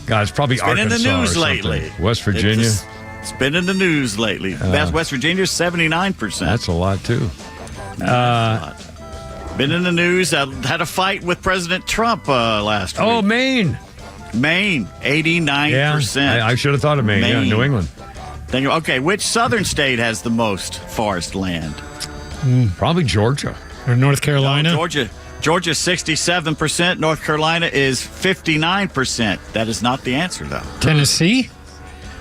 God, it's probably Arkansas. It's been in the news or lately. West Virginia. It's been in the news lately. West Virginia, 79%. That's a lot, too. Been in the news. Had a fight with President Trump last week. Oh, Maine. Maine, 89%. Yeah, I should have thought of Maine. Yeah, New England. Okay, which southern state has the most forest land? Probably Georgia. Or North Carolina? No, Georgia, 67%. North Carolina is 59%. That is not the answer, though. Tennessee?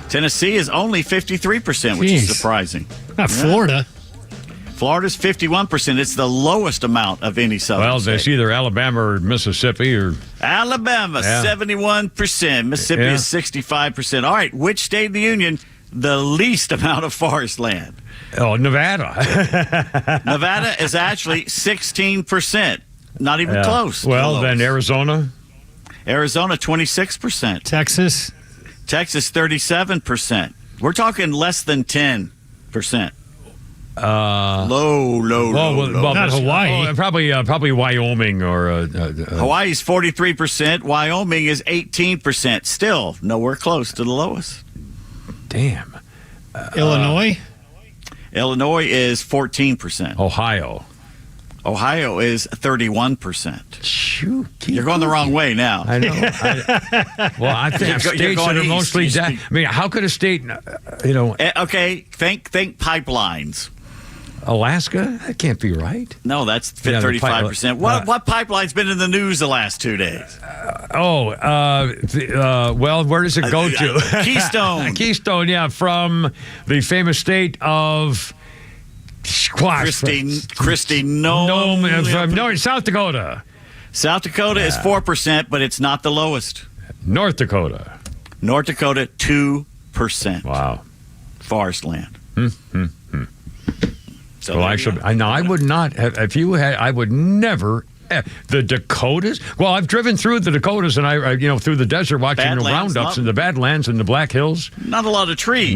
Tennessee is only 53%, which is surprising. Not Florida. Florida's 51%. It's the lowest amount of any southern state. It's either Alabama or Mississippi or... Alabama, 71%. Mississippi is 65%. All right, which state in the union, the least amount of forest land? Oh, Nevada. Nevada is actually 16%. Not even close. Well, then Arizona? Arizona, 26%. Texas? Texas, 37%. We're talking less than 10%. Low. Not Hawaii. Probably Wyoming or... Hawaii's 43%. Wyoming is 18%. Still nowhere close to the lowest. Damn. Illinois? Illinois is 14%. Ohio is 31%. Shoot, you're going the wrong way now. I know. I think states that are mostly... I mean, how could a state, Okay, think pipelines. Alaska? That can't be right. No, that's 35%. What pipeline's been in the news the last 2 days? Well, where does it go to? Keystone. Keystone, yeah, from the famous state of... Christy Nome. No, South Dakota. South Dakota is 4%, but it's not the lowest. North Dakota, 2%. Wow. Forest land. So well, I would not have, if you had, I would never. The Dakotas? Well, I've driven through the Dakotas and I through the desert watching the roundups in the Badlands and the Black Hills. Not a lot of trees.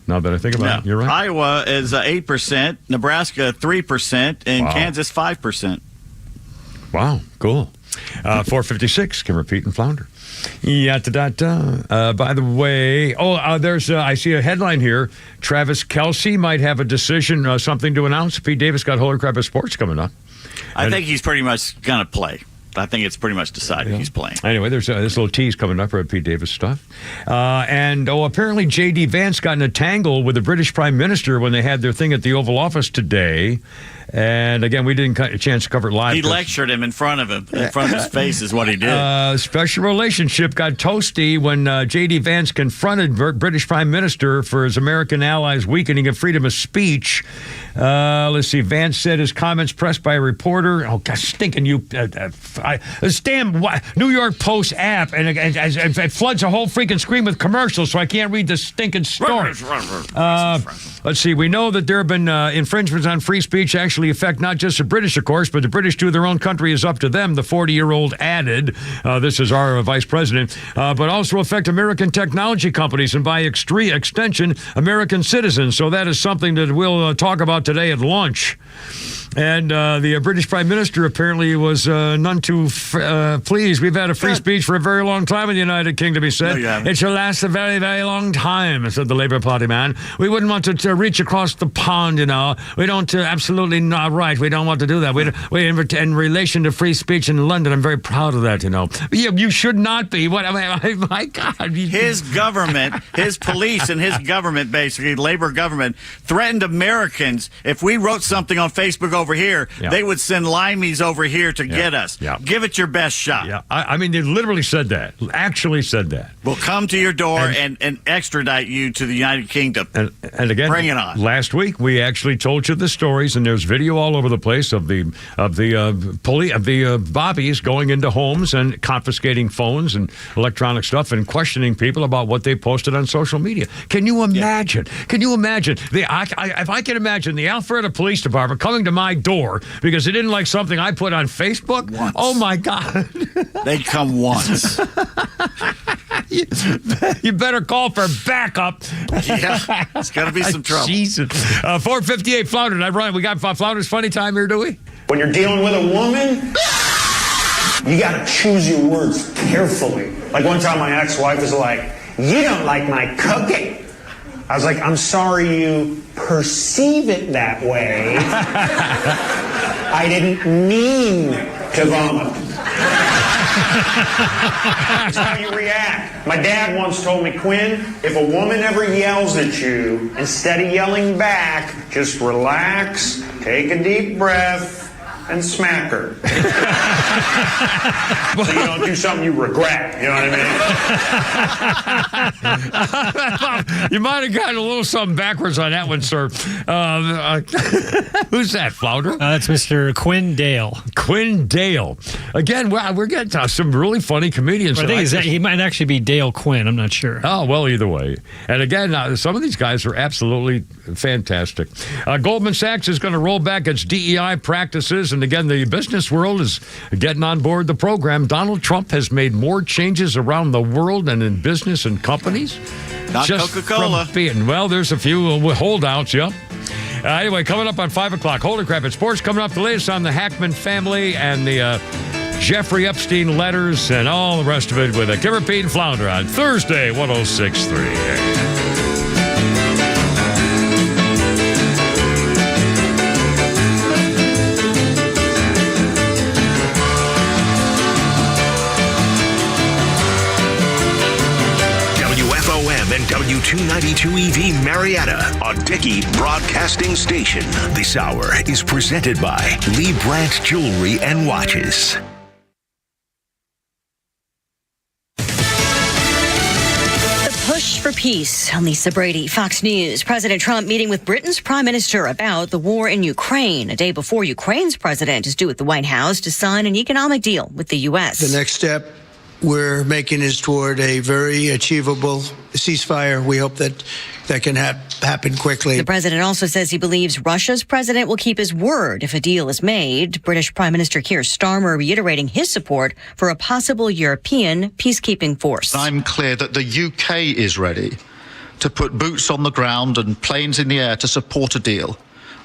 Now that I think about it, you're right. Iowa is 8%, Nebraska 3%, and Kansas 5%. Wow, cool. 456, Kimmer, Pete, and Flounder. By the way, there's I see a headline here. Travis Kelce might have a decision, something to announce. Pete Davis got Holy Crap of Sports coming up. I think he's pretty much going to play. I think it's pretty much decided he's playing. Anyway, there's this little tease coming up for Pete Davis stuff. Apparently J.D. Vance got in a tangle with the British Prime Minister when they had their thing at the Oval Office today. And again, we didn't get a chance to cover it live. He lectured him in front of his face is what he did. Special relationship got toasty when J.D. Vance confronted British Prime Minister for his American allies' weakening of freedom of speech. Let's see. Vance said his comments pressed by a reporter. Oh, God, stinking you. This damn New York Post app, and it floods a whole freaking screen with commercials, so I can't read the stinking story. Let's see. We know that there have been infringements on free speech actually affect not just the British, of course, but the British to their own country is up to them, the 40-year-old added. This is our vice president. But also affect American technology companies and by extension, American citizens. So that is something that we'll talk about today at lunch. And the British Prime Minister apparently was none too pleased. We've had a free speech for a very long time in the United Kingdom, he said. No, it shall last a very, very long time, said the Labour Party man. We wouldn't want to reach across the pond, We don't, absolutely not right. We don't want to do that. We in relation to free speech in London, I'm very proud of that, You should not be. My God. His government, his police and his government, basically, Labour government, threatened Americans if we wrote something on Facebook over here. Yeah. They would send limeys over here to get us. Yeah. Give it your best shot. Yeah, I mean, they literally said that. Actually said that. We'll come to your door and extradite you to the United Kingdom. And again, bring it on. Last week we actually told you the stories, and there's video all over the place of the bobbies going into homes and confiscating phones and electronic stuff and questioning people about what they posted on social media. Can you imagine? Can you imagine? If I can imagine the Alpharetta Police Department coming to my door because they didn't like something I put on Facebook. Once. Oh my God! They'd come once. You better call for backup. Yeah, it's going to be some trouble. Jesus. 458 Flounder. We got Flounder's funny time here, do we? When you're dealing with a woman, you got to choose your words carefully. Like one time my ex-wife was like, "You don't like my cooking." I was like, "I'm sorry you perceive it that way. I didn't mean to vomit." That's how you react. My dad once told me, "Quinn, if a woman ever yells at you, instead of yelling back, just relax, take a deep breath, and smack her." So you don't do something you regret, you know what I mean? You might have gotten a little something backwards on that one, sir. Who's that, Flounder? That's Mr. Quinn Dale. Quinn Dale. Again, we're getting some really funny comedians. I think he might actually be Dale Quinn. I'm not sure. Oh, well, either way. And again, some of these guys are absolutely fantastic. Goldman Sachs is going to roll back its DEI practices. And again, the business world is getting on board the program. Donald Trump has made more changes around the world and in business and companies. Not just Coca-Cola. Well, there's a few holdouts, yep. Anyway, coming up on 5 o'clock, holy crap, it's sports coming up. The latest on the Hackman family and the Jeffrey Epstein letters and all the rest of it with Kimmer, Pete, and Flounder on Thursday, 106.3. And W292 EV Marietta, a Dickey Broadcasting Station. This hour is presented by Lee Branch Jewelry and Watches. Push for peace. I'm Lisa Brady, Fox News. President Trump meeting with Britain's prime minister about the war in Ukraine, a day before Ukraine's president is due at the White House to sign an economic deal with the U.S. The next step we're making is toward a very achievable ceasefire. We hope that can happen quickly. The president also says he believes Russia's president will keep his word if a deal is made. British Prime Minister Keir Starmer reiterating his support for a possible European peacekeeping force. I'm clear that the UK is ready to put boots on the ground and planes in the air to support a deal,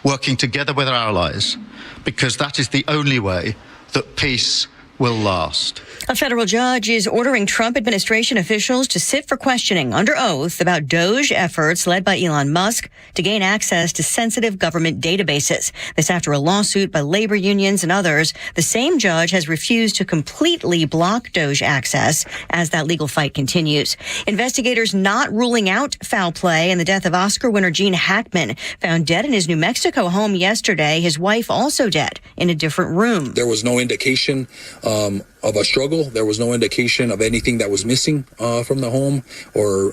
working together with our allies, because that is the only way that peace will last. A federal judge is ordering Trump administration officials to sit for questioning under oath about DOGE efforts led by Elon Musk to gain access to sensitive government databases. This after a lawsuit by labor unions and others. The same judge has refused to completely block DOGE access as that legal fight continues. Investigators not ruling out foul play in the death of Oscar winner Gene Hackman, found dead in his New Mexico home yesterday. His wife also dead in a different room. There was no indication of a struggle. There was no indication of anything that was missing from the home or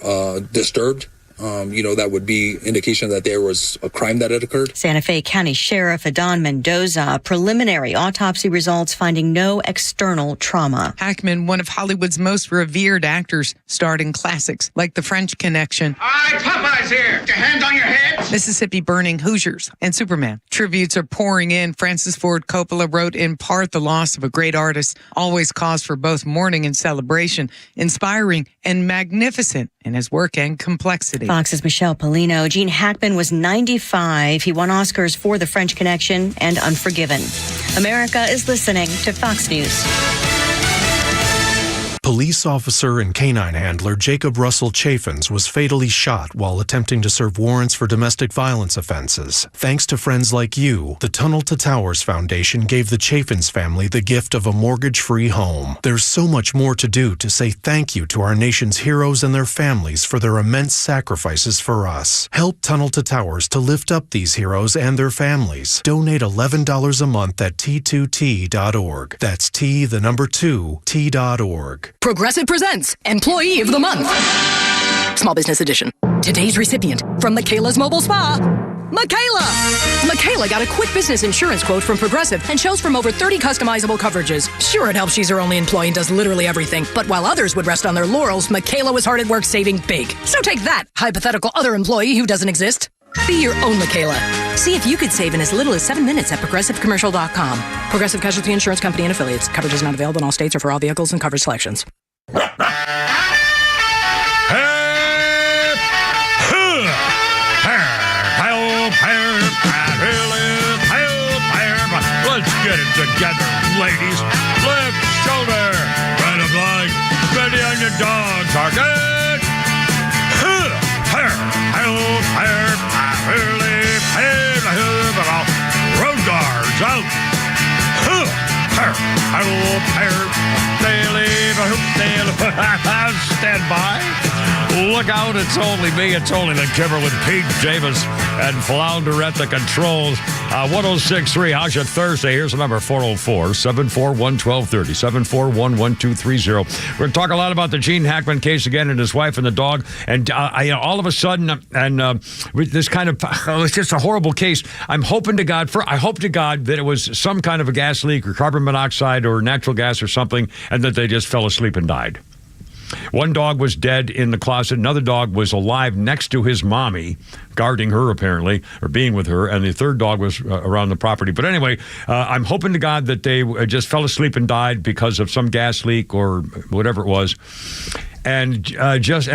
disturbed. That would be indication that there was a crime that had occurred. Santa Fe County Sheriff Adon Mendoza, preliminary autopsy results finding no external trauma. Hackman, one of Hollywood's most revered actors, starred in classics like The French Connection. All right, Popeye's here. Get your hands on your head. Mississippi Burning, Hoosiers, and Superman. Tributes are pouring in. Francis Ford Coppola wrote, in part, the loss of a great artist, always cause for both mourning and celebration, inspiring and magnificent in his work and complexity. Fox's Michelle Polino. Gene Hackman was 95. He won Oscars for The French Connection and Unforgiven. America is listening to Fox News. Police officer and canine handler Jacob Russell Chaffins was fatally shot while attempting to serve warrants for domestic violence offenses. Thanks to friends like you, the Tunnel to Towers Foundation gave the Chaffins family the gift of a mortgage-free home. There's so much more to do to say thank you to our nation's heroes and their families for their immense sacrifices for us. Help Tunnel to Towers to lift up these heroes and their families. Donate $11 a month at T2T.org. That's T2T.org. Progressive presents Employee of the Month. Small Business Edition. Today's recipient from Michaela's Mobile Spa, Michaela! Michaela got a quick business insurance quote from Progressive and chose from over 30 customizable coverages. Sure, it helps she's her only employee and does literally everything. But while others would rest on their laurels, Michaela was hard at work saving big. So take that, hypothetical other employee who doesn't exist. Be your own Michaela. See if you could save in as little as 7 minutes at ProgressiveCommercial.com. Progressive Casualty Insurance Company and Affiliates. Coverage is not available in all states or for all vehicles and coverage selections. Let's get it together, ladies. Left shoulder, right of leg, ready on your dog target. Road guards out. Stand by. Look out, it's only me. It's only the Kipper with Pete Davis and Flounder at the controls. 1063, how's your Thursday? Here's the number, 404-741-1230, 741-1230. We're going to talk a lot about the Gene Hackman case again and his wife and the dog. And all of a sudden, this kind of, it's just a horrible case. I hope to God that it was some kind of a gas leak or carbon monoxide or natural gas or something, and that they just fell asleep and died. One dog was dead in the closet. Another dog was alive next to his mommy, guarding her apparently, or being with her. And the third dog was around the property. But anyway, I'm hoping to God that they just fell asleep and died because of some gas leak or whatever it was. And you just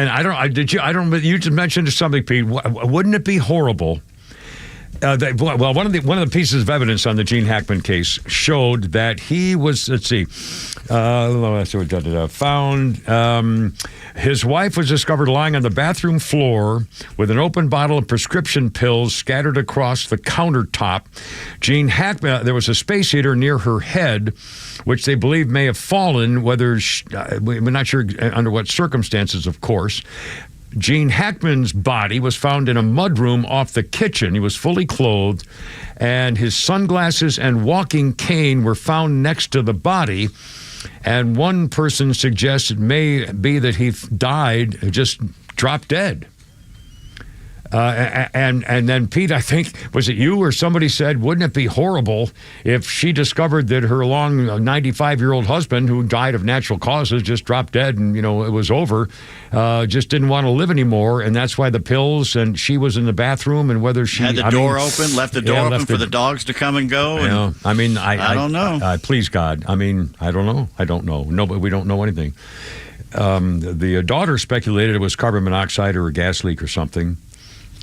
mentioned something, Pete. Wouldn't it be horrible? One of the pieces of evidence on the Gene Hackman case showed that he was, found his wife was discovered lying on the bathroom floor with an open bottle of prescription pills scattered across the countertop. Gene Hackman, there was a space heater near her head, which they believe may have fallen, we're not sure under what circumstances, of course. Gene Hackman's body was found in a mudroom off the kitchen. He was fully clothed, and his sunglasses and walking cane were found next to the body. And one person suggests it may be that he died, just dropped dead. And then, Pete, I think, was it you or somebody said, wouldn't it be horrible if she discovered that her long 95-year-old husband, who died of natural causes, just dropped dead and, it was over, just didn't want to live anymore, and that's why the pills, and she was in the bathroom, and whether she... Had the door open, left the door open for the dogs to come and go? And, I don't know. Please, God. I don't know. No, but we don't know anything. The daughter speculated it was carbon monoxide or a gas leak or something.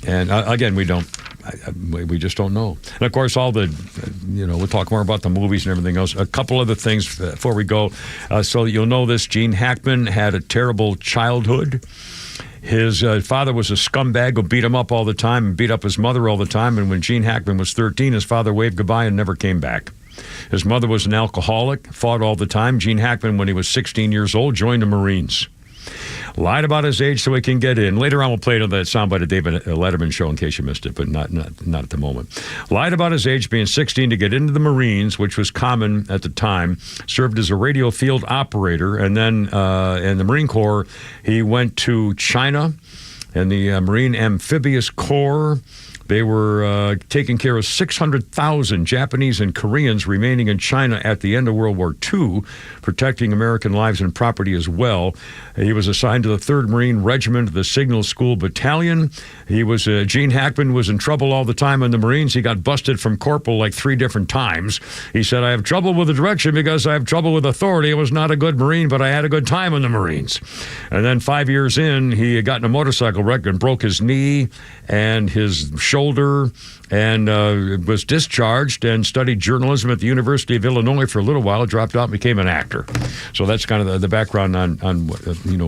And again, we just don't know. And of course, all the, we'll talk more about the movies and everything else. A couple other things before we go. So you'll know this, Gene Hackman had a terrible childhood. His father was a scumbag who beat him up all the time and beat up his mother all the time. And when Gene Hackman was 13, his father waved goodbye and never came back. His mother was an alcoholic, fought all the time. Gene Hackman, when he was 16 years old, joined the Marines. Lied about his age so he can get in. Later on, we'll play that soundbite of David Letterman show in case you missed it, but not at the moment. Lied about his age, being 16, to get into the Marines, which was common at the time. Served as a radio field operator, and then in the Marine Corps, he went to China and the Marine Amphibious Corps. They were taking care of 600,000 Japanese and Koreans remaining in China at the end of World War II, protecting American lives and property as well. He was assigned to the 3rd Marine Regiment, the Signal School Battalion. He was Gene Hackman was in trouble all the time in the Marines. He got busted from corporal like 3 different times. He said, I have trouble with the direction because I have trouble with authority. I was not a good Marine, but I had a good time in the Marines. And then 5 years in, he got in a motorcycle motorcycle wreck and broke his knee and his shoulder, and was discharged and studied journalism at the University of Illinois for a little while, dropped out and became an actor. So that's kind of the background on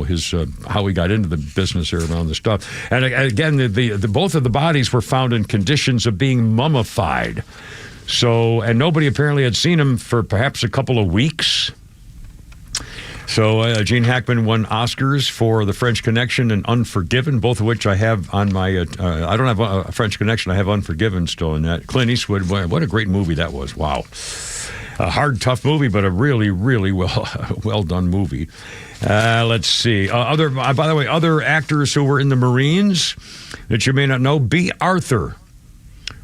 his how he got into the business here around this stuff. And again, the both of the bodies were found in conditions of being mummified. So, and nobody apparently had seen him for perhaps a couple of weeks. So Gene Hackman won Oscars for The French Connection and Unforgiven, both of which I have on my, I don't have a French Connection, I have Unforgiven still in that. Clint Eastwood, what a great movie that was. Wow. A hard, tough movie, but a really, really well done movie. Let's see. By the way, other actors who were in the Marines that you may not know, B. Arthur.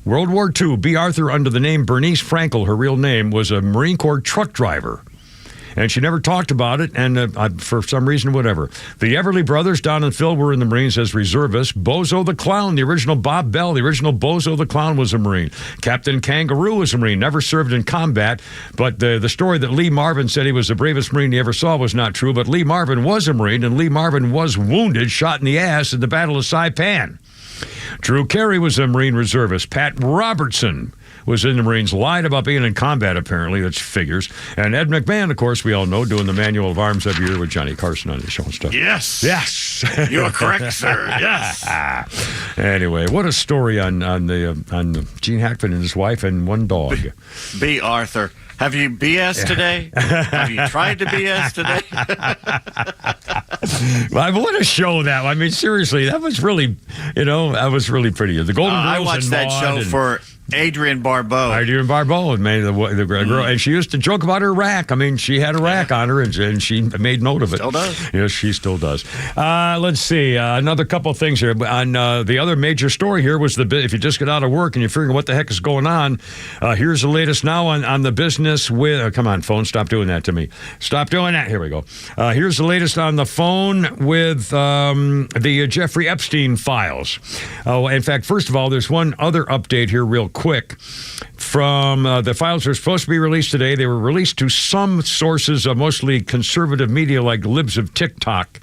World War II, B. Arthur, under the name Bernice Frankel, her real name, was a Marine Corps truck driver. And she never talked about it, and for some reason, whatever. The Everly brothers, Don and Phil, were in the Marines as reservists. Bozo the Clown, the original Bob Bell, the original Bozo the Clown was a Marine. Captain Kangaroo was a Marine, never served in combat. But the story that Lee Marvin said he was the bravest Marine he ever saw was not true. But Lee Marvin was a Marine, and Lee Marvin was wounded, shot in the ass in the Battle of Saipan. Drew Carey was a Marine reservist. Pat Robertson was in the Marines, lied about being in combat, apparently. That's figures. And Ed McMahon, of course, we all know, doing the Manual of Arms every year with Johnny Carson on the show and stuff. Yes. Yes. You are correct, sir. Yes. Anyway, what a story on Gene Hackman and his wife and one dog. B. Arthur. Have you BS today? Have you tried to BS today? I want to show that. I mean, seriously, that was really, that was really pretty. The Golden Girls. I watched that show for Adrienne Barbeau. Adrienne Barbeau, man, the girl, and she used to joke about her rack. I mean, she had a rack on her, and she made note of it. Still does. Yes, she still does. Let's see, another couple of things here. On the other major story here was if you just get out of work and you're figuring what the heck is going on, here's the latest now on the business with. Come on, phone, stop doing that to me. Stop doing that. Here we go. Here's the latest on the phone with the Jeffrey Epstein files. Oh, in fact, first of all, there's one other update here, real quick. From the files are supposed to be released today. They were released to some sources, mostly conservative media like Libs of TikTok.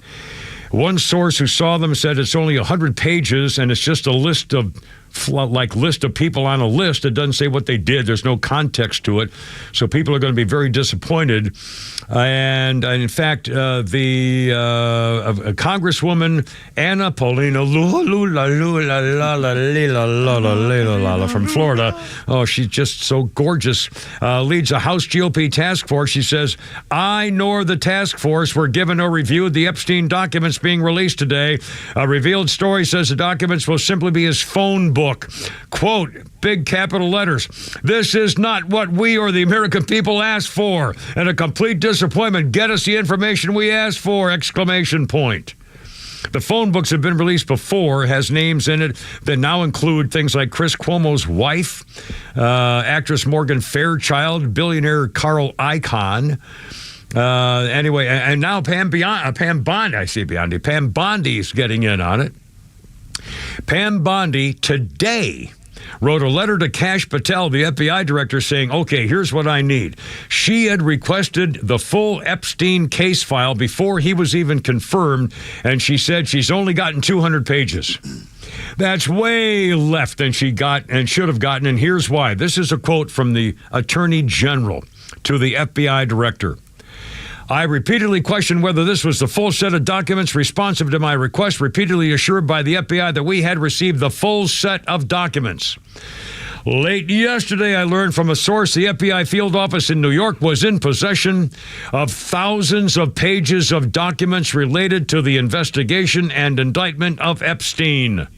One source who saw them said it's only 100 pages and it's just a list of people on a list. It doesn't say what they did. There's no context to it. So people are going to be very disappointed. And in fact, the Congresswoman Anna Paulina from Florida, oh, she's just so gorgeous, leads a House GOP task force. She says, I nor the task force were given or reviewed the Epstein documents being released today. A revealed story says the documents will simply be his phone book. Quote, big capital letters, this is not what we or the American people asked for, and a complete disappointment. Get us the information we asked for, exclamation point. The phone books have been released before, has names in it that now include things like Chris Cuomo's wife, actress Morgan Fairchild, billionaire Carl Icahn. Anyway, and now Pam Bondi's getting in on it. Pam Bondi today wrote a letter to Kash Patel, the FBI director, saying, okay, here's what I need. She had requested the full Epstein case file before he was even confirmed, and she said she's only gotten 200 pages. That's way less than she got and should have gotten, and here's why. This is a quote from the Attorney General to the FBI director. I repeatedly questioned whether this was the full set of documents responsive to my request, repeatedly assured by the FBI that we had received the full set of documents. Late yesterday, I learned from a source the FBI field office in New York was in possession of thousands of pages of documents related to the investigation and indictment of Epstein.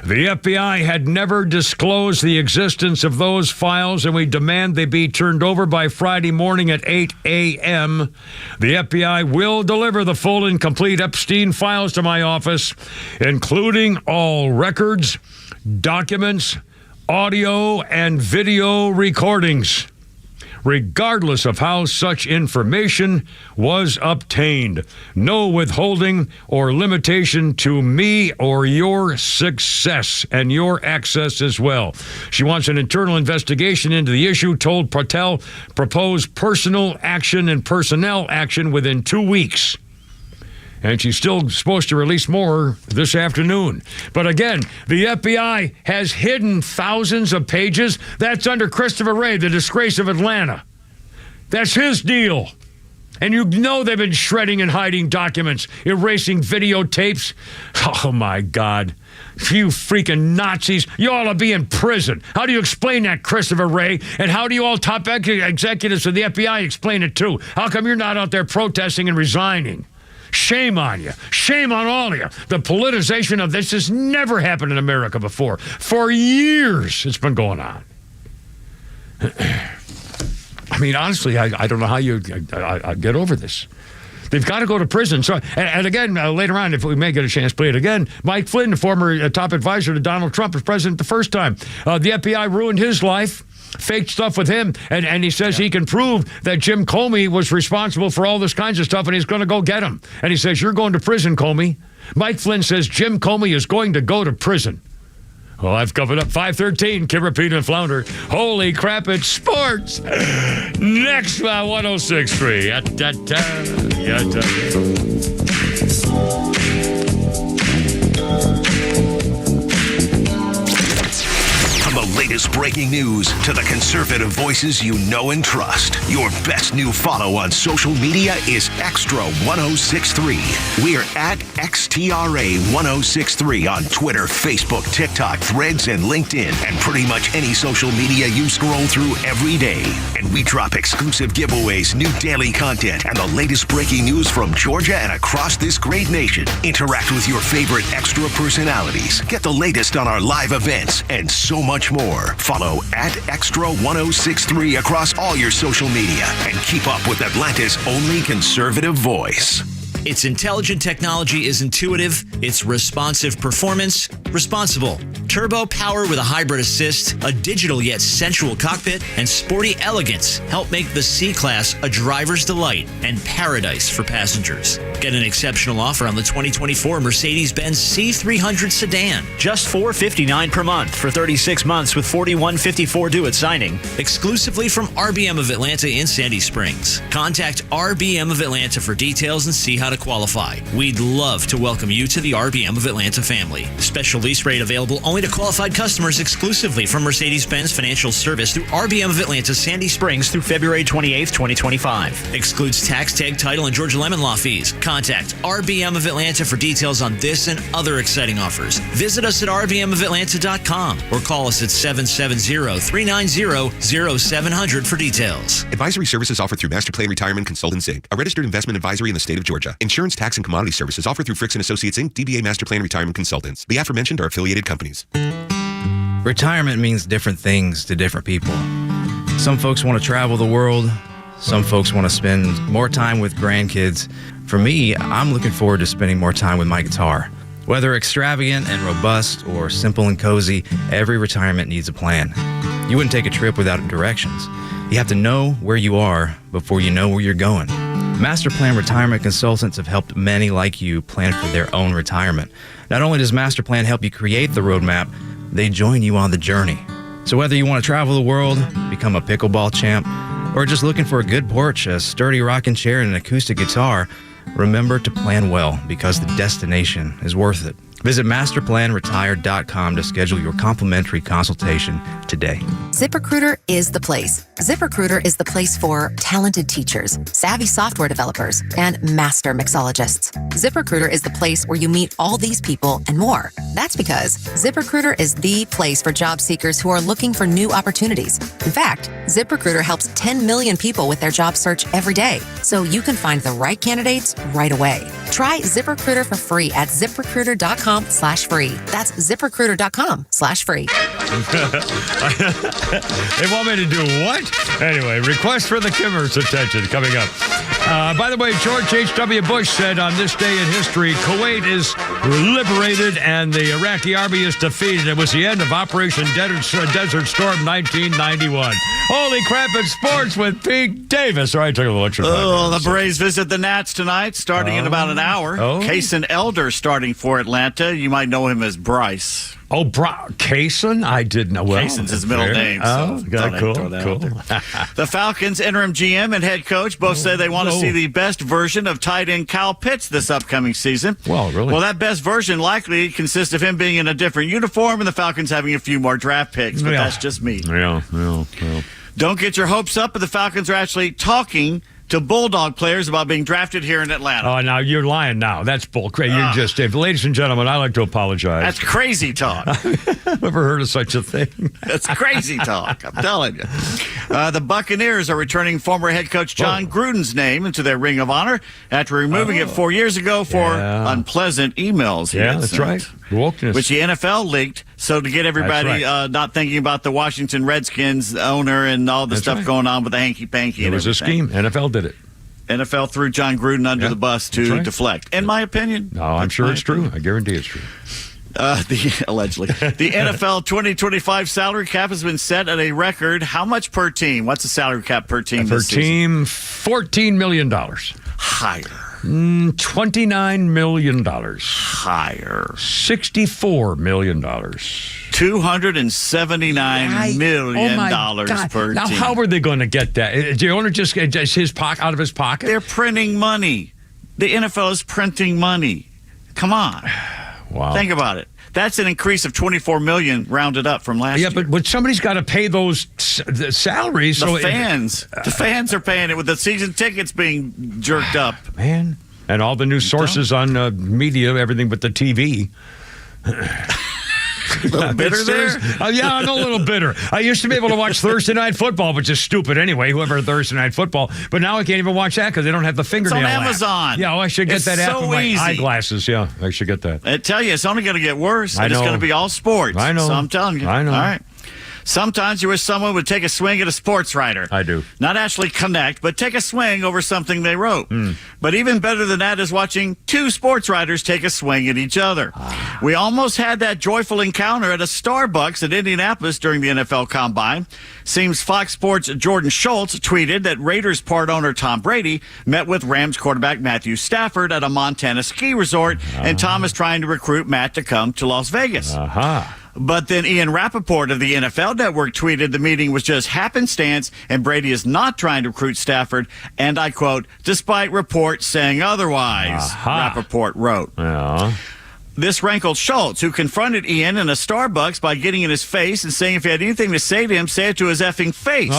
The FBI had never disclosed the existence of those files, and we demand they be turned over by Friday morning at 8 a.m. The FBI will deliver the full and complete Epstein files to my office, including all records, documents, audio, and video recordings, regardless of how such information was obtained. No withholding or limitation to me or your success and your access as well. She wants an internal investigation into the issue, told Patel, propose personal action and personnel action within 2 weeks. And she's still supposed to release more this afternoon. But again, the FBI has hidden thousands of pages. That's under Christopher Wray, the disgrace of Atlanta. That's his deal. And you know they've been shredding and hiding documents, erasing videotapes. Oh, my God. You freaking Nazis. You ought to be in prison. How do you explain that, Christopher Wray? And how do you all top executives of the FBI explain it, too? How come you're not out there protesting and resigning? Shame on you. Shame on all of you. The politicization of this has never happened in America before. For years, it's been going on. I mean, honestly, I don't know how you get over this. They've got to go to prison. So, and again, later on, if we may get a chance to play it again, Mike Flynn, the former top advisor to Donald Trump, was president the first time. The FBI ruined his life. Faked stuff with him, and he says he can prove that Jim Comey was responsible for all this kinds of stuff, and he's going to go get him. And he says, you're going to prison, Comey. Mike Flynn says Jim Comey is going to go to prison. Well, I've covered up 5:13, Kim Rapina and Flounder. Holy crap, it's sports. Next by 106.3. From the latest breaking news to the conservative voices you know and trust, your best new follow on social media is Extra 1063. We're at XTRA 1063 on Twitter, Facebook, TikTok, Threads, and LinkedIn, and pretty much any social media you scroll through every day. And we drop exclusive giveaways, new daily content, and the latest breaking news from Georgia and across this great nation. Interact with your favorite Extra personalities. Get the latest on our live events and so much more. Follow at Extra 1063 across all your social media and keep up with Atlanta's only conservative voice. Its intelligent technology is intuitive, its responsive performance, responsible. Turbo power with a hybrid assist, a digital yet sensual cockpit, and sporty elegance help make the C-Class a driver's delight and paradise for passengers. Get an exceptional offer on the 2024 Mercedes-Benz C300 sedan. Just $459 per month for 36 months with $41.54 due at signing. Exclusively from RBM of Atlanta in Sandy Springs. Contact RBM of Atlanta for details and see how to qualify. We'd love to welcome you to the RBM of Atlanta family. Special lease rate available only to qualified customers exclusively from Mercedes-Benz Financial Service through RBM of Atlanta Sandy Springs through February 28th, 2025. Excludes tax, tag, title, and Georgia Lemon Law fees. Contact RBM of Atlanta for details on this and other exciting offers. Visit us at rbmofatlanta.com or call us at 770-390-0700 for details. Advisory services offered through Master Plan Retirement Consultants, Inc., a registered investment advisory in the state of Georgia. Insurance, tax, and commodity services offered through Fricks & Associates, Inc., DBA Master Plan Retirement Consultants. The aforementioned are affiliated companies. Retirement means different things to different people. Some folks want to travel the world. Some folks want to spend more time with grandkids. For me, I'm looking forward to spending more time with my guitar. Whether extravagant and robust or simple and cozy, every retirement needs a plan. You wouldn't take a trip without directions. You have to know where you are before you know where you're going. Master Plan Retirement Consultants have helped many like you plan for their own retirement. Not only does Master Plan help you create the roadmap, they join you on the journey. So whether you want to travel the world, become a pickleball champ, or just looking for a good porch, a sturdy rocking chair, and an acoustic guitar, remember to plan well because the destination is worth it. Visit masterplanretire.com to schedule your complimentary consultation today. ZipRecruiter is the place. ZipRecruiter is the place for talented teachers, savvy software developers, and master mixologists. ZipRecruiter is the place where you meet all these people and more. That's because ZipRecruiter is the place for job seekers who are looking for new opportunities. In fact, ZipRecruiter helps 10 million people with their job search every day, so you can find the right candidates right away. Try ZipRecruiter for free at ZipRecruiter.com/free. That's ZipRecruiter.com/free. They want me to do what? Anyway, request for the Kimmers attention coming up. By the way, George H.W. Bush said on this day in history, Kuwait is liberated and the Iraqi army is defeated. It was the end of Operation Desert Storm 1991. Holy crap, it's sports with Pete Davis. All right, take a look. Oh, the Braves visit the Nats tonight, starting in about an hour. Case and Elder starting for Atlanta. You might know him as Bryce. Oh, Kaysen? I didn't know. Well, Kayson's his middle name. So cool. The Falcons' interim GM and head coach both say they want to see the best version of tight end Kyle Pitts this upcoming season. Well, really? Well, that best version likely consists of him being in a different uniform and the Falcons having a few more draft picks, but that's just me. Yeah. Don't get your hopes up, but the Falcons are actually talking to Bulldog players about being drafted here in Atlanta. Oh, now you're lying now. That's bull. You're just, ladies and gentlemen, I like to apologize. That's crazy talk. I've never heard of such a thing. That's crazy talk. I'm telling you. The Buccaneers are returning former head coach John Gruden's name into their Ring of Honor after removing it 4 years ago for unpleasant emails. Yeah, that's right. Wokeness. Which the NFL leaked. So to get everybody not thinking about the Washington Redskins owner and all the stuff going on with the hanky-panky and everything. It was a scheme. NFL did it. NFL threw John Gruden under the bus to deflect. In my opinion. No, I'm sure it's true. I guarantee it's true. Allegedly. The NFL 2025 salary cap has been set at a record. How much per team? What's the salary cap per team Per this team, season? $14 million. Higher. $29 million. Higher. $64 million. $279 million per now, team. how are they going to get that? Did the owner just get his out of his pocket? They're printing money. The NFL is printing money. Come on. Wow. Think about it. That's an increase of $24 million rounded up from last year. Yeah, but somebody's got to pay those salaries. The fans are paying it with the season tickets being jerked up. Man. And all the new sources on media, everything but the TV. A little bitter there? Yeah, I'm a little bitter. I used to be able to watch Thursday Night Football, which is stupid anyway, whoever Thursday Night Football. But now I can't even watch that because they don't have the fingernail It's on app. Amazon. Yeah, I should get It's that app so in my easy. eyeglasses. Yeah, I should get that. I tell you, it's only going to get worse. I And it's know. going to be all sports. I know. So I'm telling you. I know. All right. Sometimes you wish someone would take a swing at a sports writer. I do. Not actually connect, but take a swing over something they wrote. But even better than that is watching two sports writers take a swing at each other. We almost had that joyful encounter at a Starbucks in Indianapolis during the NFL Combine. Seems Fox Sports' Jordan Schultz tweeted that Raiders part owner Tom Brady met with Rams quarterback Matthew Stafford at a Montana ski resort, and Tom is trying to recruit Matt to come to Las Vegas. But then Ian Rappaport of the NFL Network tweeted the meeting was just happenstance and Brady is not trying to recruit Stafford, and I quote, despite reports saying otherwise, Rappaport wrote. This rankled Schultz, who confronted Ian in a Starbucks by getting in his face and saying if he had anything to say to him, say it to his effing face.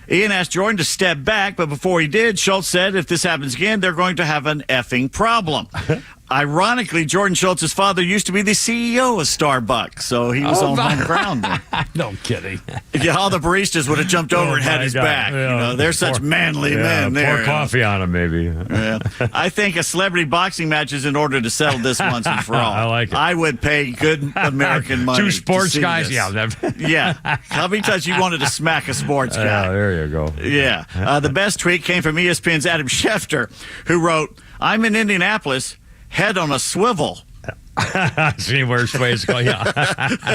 Ian asked Jordan to step back, but before he did, Schultz said if this happens again, they're going to have an effing problem. Ironically, Jordan Schultz's father used to be the CEO of Starbucks, so he was on home ground there. No kidding. Yeah, all the baristas would have jumped over and had his God. back. Yeah. You know, they're such manly men there. Pour coffee on him, maybe. Yeah. I think a celebrity boxing match is in order to settle this once and for all. I like it. I would pay good American money. Two sports to see guys. this. Yeah. Yeah. How many times you wanted to smack a sports guy? There you go. Yeah. The best tweet came from ESPN's Adam Schefter, who wrote, I'm in Indianapolis, head on a swivel. See where space going. Yeah.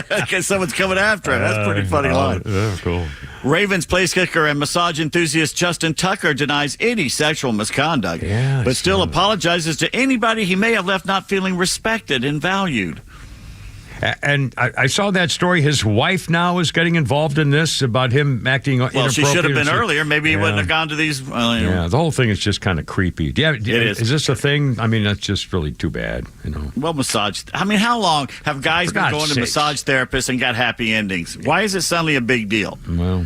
Because someone's coming after him. That's a pretty funny line. Yeah, cool. Ravens place kicker and massage enthusiast Justin Tucker denies any sexual misconduct, but still apologizes to anybody he may have left not feeling respected and valued. And I saw that story. His wife now is getting involved in this about him acting inappropriate. Well, she should have been earlier. Maybe he wouldn't have gone to these. Yeah, the whole thing is just kind of creepy. It is. Is this a thing? I mean, that's just really too bad. You know. Well, massage. I mean, how long have guys been going to massage therapists and got happy endings? Why is it suddenly a big deal? Well,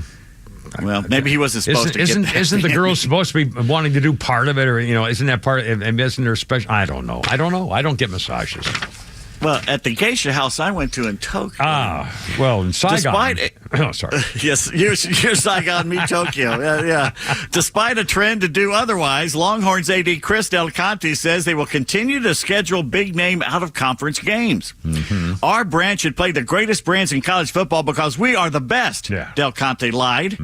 maybe he wasn't supposed to get that. Isn't the girl supposed to be wanting to do part of it, or isn't that part? And isn't there special? I don't know. I don't get massages. Well, at the geisha house I went to in Tokyo. Well, in Saigon. Oh, sorry. Yes, you're Saigon, me Tokyo. Yeah. Despite a trend to do otherwise, Longhorns AD Chris Del Conte says they will continue to schedule big-name out-of-conference games. Our brand should play the greatest brands in college football because we are the best, Del Conte lied.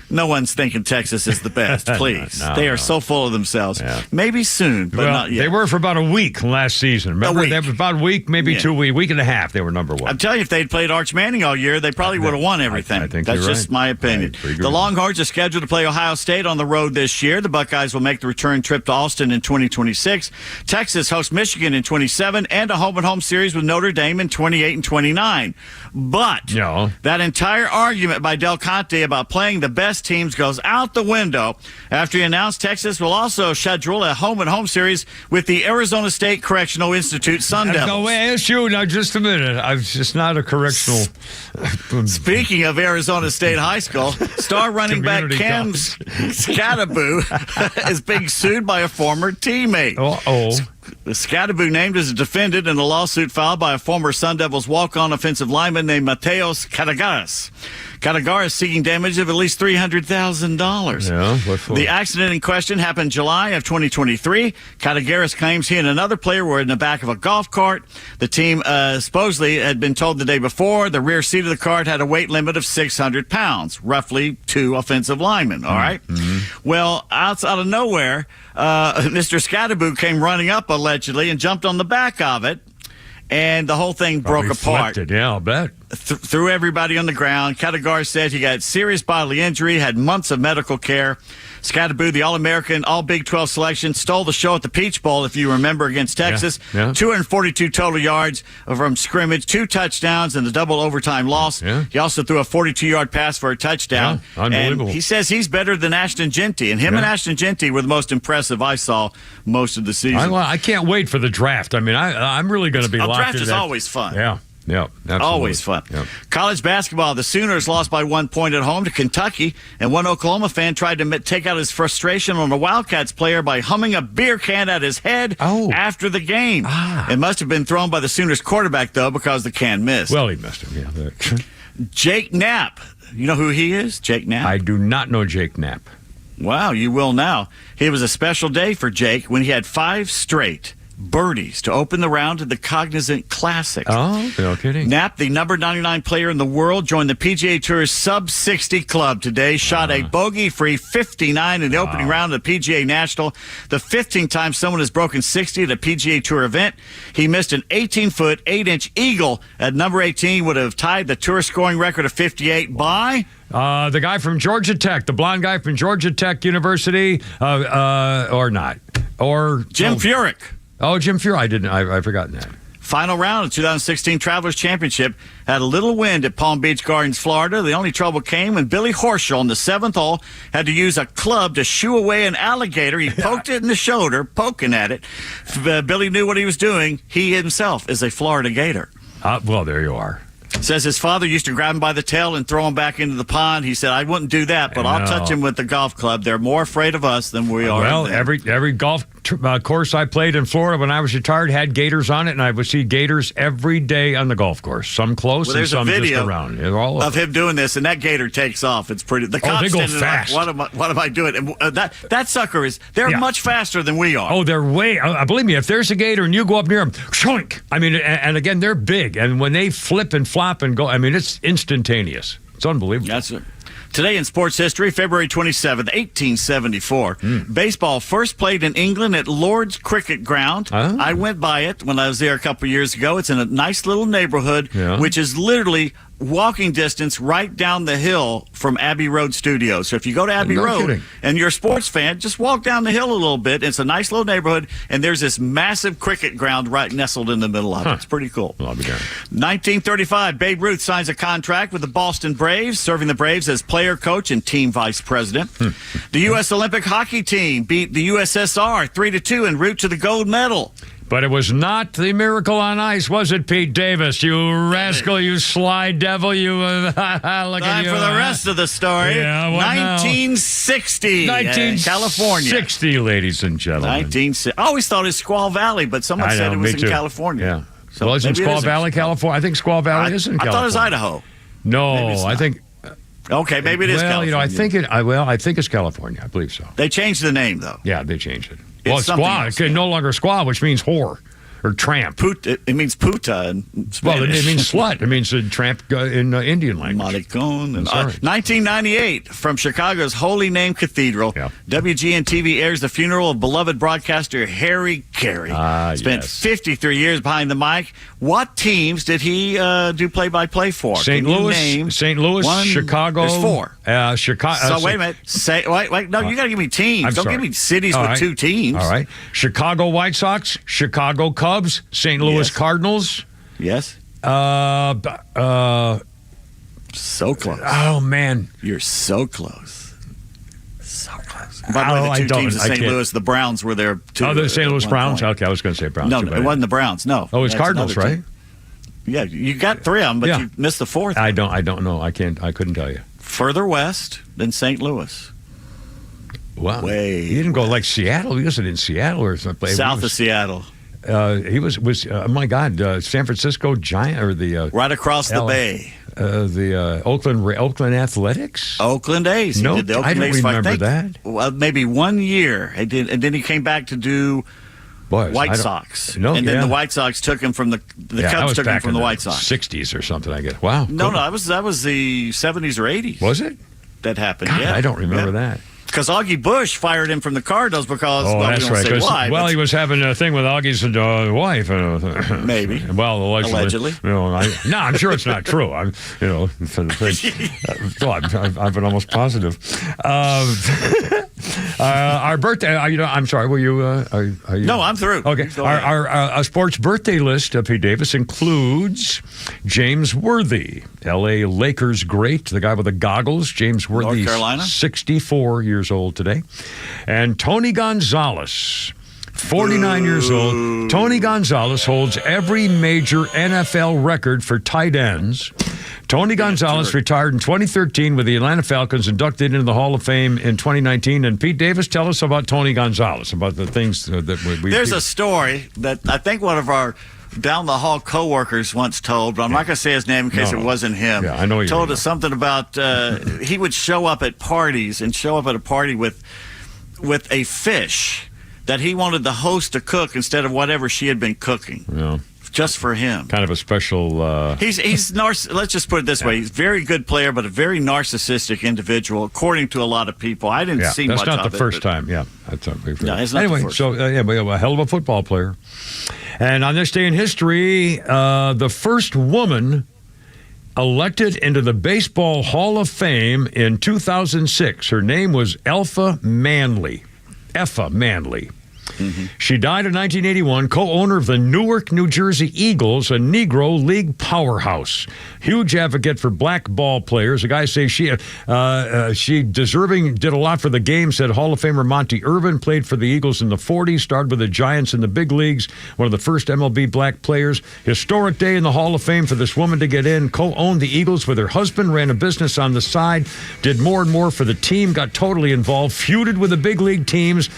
No one's thinking Texas is the best, please. They are so full of themselves. Yeah. Maybe soon, but not yet. They were for about a week last season. Remember? week. They were about a week, maybe 2 weeks, week and a half, they were number one. I'm telling you, if they'd played Arch Manning all year, they probably would have won everything. I think That's you're just right. my opinion. The Longhorns are scheduled to play Ohio State on the road this year. The Buckeyes will make the return trip to Austin in 2026. Texas hosts Michigan in 27 and a home-and-home series with Notre Dame in 28 and 29. But that entire argument by Del Conte about playing the best teams goes out the window after he announced Texas will also schedule a home-and-home series with the Arizona State Correctional Institute Sun Devils. No, ASU, now just a minute. It's not a correctional. Speaking of Arizona State High School, star running back Cam Scattaboo is being sued by a former teammate. Scattaboo named as a defendant in a lawsuit filed by a former Sun Devils walk-on offensive lineman named Mateos Catagaras. Catagaras seeking damage of at least $300,000. Yeah, what for? The accident in question happened July of 2023. Catagaras claims he and another player were in the back of a golf cart. The team supposedly had been told the day before the rear seat of the cart had a weight limit of 600 pounds, roughly 2 offensive linemen, all right? Well, out of nowhere, Mr. Scattaboo came running up allegedly and jumped on the back of it, and the whole thing broke apart. Yeah, I'll bet. Threw everybody on the ground. Catagaras said he got serious bodily injury, had months of medical care. Scattaboo, the All-American, All-Big 12 selection, stole the show at the Peach Bowl, if you remember, against Texas. 242 total yards from scrimmage, 2 touchdowns, and a double overtime loss. He also threw a 42-yard pass for a touchdown. Unbelievable. And he says he's better than Ashton Genty, and him and Ashton Genty were the most impressive I saw most of the season. I can't wait for the draft. I mean, I'm really going to be locked in. Draft is always fun. Yeah, absolutely. Always fun. College basketball, the Sooners lost by 1 point at home to Kentucky, and one Oklahoma fan tried to take out his frustration on a Wildcats player by humming a beer can at his head after the game. It must have been thrown by the Sooners quarterback, though, because the can missed. Well, he must have, yeah. Jake Knapp. You know who he is? Jake Knapp? I do not know Jake Knapp. Wow, you will now. It was a special day for Jake when he had 5 straight birdies to open the round of the Cognizant Classic. Oh, no kidding. Knapp, the number 99 player in the world, joined the PGA Tour's sub-60 club today, shot a bogey-free 59 in the opening round of the PGA National, the 15th time someone has broken 60 at a PGA Tour event. He missed an 18-foot, 8-inch eagle at number 18, would have tied the Tour scoring record of 58 by... the guy from Georgia Tech, the blonde guy from Georgia Tech University, or not. Or Jim Furyk. Oh, Jim Furyk. I've forgotten that. Final round of 2016 Travelers Championship had a little wind at Palm Beach Gardens, Florida. The only trouble came when Billy Horschel on the 7th hole had to use a club to shoo away an alligator. He poked it in the shoulder, poking at it. Billy knew what he was doing. He himself is a Florida Gator. Well, there you are. Says his father used to grab him by the tail and throw him back into the pond. He said, I wouldn't do that, but I'll touch him with the golf club. They're more afraid of us than we are. Well, every golf course I played in Florida when I was retired had gators on it, and I would see gators every day on the golf course. Some close and some just around. They're all of him doing this, and that gator takes off. It's pretty. The cops they go fast. Like, what am I doing? And that sucker is. They're much faster than we are. Oh, they're way. Believe me, if there's a gator and you go up near them, shoink. I mean, and again, they're big, and when they flip and flop and go, I mean, it's instantaneous. It's unbelievable. That's it. Today in sports history, February 27th, 1874, baseball first played in England at Lord's Cricket Ground. I went by it when I was there a couple years ago. It's in a nice little neighborhood, which is literally walking distance right down the hill from Abbey Road Studios. So if you go to Abbey Road and you're a sports fan, just walk down the hill a little bit. It's a nice little neighborhood, and there's this massive cricket ground right nestled in the middle of it. It's pretty cool. Well, I'll be darned. 1935, Babe Ruth signs a contract with the Boston Braves, serving the Braves as player, coach, and team vice president. The U.S. Olympic hockey team beat the USSR 3-2 en route to the gold medal. But it was not the Miracle on Ice, was it, Pete Davis? You rascal, you sly devil, you... look Time for the rest of the story. Yeah, 1960, California. 1960, ladies and gentlemen. I always thought it was Squaw Valley, but someone said it was in California. Yeah. So well, isn't Squaw Valley, California? I think Squaw Valley is in California. I thought it was Idaho. No, I think... Okay, maybe it is California. I think it's California. I believe so. They changed the name, though. Yeah, they changed it. It's Squaw. It's no longer squaw, which means whore. Or tramp. It means puta in Spanish. Well, it means slut. It means tramp in Indian language. Maricon. 1998, from Chicago's Holy Name Cathedral, WGN-TV airs the funeral of beloved broadcaster Harry Carey. Spent 53 years behind the mic. What teams did he do play-by-play for? St. Louis, Chicago. There's 4. Chicago. So wait a minute. Wait. No, you got to give me teams. Don't give me cities with 2 teams. All right. Chicago White Sox, Chicago Cubs, St. Louis Cardinals. Yes. So close. Oh, man. You're so close. So close. By the way, the 2 teams in St. Louis, the Browns were there too. Oh, the St. Louis Browns? Point. Okay, I was going to say Browns. No, it wasn't the Browns. No. Oh, it's Cardinals, right? Yeah, you got 3 of them, but you missed the 4th. I don't know. I couldn't tell you. Further west than St. Louis. Wow. He didn't go like Seattle. He wasn't in Seattle or something. South of Seattle. He was oh my God, San Francisco Giant or the right across the bay. The Oakland Athletics. Oakland A's. No, did the Oakland I don't A's remember that. Well, maybe 1 year, and then he came back to do White Sox. No, and then the White Sox took him from the Cubs took him from the White Sox. 60s or something, I guess. Wow. No, that was the 70s or 80s. Was it? That happened. God, yeah, I don't remember that. Because Augie Bush fired him from the Cardinals because, that's we don't say why. Well, he was having a thing with Augie's wife. Maybe. Well, allegedly. I'm sure it's not true. I'm almost positive. Our birthday. I'm sorry. Were you? Are you? No, I'm through. Okay. Our sports birthday list of Pete Davis includes James Worthy, L.A. Lakers great, the guy with the goggles. James Worthy, North Carolina, 64 years old today, and Tony Gonzalez, 49 years old. Tony Gonzalez holds every major NFL record for tight ends. Tony Gonzalez retired in 2013 with the Atlanta Falcons, inducted into the Hall of Fame in 2019. And Pete Davis, tell us about Tony Gonzalez, about the things that we There's a story that I think one of our down-the-hall co-workers once told, but I'm not going to say his name in case it wasn't him. Yeah, I know you told us something about he would show up at parties and show up at a party with a fish that he wanted the host to cook instead of whatever she had been cooking. Yeah. Just for him. Kind of a special... He's let's just put it this way. He's a very good player, but a very narcissistic individual, according to a lot of people. I didn't see much of it. That's not the first time. Yeah, that's not the first. No, it's not anyway, the first. So we have a hell of a football player. And on this day in history, the first woman elected into the Baseball Hall of Fame in 2006. Her name was Effa Manley. Mm-hmm. She died in 1981, co-owner of the Newark, New Jersey Eagles, a Negro League powerhouse. Huge advocate for black ball players. The guy says she deserving, did a lot for the game, said Hall of Famer Monty Irvin, played for the Eagles in the 40s, started with the Giants in the big leagues, one of the first MLB black players. Historic day in the Hall of Fame for this woman to get in, co-owned the Eagles with her husband, ran a business on the side, did more and more for the team, got totally involved, feuded with the big league teams.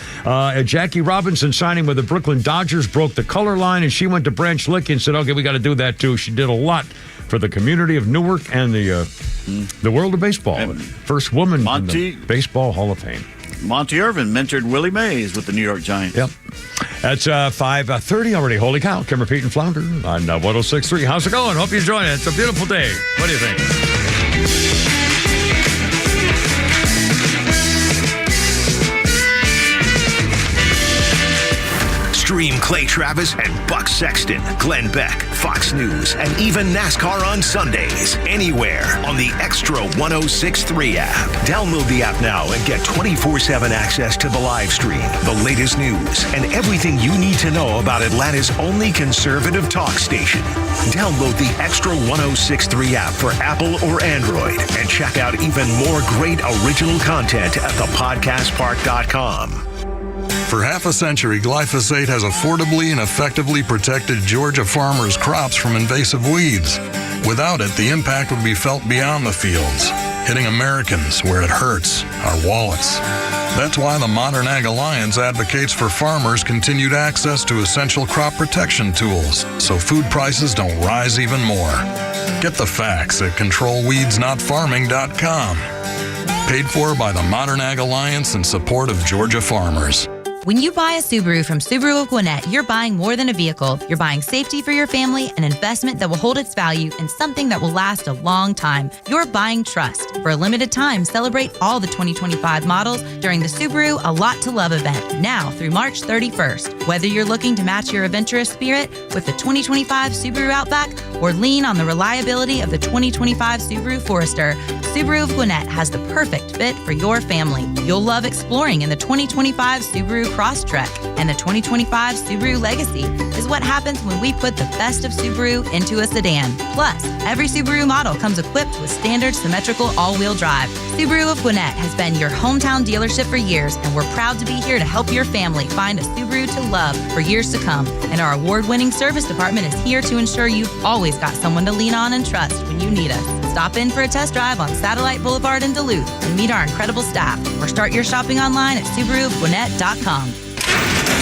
Jackie Robinson signing with the Brooklyn Dodgers broke the color line, and she went to Branch Lickey and said, okay, we got to do that too. She did a lot for the community of Newark and the world of baseball. First woman in the Baseball Hall of Fame. Monty Irvin mentored Willie Mays with the New York Giants. Yep. That's 5:30 already. Holy cow. Kim, Pete, and Flounder on 106.3. How's it going? Hope you enjoy it. It's a beautiful day. What do you think? Stream Clay Travis and Buck Sexton, Glenn Beck, Fox News, and even NASCAR on Sundays. Anywhere on the Extra 106.3 app. Download the app now and get 24/7 access to the live stream, the latest news, and everything you need to know about Atlanta's only conservative talk station. Download the Extra 106.3 app for Apple or Android and check out even more great original content at thepodcastpark.com. For half a century, glyphosate has affordably and effectively protected Georgia farmers' crops from invasive weeds. Without it, the impact would be felt beyond the fields, hitting Americans where it hurts, our wallets. That's why the Modern Ag Alliance advocates for farmers' continued access to essential crop protection tools so food prices don't rise even more. Get the facts at controlweedsnotfarming.com. Paid for by the Modern Ag Alliance in support of Georgia farmers. When you buy a Subaru from Subaru of Gwinnett, you're buying more than a vehicle. You're buying safety for your family, an investment that will hold its value, and something that will last a long time. You're buying trust. For a limited time, celebrate all the 2025 models during the Subaru A Lot to Love event, now through March 31st. Whether you're looking to match your adventurous spirit with the 2025 Subaru Outback or lean on the reliability of the 2025 Subaru Forester, Subaru of Gwinnett has the perfect fit for your family. You'll love exploring in the 2025 Subaru Crosstrek, and the 2025 Subaru Legacy is what happens when we put the best of Subaru into a sedan. Plus, every Subaru model comes equipped with standard symmetrical all-wheel drive. Subaru of Gwinnett has been your hometown dealership for years, and we're proud to be here to help your family find a Subaru to love for years to come. And our award-winning service department is here to ensure you've always got someone to lean on and trust when you need us. Stop in for a test drive on Satellite Boulevard in Duluth and meet our incredible staff, or start your shopping online at SubaruofGwinnett.com.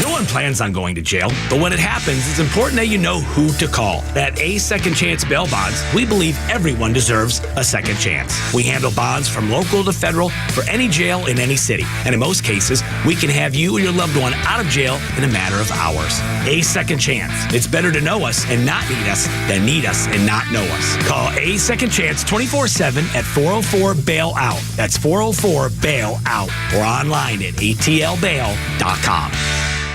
No one plans on going to jail, but when it happens, it's important that you know who to call. At A Second Chance Bail Bonds, we believe everyone deserves a second chance. We handle bonds from local to federal for any jail in any city. And in most cases, we can have you or your loved one out of jail in a matter of hours. A Second Chance. It's better to know us and not need us than need us and not know us. Call A Second Chance 24/7 at 404-BAIL-OUT. That's 404-BAIL-OUT. Or online at atlbail.com.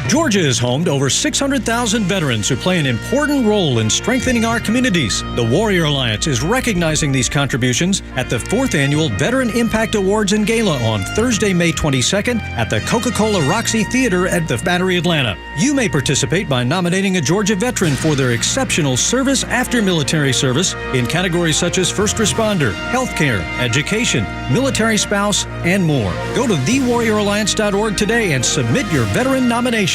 Georgia is home to over 600,000 veterans who play an important role in strengthening our communities. The Warrior Alliance is recognizing these contributions at the 4th Annual Veteran Impact Awards and Gala on Thursday, May 22nd at the Coca-Cola Roxy Theater at the Battery, Atlanta. You may participate by nominating a Georgia veteran for their exceptional service after military service in categories such as first responder, healthcare, education, military spouse, and more. Go to thewarrioralliance.org today and submit your veteran nomination.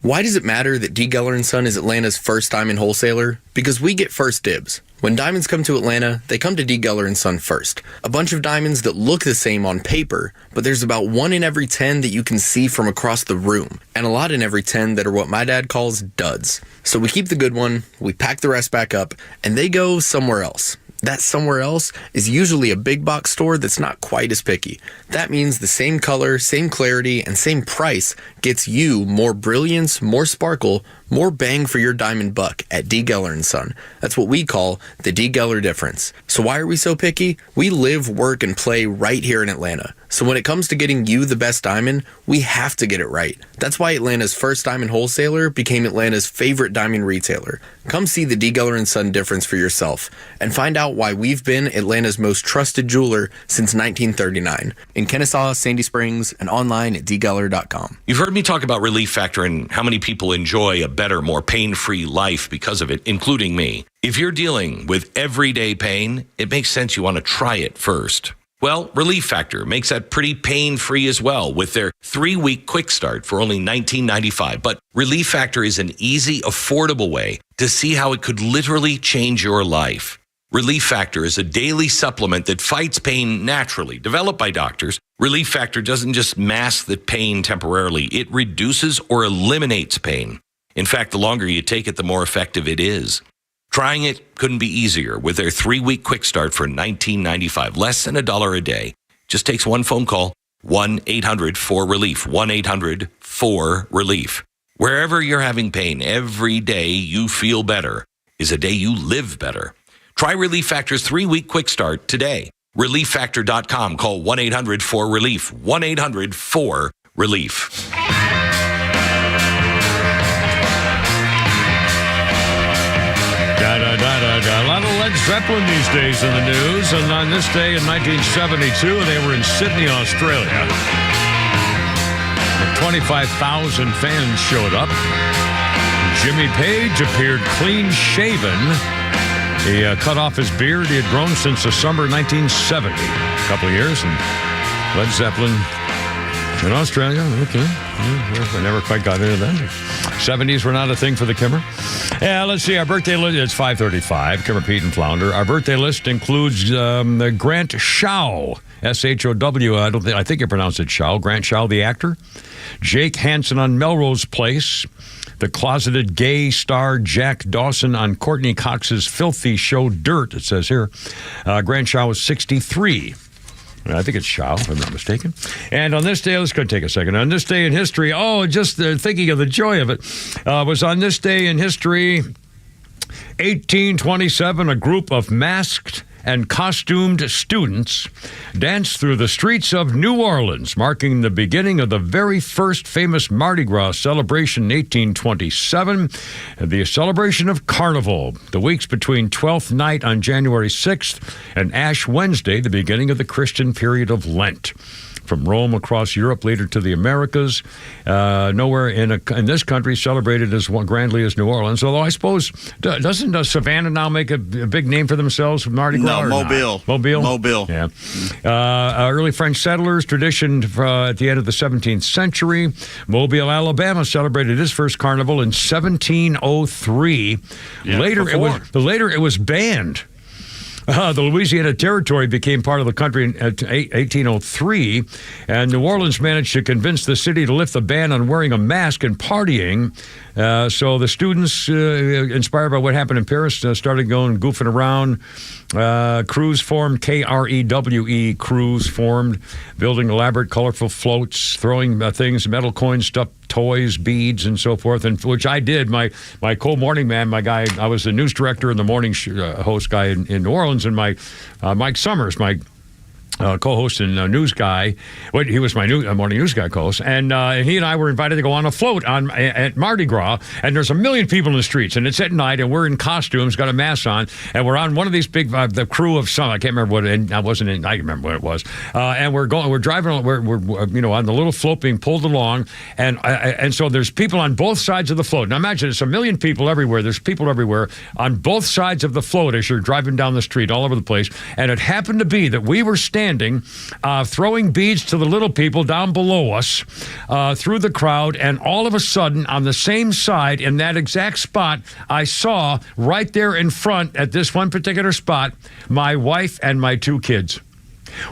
Why does it matter that D. Geller & Son is Atlanta's first diamond wholesaler? Because we get first dibs. When diamonds come to Atlanta, they come to D. Geller & Son first. A bunch of diamonds that look the same on paper, but there's about 1 in every 10 that you can see from across the room, and a lot in every 10 that are what my dad calls duds. So we keep the good one, we pack the rest back up, and they go somewhere else. That somewhere else is usually a big box store that's not quite as picky. That means the same color, same clarity, and same price gets you more brilliance, more sparkle, more bang for your diamond buck at D. Geller & Son. That's what we call the D. Geller difference. So why are we so picky? We live, work, and play right here in Atlanta. So when it comes to getting you the best diamond, we have to get it right. That's why Atlanta's first diamond wholesaler became Atlanta's favorite diamond retailer. Come see the D. Geller & Son difference for yourself and find out why we've been Atlanta's most trusted jeweler since 1939. In Kennesaw, Sandy Springs, and online at dgeller.com. You've heard me talk about Relief Factor and how many people enjoy a better, more pain-free life because of it, including me. If you're dealing with everyday pain, it makes sense you want to try it first. Well, Relief Factor makes that pretty pain-free as well with their 3-week quick start for only $19.95. But Relief Factor is an easy, affordable way to see how it could literally change your life. Relief Factor is a daily supplement that fights pain naturally, developed by doctors. Relief Factor doesn't just mask the pain temporarily, it reduces or eliminates pain. In fact, the longer you take it, the more effective it is. Trying it couldn't be easier with their 3-week quick start for $19.95, less than $1 a day. Just takes one phone call, 1-800-4RELIEF, 1-800-4RELIEF. Wherever you're having pain, every day you feel better is a day you live better. Try Relief Factor's 3-week quick start today. ReliefFactor.com. Call 1-800-4RELIEF, 1-800-4RELIEF. A lot of Led Zeppelin these days in the news, and on this day in 1972, they were in Sydney, Australia. 25,000 fans showed up. Jimmy Page appeared clean-shaven. He cut off his beard he had grown since the summer of 1970. A couple of years, and Led Zeppelin in Australia. Okay. I never quite got into that. 70s were not a thing for the Kimmer. Yeah, let's see. Our birthday list, it's 5:35. Kimmer, Pete, and Flounder. Our birthday list includes Grant Shaw, S-H-O-W. I think you pronounce it Shaw. Grant Shaw, the actor. Jake Hansen on Melrose Place. The closeted gay star Jack Dawson on Courtney Cox's filthy show Dirt, it says here. Grant Shaw was 63. I think it's Shao, if I'm not mistaken. And on this day, let's go take a second. On this day in history, just thinking of the joy of it, was on this day in history, 1827, a group of masked and costumed students danced through the streets of New Orleans, marking the beginning of the very first famous Mardi Gras celebration in 1827, the celebration of Carnival, the weeks between 12th night on January 6th and Ash Wednesday, the beginning of the Christian period of Lent. From Rome across Europe, later to the Americas, nowhere in this country celebrated as grandly as New Orleans. Although I suppose, doesn't Savannah now make a big name for themselves with Mardi Gras? No, Mobile. Mobile? Yeah. Early French settlers, tradition at the end of the 17th century. Mobile, Alabama celebrated its first carnival in 1703. Yeah, Later it was banned. The Louisiana Territory became part of the country in 1803, and New Orleans managed to convince the city to lift the ban on wearing a mask and partying. So the students, inspired by what happened in Paris, started goofing around. Crews formed, Krewe, crews formed, building elaborate, colorful floats, throwing things, metal coins, stuffed toys, beads, and so forth, and which I did. My co-morning man, my guy, I was the news director and the morning host guy in New Orleans, and my Mike Summers, my co-host and news guy. He was my morning news guy co-host, and he and I were invited to go on a float at Mardi Gras, and there's 1 million people in the streets, and it's at night, and we're in costumes, got a mask on, and we're on one of these big, the crew of some, I can't remember what, and I can remember what it was, and we're driving, we're on the little float being pulled along, and so there's people on both sides of the float. Now imagine it's 1 million people everywhere. There's people everywhere on both sides of the float as you're driving down the street all over the place, and it happened to be that we were standing throwing beads to the little people down below us through the crowd, and all of a sudden, on the same side, in that exact spot, I saw right there in front at this one particular spot, my wife and my 2 kids.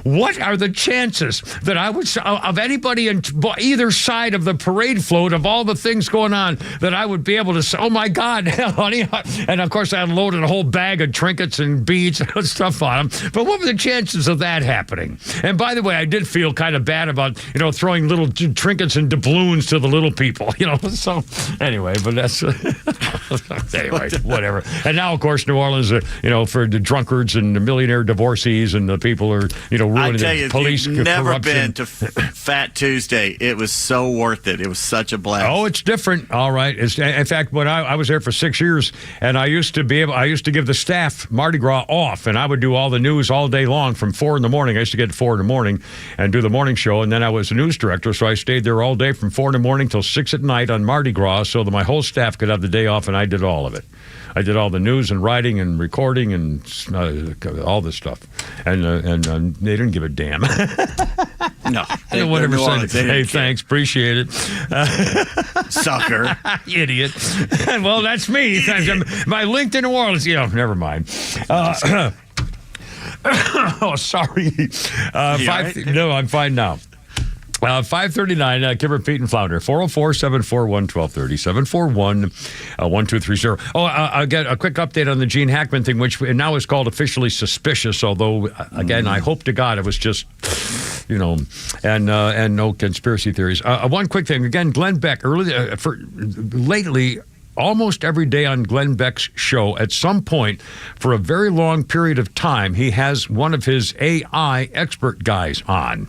What are the chances that I would, of anybody on either side of the parade float, of all the things going on, that I would be able to say, oh my God, honey. And of course, I unloaded a whole bag of trinkets and beads and stuff on them. But what were the chances of that happening? And by the way, I did feel kind of bad about, throwing little trinkets and doubloons to the little people, So anyway, but that's, anyway, whatever. And now, of course, New Orleans, for the drunkards and the millionaire divorcees and the people are, ruining I tell you, police if you've never corruption. been to Fat Tuesday, it was so worth it. It was such a blast. Oh, it's different. All right. In fact, when I was there for 6 years, and I used to give the staff Mardi Gras off, and I would do all the news all day long from 4 in the morning. I used to get to 4 in the morning and do the morning show, and then I was a news director, so I stayed there all day from 4 in the morning till 6 at night on Mardi Gras, so that my whole staff could have the day off, and I did all of it. I did all the news and writing and recording and all this stuff, and they didn't give a damn. No, whatever. Hey, thanks, appreciate it, sucker, idiot. Well, that's me. My LinkedIn New Orleans. Never mind. Oh, sorry. Right? No, I'm fine now. 539, Kimber, Pete, and Flounder, 404-741-1230, 741-1230. Oh, I'll get a quick update on the Gene Hackman thing, which now is called officially suspicious, although, again, I hope to God it was just, and no conspiracy theories. One quick thing, again, Glenn Beck, lately, almost every day on Glenn Beck's show, at some point, for a very long period of time, he has one of his AI expert guys on,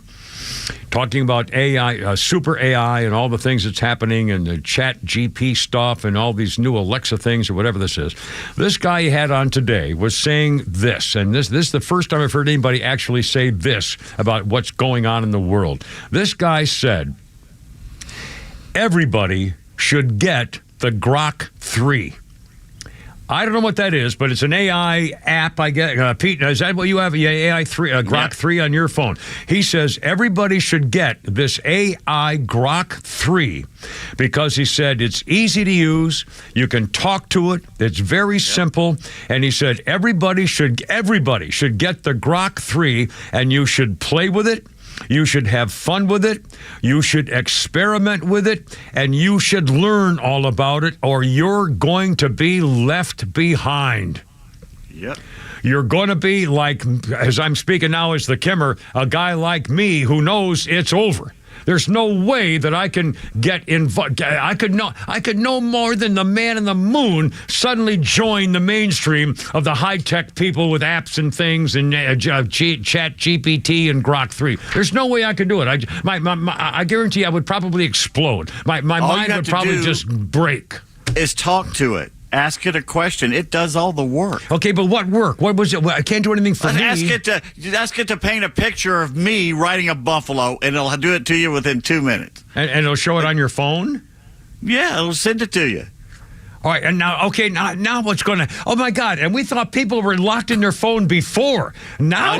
talking about AI, super AI, and all the things that's happening, and the chat GP stuff, and all these new Alexa things, or whatever this is. This guy he had on today was saying this, and this is the first time I've heard anybody actually say this about what's going on in the world. This guy said, everybody should get the Grok 3. I don't know what that is, but it's an AI app. I get Pete. Is that what you have? Yeah, AI 3, Grok 3 on your phone. He says everybody should get this AI Grok 3 because he said it's easy to use. You can talk to it. It's very simple. And he said everybody should get the Grok 3, and you should play with it. You should have fun with it. You should experiment with it. And you should learn all about it, or you're going to be left behind. Yep. You're going to be like, as I'm speaking now as the Kimmer, a guy like me who knows it's over. There's no way that I can get involved. I could know more than the man in the moon suddenly join the mainstream of the high-tech people with apps and things and Chat GPT and Grok 3. There's no way I could do it. I guarantee I would probably explode. My mind would probably just break. Is talk to it. Ask it a question. It does all the work. Okay, but what work? What was it? I can't do anything for me. Ask it to paint a picture of me riding a buffalo, and it'll do it to you within 2 minutes. And it'll show it on your phone? Yeah, it'll send it to you. All right, and now what's going to... Oh, my God, and we thought people were locked in their phone before. Now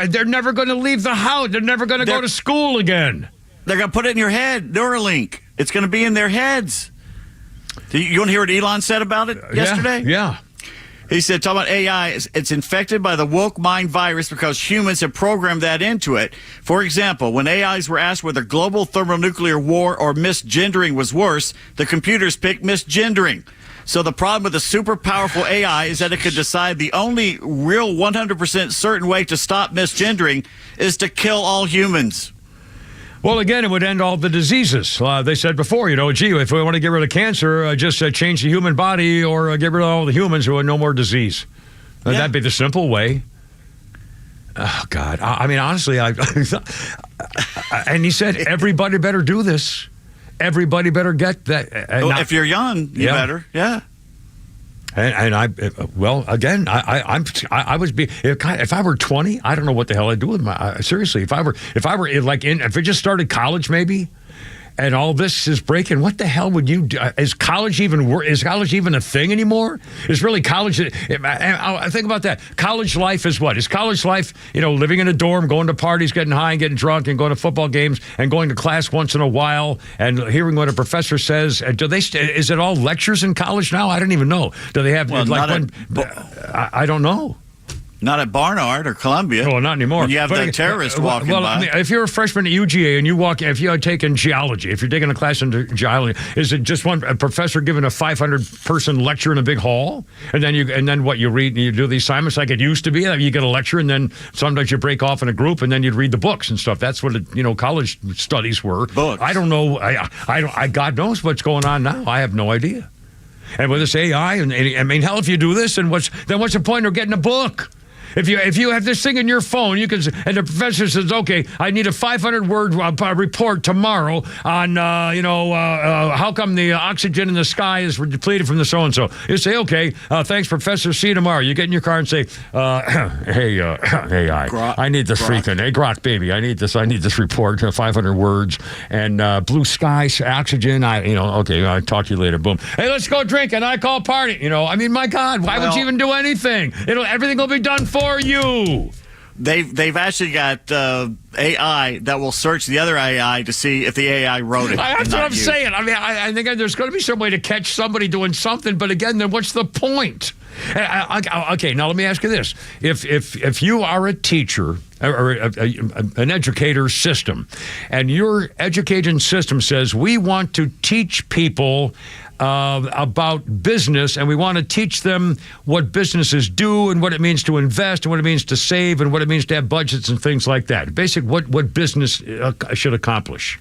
they're never going to leave the house. They're never going to go to school again. They're going to put it in your head, Neuralink. It's going to be in their heads. You want to hear what Elon said about it yesterday? Yeah. He said, talking about AI, it's infected by the woke mind virus because humans have programmed that into it. For example, when AIs were asked whether global thermonuclear war or misgendering was worse, the computers picked misgendering. So the problem with a super powerful AI is that it could decide the only real 100% certain way to stop misgendering is to kill all humans. Well, again, it would end all the diseases. They said before, if we want to get rid of cancer, just change the human body or get rid of all the humans who have no more disease. That'd be the simple way. Oh, God. I mean, honestly, and he said, everybody better do this. Everybody better get that. If you're young, you better. Yeah. And I would be, if I were 20, I don't know what the hell I'd do with my, seriously, if I it just started college maybe, and all this is breaking, what the hell would you do? Is college even a thing anymore? Is really college, I think about that. College life is what? Is college life, living in a dorm, going to parties, getting high and getting drunk and going to football games and going to class once in a while and hearing what a professor says? Is it all lectures in college now? I don't even know. Do they have, I don't know. Not at Barnard or Columbia. Well, not anymore. When you have the terrorist walking by. I mean, if you're a freshman at UGA and if you had taken geology, if you're taking a class in geology, is it just a professor giving a 500-person lecture in a big hall? And then what, you read and you do the assignments like it used to be? You get a lecture and then sometimes you break off in a group and then you'd read the books and stuff. That's what college studies were. Books. I don't know. God knows what's going on now. I have no idea. And with this AI, hell, if you do this, then what's the point of getting a book? If you have this thing in your phone, you can, and the professor says, okay, I need a 500-word report tomorrow on, how come the oxygen in the sky is depleted from the so-and-so. You say, okay, thanks, Professor, see you tomorrow. You get in your car and say, hey, AI, I need this freaking, hey, Grok, baby, I need this report, 500 words, and blue skies, oxygen, okay, I'll talk to you later, boom. Hey, let's go drink, and I call party, my God, why would you even do anything? Everything will be done for you. They've actually got AI that will search the other AI to see if the AI wrote it. That's what I'm saying. I think there's going to be some way to catch somebody doing something, but again, then what's the point? Okay, now let me ask you this: if you are a teacher or an educator system, and your education system says we want to teach people about business, and we want to teach them what businesses do and what it means to invest and what it means to save and what it means to have budgets and things like that. Basic what business should accomplish.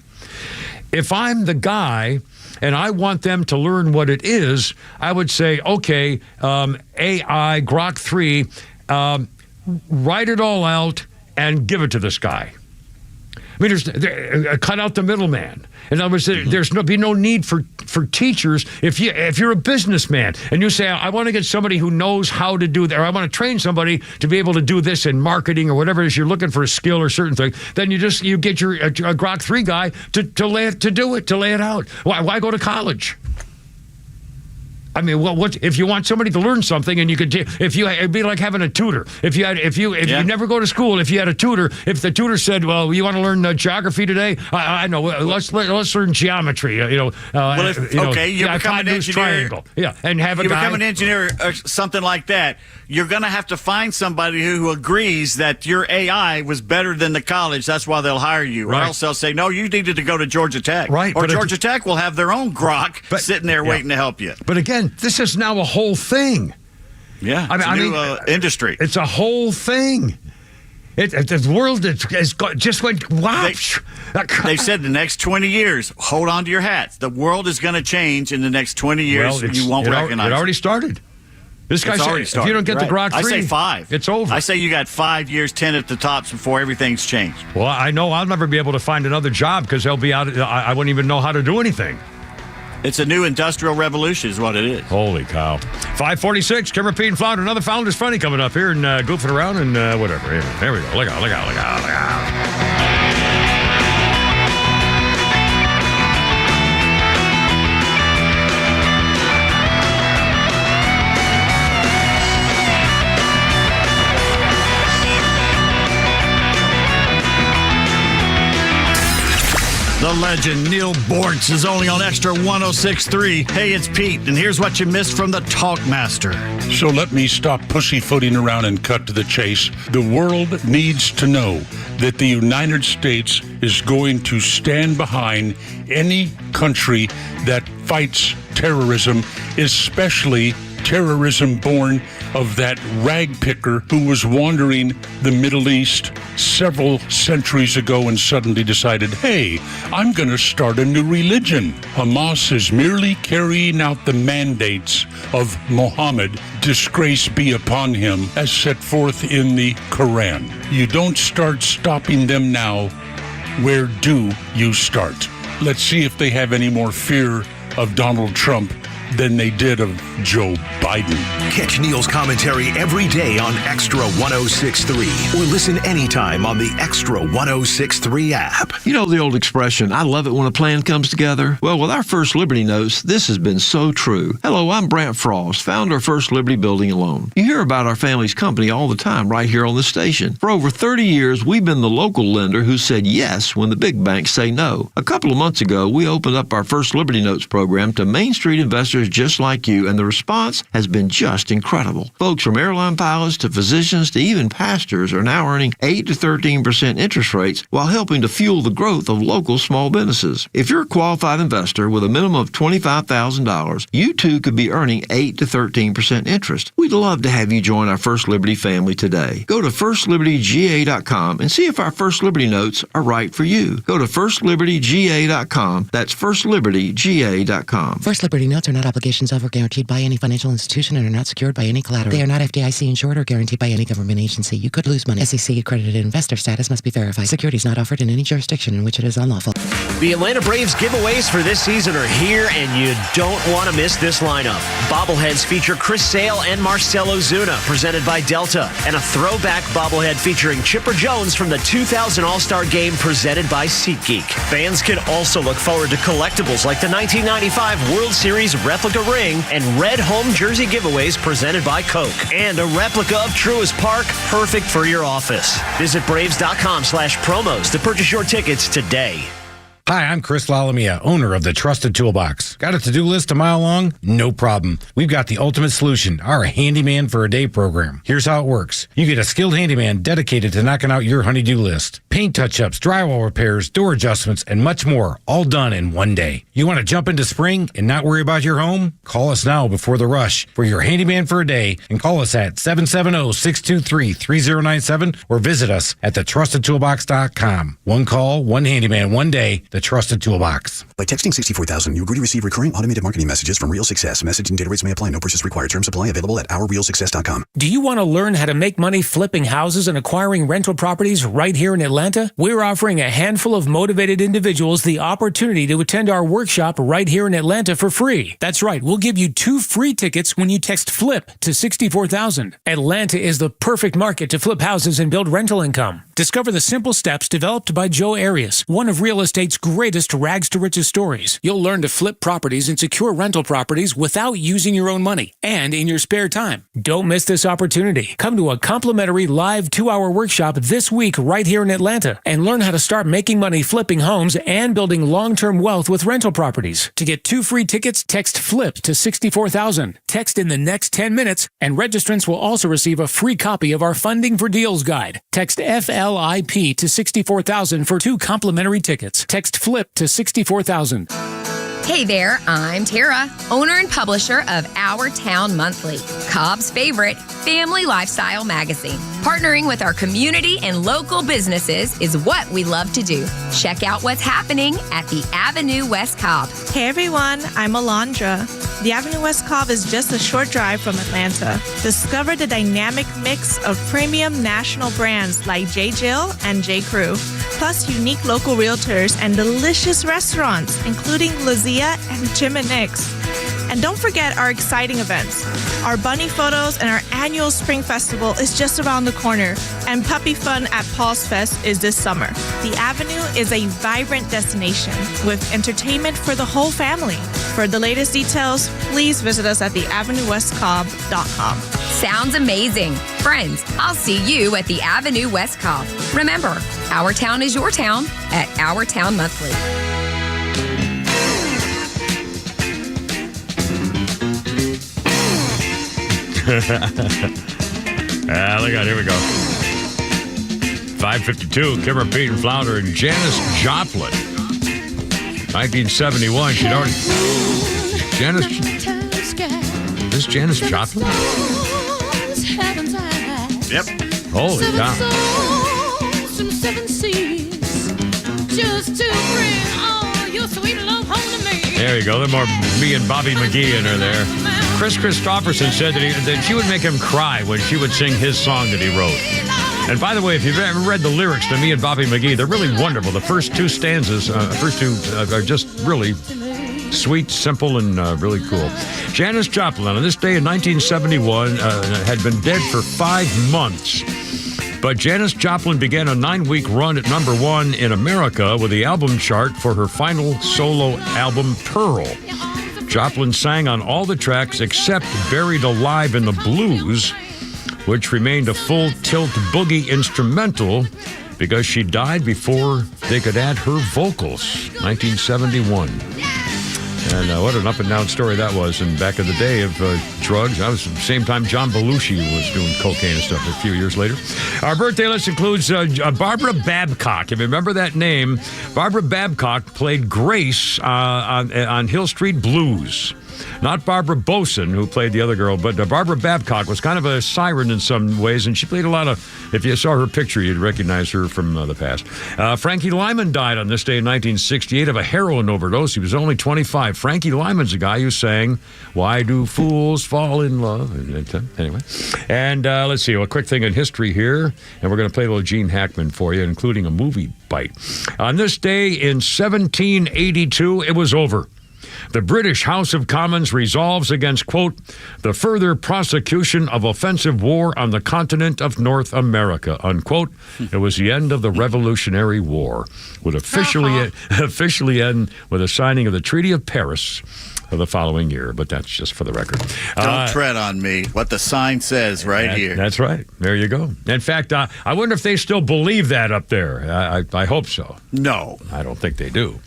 If I'm the guy and I want them to learn what it is, I would say, okay, AI, Grok 3, write it all out and give it to this guy. I mean, cut out the middleman. In other words, there's no need for teachers. If you're a businessman and you say, I want to get somebody who knows how to do that, or I want to train somebody to be able to do this in marketing or whatever it is, you're looking for a skill or certain thing, then you get your a Grok 3 guy to lay it out. Why go to college? I mean, what if you want somebody to learn something, and you could, it'd be like having a tutor. If you never go to school, if you had a tutor, if the tutor said, "Well, you want to learn geography today? I know. Let's learn geometry." You become an engineer. Triangle. Yeah, and have a guy. You become an engineer or something like that. You're going to have to find somebody who agrees that your AI was better than the college. That's why they'll hire you. Right. Or else they'll say, "No, you needed to go to Georgia Tech." Right. Or Georgia Tech will have their own Grok sitting there waiting to help you. But again, this is now a whole thing. Yeah, it's a new industry. It's a whole thing. The world just went wow. They've said the next 20 years, hold on to your hats. The world is going to change in the next 20 years. You won't recognize it. It already started. This guy said, if you don't get the Grok 3, I say 5. It's over. I say you got 5 years, 10 at the tops before everything's changed. Well, I know I'll never be able to find another job because they'll be out. I wouldn't even know how to do anything. It's a new industrial revolution is what it is. Holy cow. 546, Kim Rapine and Flounder. Another Founder's Funny coming up here and goofing around and whatever. There we go. Look out. The legend Neil Bortz is only on Extra 106.3. Hey, it's Pete, and here's what you missed from the Talkmaster. So let me stop pussyfooting around and cut to the chase. The world needs to know that the United States is going to stand behind any country that fights terrorism, especially terrorism born of that rag picker who was wandering the Middle East several centuries ago and suddenly decided, hey, I'm going to start a new religion. Hamas is merely carrying out the mandates of Muhammad, disgrace be upon him, as set forth in the Quran. You don't start stopping them now. Where do you start? Let's see if they have any more fear of Donald Trump than they did of Joe Biden. Catch Neil's commentary every day on Extra 106.3 or listen anytime on the Extra 106.3 app. You know the old expression, I love it when a plan comes together? Well, with our First Liberty Notes, this has been so true. Hello, I'm Brant Frost, founder of First Liberty Building and Loan. You hear about our family's company all the time right here on the station. For over 30 years, we've been the local lender who said yes when the big banks say no. A couple of months ago, we opened up our First Liberty Notes program to Main Street investors just like you, and the response has been just incredible. Folks from airline pilots to physicians to even pastors are now earning 8 to 13% interest rates while helping to fuel the growth of local small businesses. If you're a qualified investor with a minimum of $25,000, you too could be earning 8 to 13% interest. We'd love to have you join our First Liberty family today. Go to firstlibertyga.com and see if our First Liberty Notes are right for you. Go to firstlibertyga.com. That's firstlibertyga.com. First Liberty Notes are not obligations of or guaranteed by any financial institution and are not secured by any collateral. They are not FDIC insured or guaranteed by any government agency. You could lose money. SEC accredited investor status must be verified. Securities not offered in any jurisdiction in which it is unlawful. The Atlanta Braves giveaways for this season are here, and you don't want to miss this lineup. Bobbleheads feature Chris Sale and Marcell Ozuna, presented by Delta, and a throwback bobblehead featuring Chipper Jones from the 2000 All-Star Game, presented by SeatGeek. Fans can also look forward to collectibles like the 1995 World Series replica ring and red home jersey giveaways presented by Coke, and a replica of Truist Park, perfect for your office. Visit Braves.com/promos to purchase your tickets today. Hi, I'm Chris Lalamia, owner of the Trusted Toolbox. Got a to-do list a mile long? No problem. We've got the ultimate solution, our Handyman for a Day program. Here's how it works. You get a skilled handyman dedicated to knocking out your honey-do list. Paint touch-ups, drywall repairs, door adjustments, and much more, all done in one day. You want to jump into spring and not worry about your home? Call us now before the rush for your Handyman for a Day, and call us at 770-623-3097 or visit us at thetrustedtoolbox.com. One call, one handyman, one day. The Trusted Toolbox. By texting 64,000, you agree to receive recurring automated marketing messages from Real Success. Message and data rates may apply. No purchase required. Terms apply. Available at ourrealsuccess.com. Do you want to learn how to make money flipping houses and acquiring rental properties right here in Atlanta? We're offering a handful of motivated individuals the opportunity to attend our workshop right here in Atlanta for free. That's right. We'll give you 2 free tickets when you text FLIP to 64,000. Atlanta is the perfect market to flip houses and build rental income. Discover the simple steps developed by Joe Arias, one of real estate's greatest rags to riches stories. You'll learn to flip properties and secure rental properties without using your own money and in your spare time. Don't miss this opportunity. Come to a complimentary live 2-hour workshop this week right here in Atlanta and learn how to start making money flipping homes and building long-term wealth with rental properties. To get 2 free tickets, text FLIP to 64,000. Text in the next 10 minutes, and registrants will also receive a free copy of our Funding for Deals guide. Text FLIP to 64,000 for 2 complimentary tickets. Text FLIP to 64,000. Hey there, I'm Tara, owner and publisher of Our Town Monthly, Cobb's favorite family lifestyle magazine. Partnering with our community and local businesses is what we love to do. Check out what's happening at the Avenue West Cobb. Hey everyone, I'm Alondra. The Avenue West Cobb is just a short drive from Atlanta. Discover the dynamic mix of premium national brands like J. Jill and J. Crew, plus unique local realtors and delicious restaurants, including Lazia and Jim and Nick's. And don't forget our exciting events. Our bunny photos and our annual spring festival is just around the corner, and puppy fun at Paul's Fest is this summer. The Avenue is a vibrant destination with entertainment for the whole family. For the latest details, please visit us at theavenuewestcobb.com. Sounds amazing. Friends, I'll see you at the Avenue West Cobb. Remember, our town is your town at Our Town Monthly. Look at, here we go. 5:52, Kimmer, Pete, and Flounder, and Janis Joplin. 1971, she'd already... This Janis Joplin? Yep. Holy cow. There you go. They're more me and Bobby McGee in her there. Chris Christopherson said that she would make him cry when she would sing his song that he wrote. And by the way, if you've ever read the lyrics to Me and Bobby McGee, they're really wonderful. The first two stanzas, are just really sweet, simple, and really cool. Janis Joplin, on this day in 1971, had been dead for 5 months. But Janis Joplin began a 9-week run at #1 in America with the album chart for her final solo album, Pearl. Joplin sang on all the tracks except Buried Alive in the Blues, which remained a full tilt boogie instrumental because she died before they could add her vocals. 1971. And what an up-and-down story that was. And back in the day of drugs, that was the same time John Belushi was doing cocaine and stuff a few years later. Our birthday list includes Barbara Babcock. If you remember that name, Barbara Babcock played Grace on Hill Street Blues. Not Barbara Boson, who played the other girl, but Barbara Babcock was kind of a siren in some ways, and she played a lot of, if you saw her picture, you'd recognize her from the past. Frankie Lyman died on this day in 1968 of a heroin overdose. He was only 25. Frankie Lyman's a guy who sang, Why Do Fools Fall in Love? Anyway. And let's see, a quick thing in history here, and we're going to play a little Gene Hackman for you, including a movie bite. On this day in 1782, it was over. The British House of Commons resolves against, quote, the further prosecution of offensive war on the continent of North America, unquote. It was the end of the Revolutionary War. Would officially end with the signing of the Treaty of Paris of the following year, but that's just for the record. Don't tread on me. What the sign says here. That's right. There you go. In fact, I wonder if they still believe that up there. I hope so. No. I don't think they do.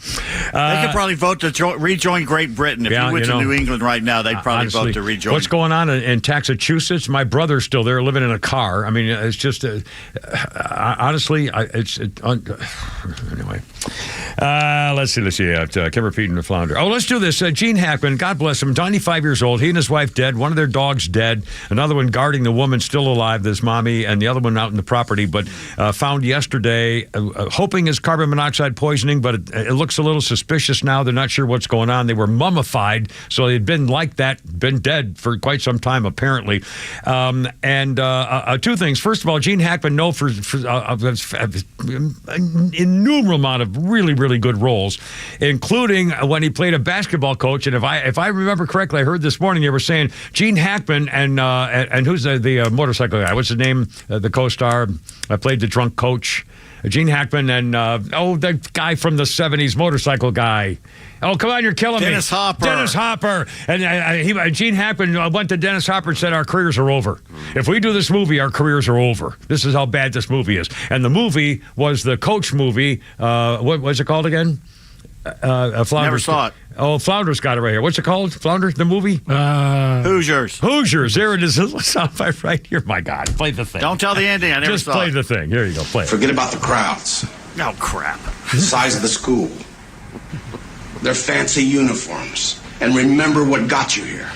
They could probably vote to rejoin Great Britain. If you went to New England right now, they'd probably vote to rejoin. What's going on in Massachusetts? My brother's still there living in a car. I mean, it's just, honestly, anyway. Let's see. Kimmer, Pete, and the Flounder. Oh, let's do this. Gene Hackman, God bless him, 95 years old. He and his wife dead. One of their dogs dead. Another one guarding the woman still alive, this mommy, and the other one out in the property, but found yesterday, hoping it's carbon monoxide poisoning, but it looks a little suspicious now. They're not sure what's going on. They were mummified, so they'd been like that, been dead for quite some time, apparently. Two things. First of all, Gene Hackman, known for an innumerable amount of really, really good roles, including when he played a basketball coach. And if I remember correctly, I heard this morning they were saying Gene Hackman and who's the motorcycle guy? What's his name? The co-star. I played the drunk coach. Gene Hackman and the guy from the 70s, motorcycle guy. Oh, come on, you're killing me. Dennis Hopper. And Gene Hackman went to Dennis Hopper and said, our careers are over. If we do this movie, our careers are over. This is how bad this movie is. And the movie was the Coach movie. What was it called again? Never saw it. Oh, Flounder's got it right here. What's it called? Flounder, the movie? Hoosiers. There it is. Soundbite right here. My God. Play the thing. Don't tell the ending. I never Just saw play it. the thing. Here you go. Play it. Forget about the crowds. Oh, crap. The size of the school. their fancy uniforms and remember what got you here.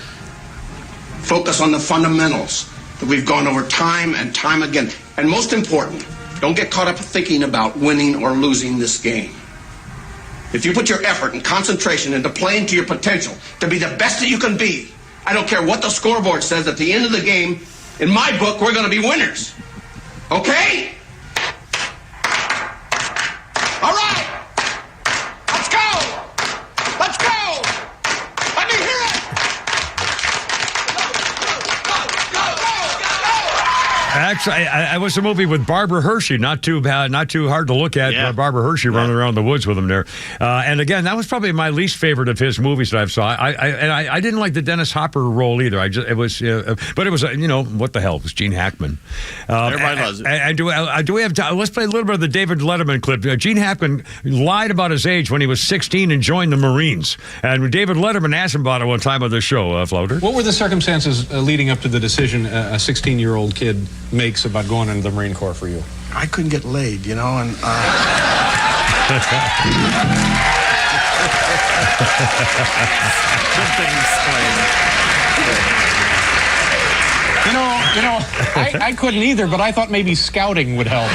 Focus on the fundamentals that we've gone over time and time again. And most important, don't get caught up thinking about winning or losing this game. If you put your effort and concentration into playing to your potential to be the best that you can be, I don't care what the scoreboard says at the end of the game, in my book, we're going to be winners. Okay? All right. Let's go. Let's go. Let me hear it. Actually, I was a movie with Barbara Hershey, not too hard to look at. Yeah. Barbara Hershey running around the woods with him there, and again, that was probably my least favorite of his movies that I've saw. I didn't like the Dennis Hopper role either. But it was what the hell? It was Gene Hackman. Everybody loves it. And do we have time? Let's play a little bit of the David Letterman clip. Gene Hackman lied about his age when he was 16 and joined the Marines, and David Letterman asked him about it one time on the show. Flounder. What were the circumstances leading up to the decision a 16-year-old kid makes about going into the Marine Corps for you? I couldn't get laid, and I couldn't either, but I thought maybe scouting would help.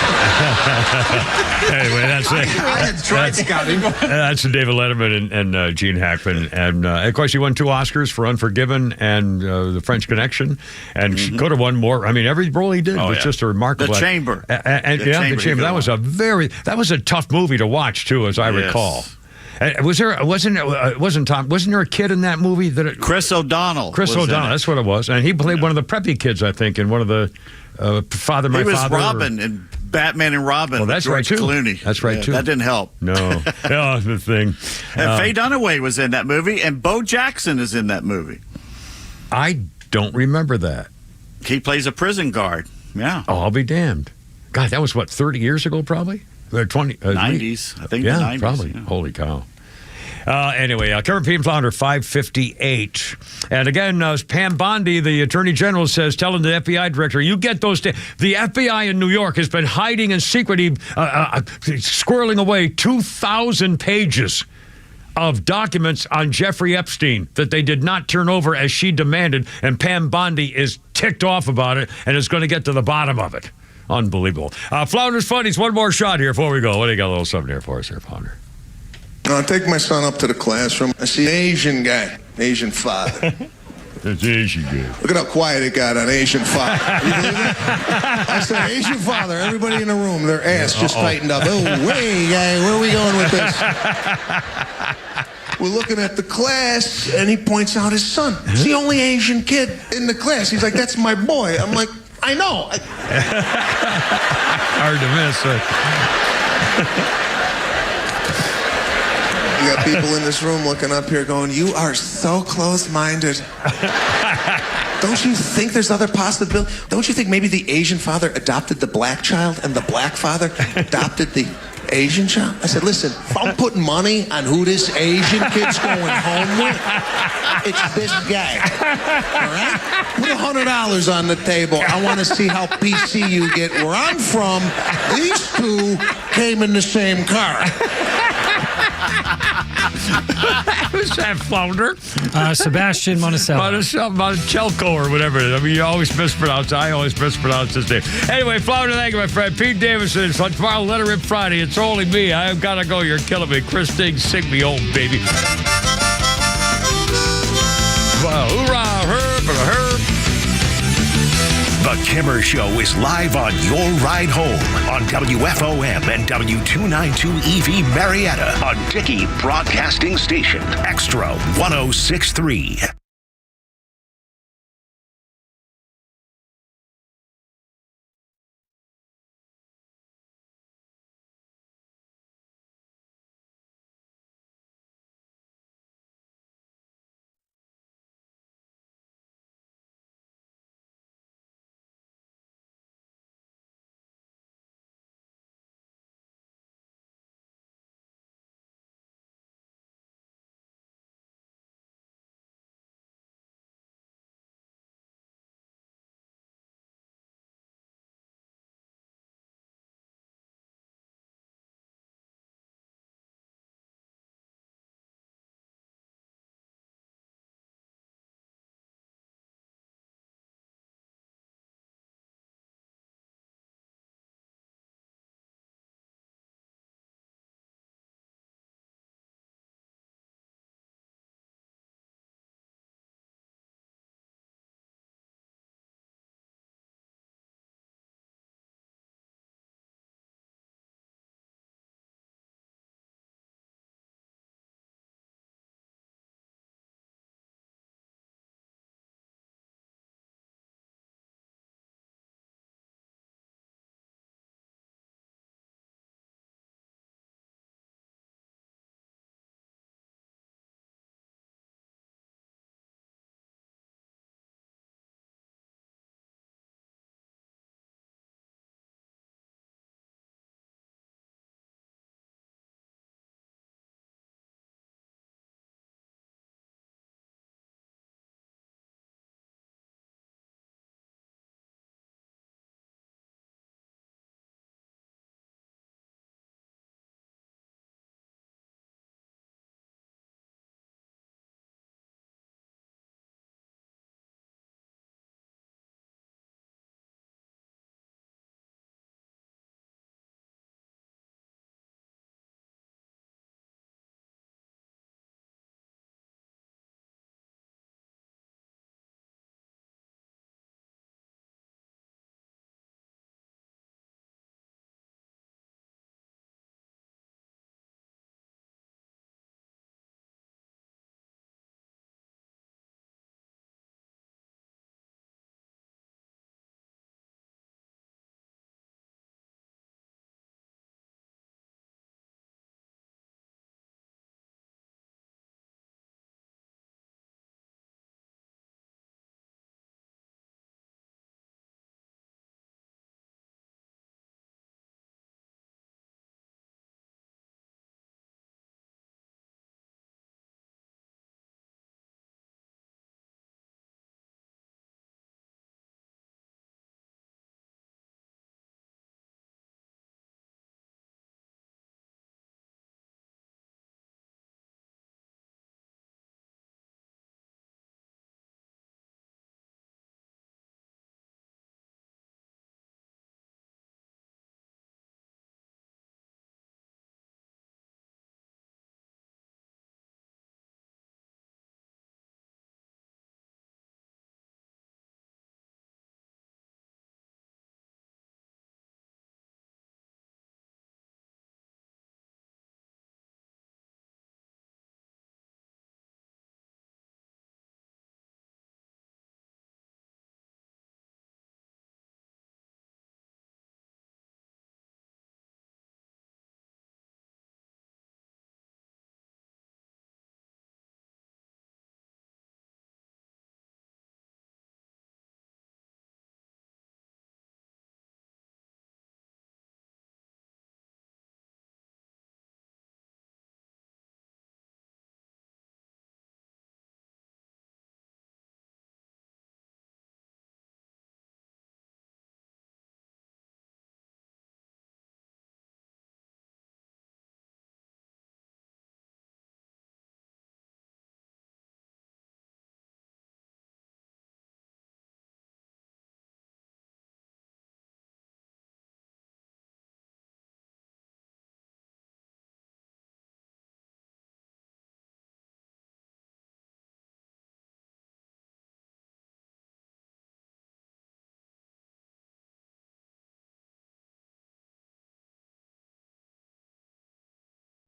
Anyway, that's it. I had tried scouting. That's David Letterman and Gene Hackman. And, of course, he won 2 Oscars for Unforgiven and The French Connection. And she could have won more. I mean, every role he did was just a remarkable. The Chamber. The Chamber. That was a tough movie to watch, too, as I recall. Wasn't there a kid in that movie Chris O'Donnell? Chris O'Donnell, that's what it was, and he played one of the preppy kids, I think, in one of the Father. He was Robin in Batman and Robin. Well, that's right too. Clooney. That's right too. That didn't help. No, the thing. And Faye Dunaway was in that movie, and Bo Jackson is in that movie. I don't remember that. He plays a prison guard. Yeah. Oh, I'll be damned. God, that was 30 years ago, probably. 90s, I think. Yeah, the 90s, probably. Yeah. Holy cow. Anyway, current PM Flounder 558. And again, Pam Bondi, the Attorney General, says, telling the FBI director, you get those. The FBI in New York has been hiding and secretly squirreling away 2,000 pages of documents on Jeffrey Epstein that they did not turn over as she demanded. And Pam Bondi is ticked off about it and is going to get to the bottom of it. Unbelievable. Flounder's Funnies, one more shot here before we go. What do you got a little something here for us here, Flounder? I take my son up to the classroom. I see an Asian guy, Asian father. That's Asian guy. Look at how quiet it got on Asian father. You believe that? I said, Asian father. Everybody in the room, their ass just tightened up. Oh, wait, guy, where are we going with this? We're looking at the class, and he points out his son. He's the only Asian kid in the class. He's like, that's my boy. I'm like, I know. Hard to miss. You got people in this room looking up here going, you are so close-minded. Don't you think there's other possibilities? Don't you think maybe the Asian father adopted the black child and the black father adopted the Asian child? I said, listen, if I'm putting money on who this Asian kid's going home with, it's this guy. All right? Put $100 on the table. I want to see how PC you get. Where I'm from, these two came in the same car. Who's that, Flounder? Sebastian Monacelco or whatever it is. I mean, you always mispronounce. I always mispronounce his name. Anyway, Flounder, thank you, my friend. Pete Davidson. It's on tomorrow, Let Her Rip Friday. It's only me. I've got to go. You're killing me. Chris Sting, sing me home, baby. Hoorah, herb, herb. The Kimmer Show is live on your ride home on WFOM and W292 EV Marietta on Dickey Broadcasting Station, Extra 106.3.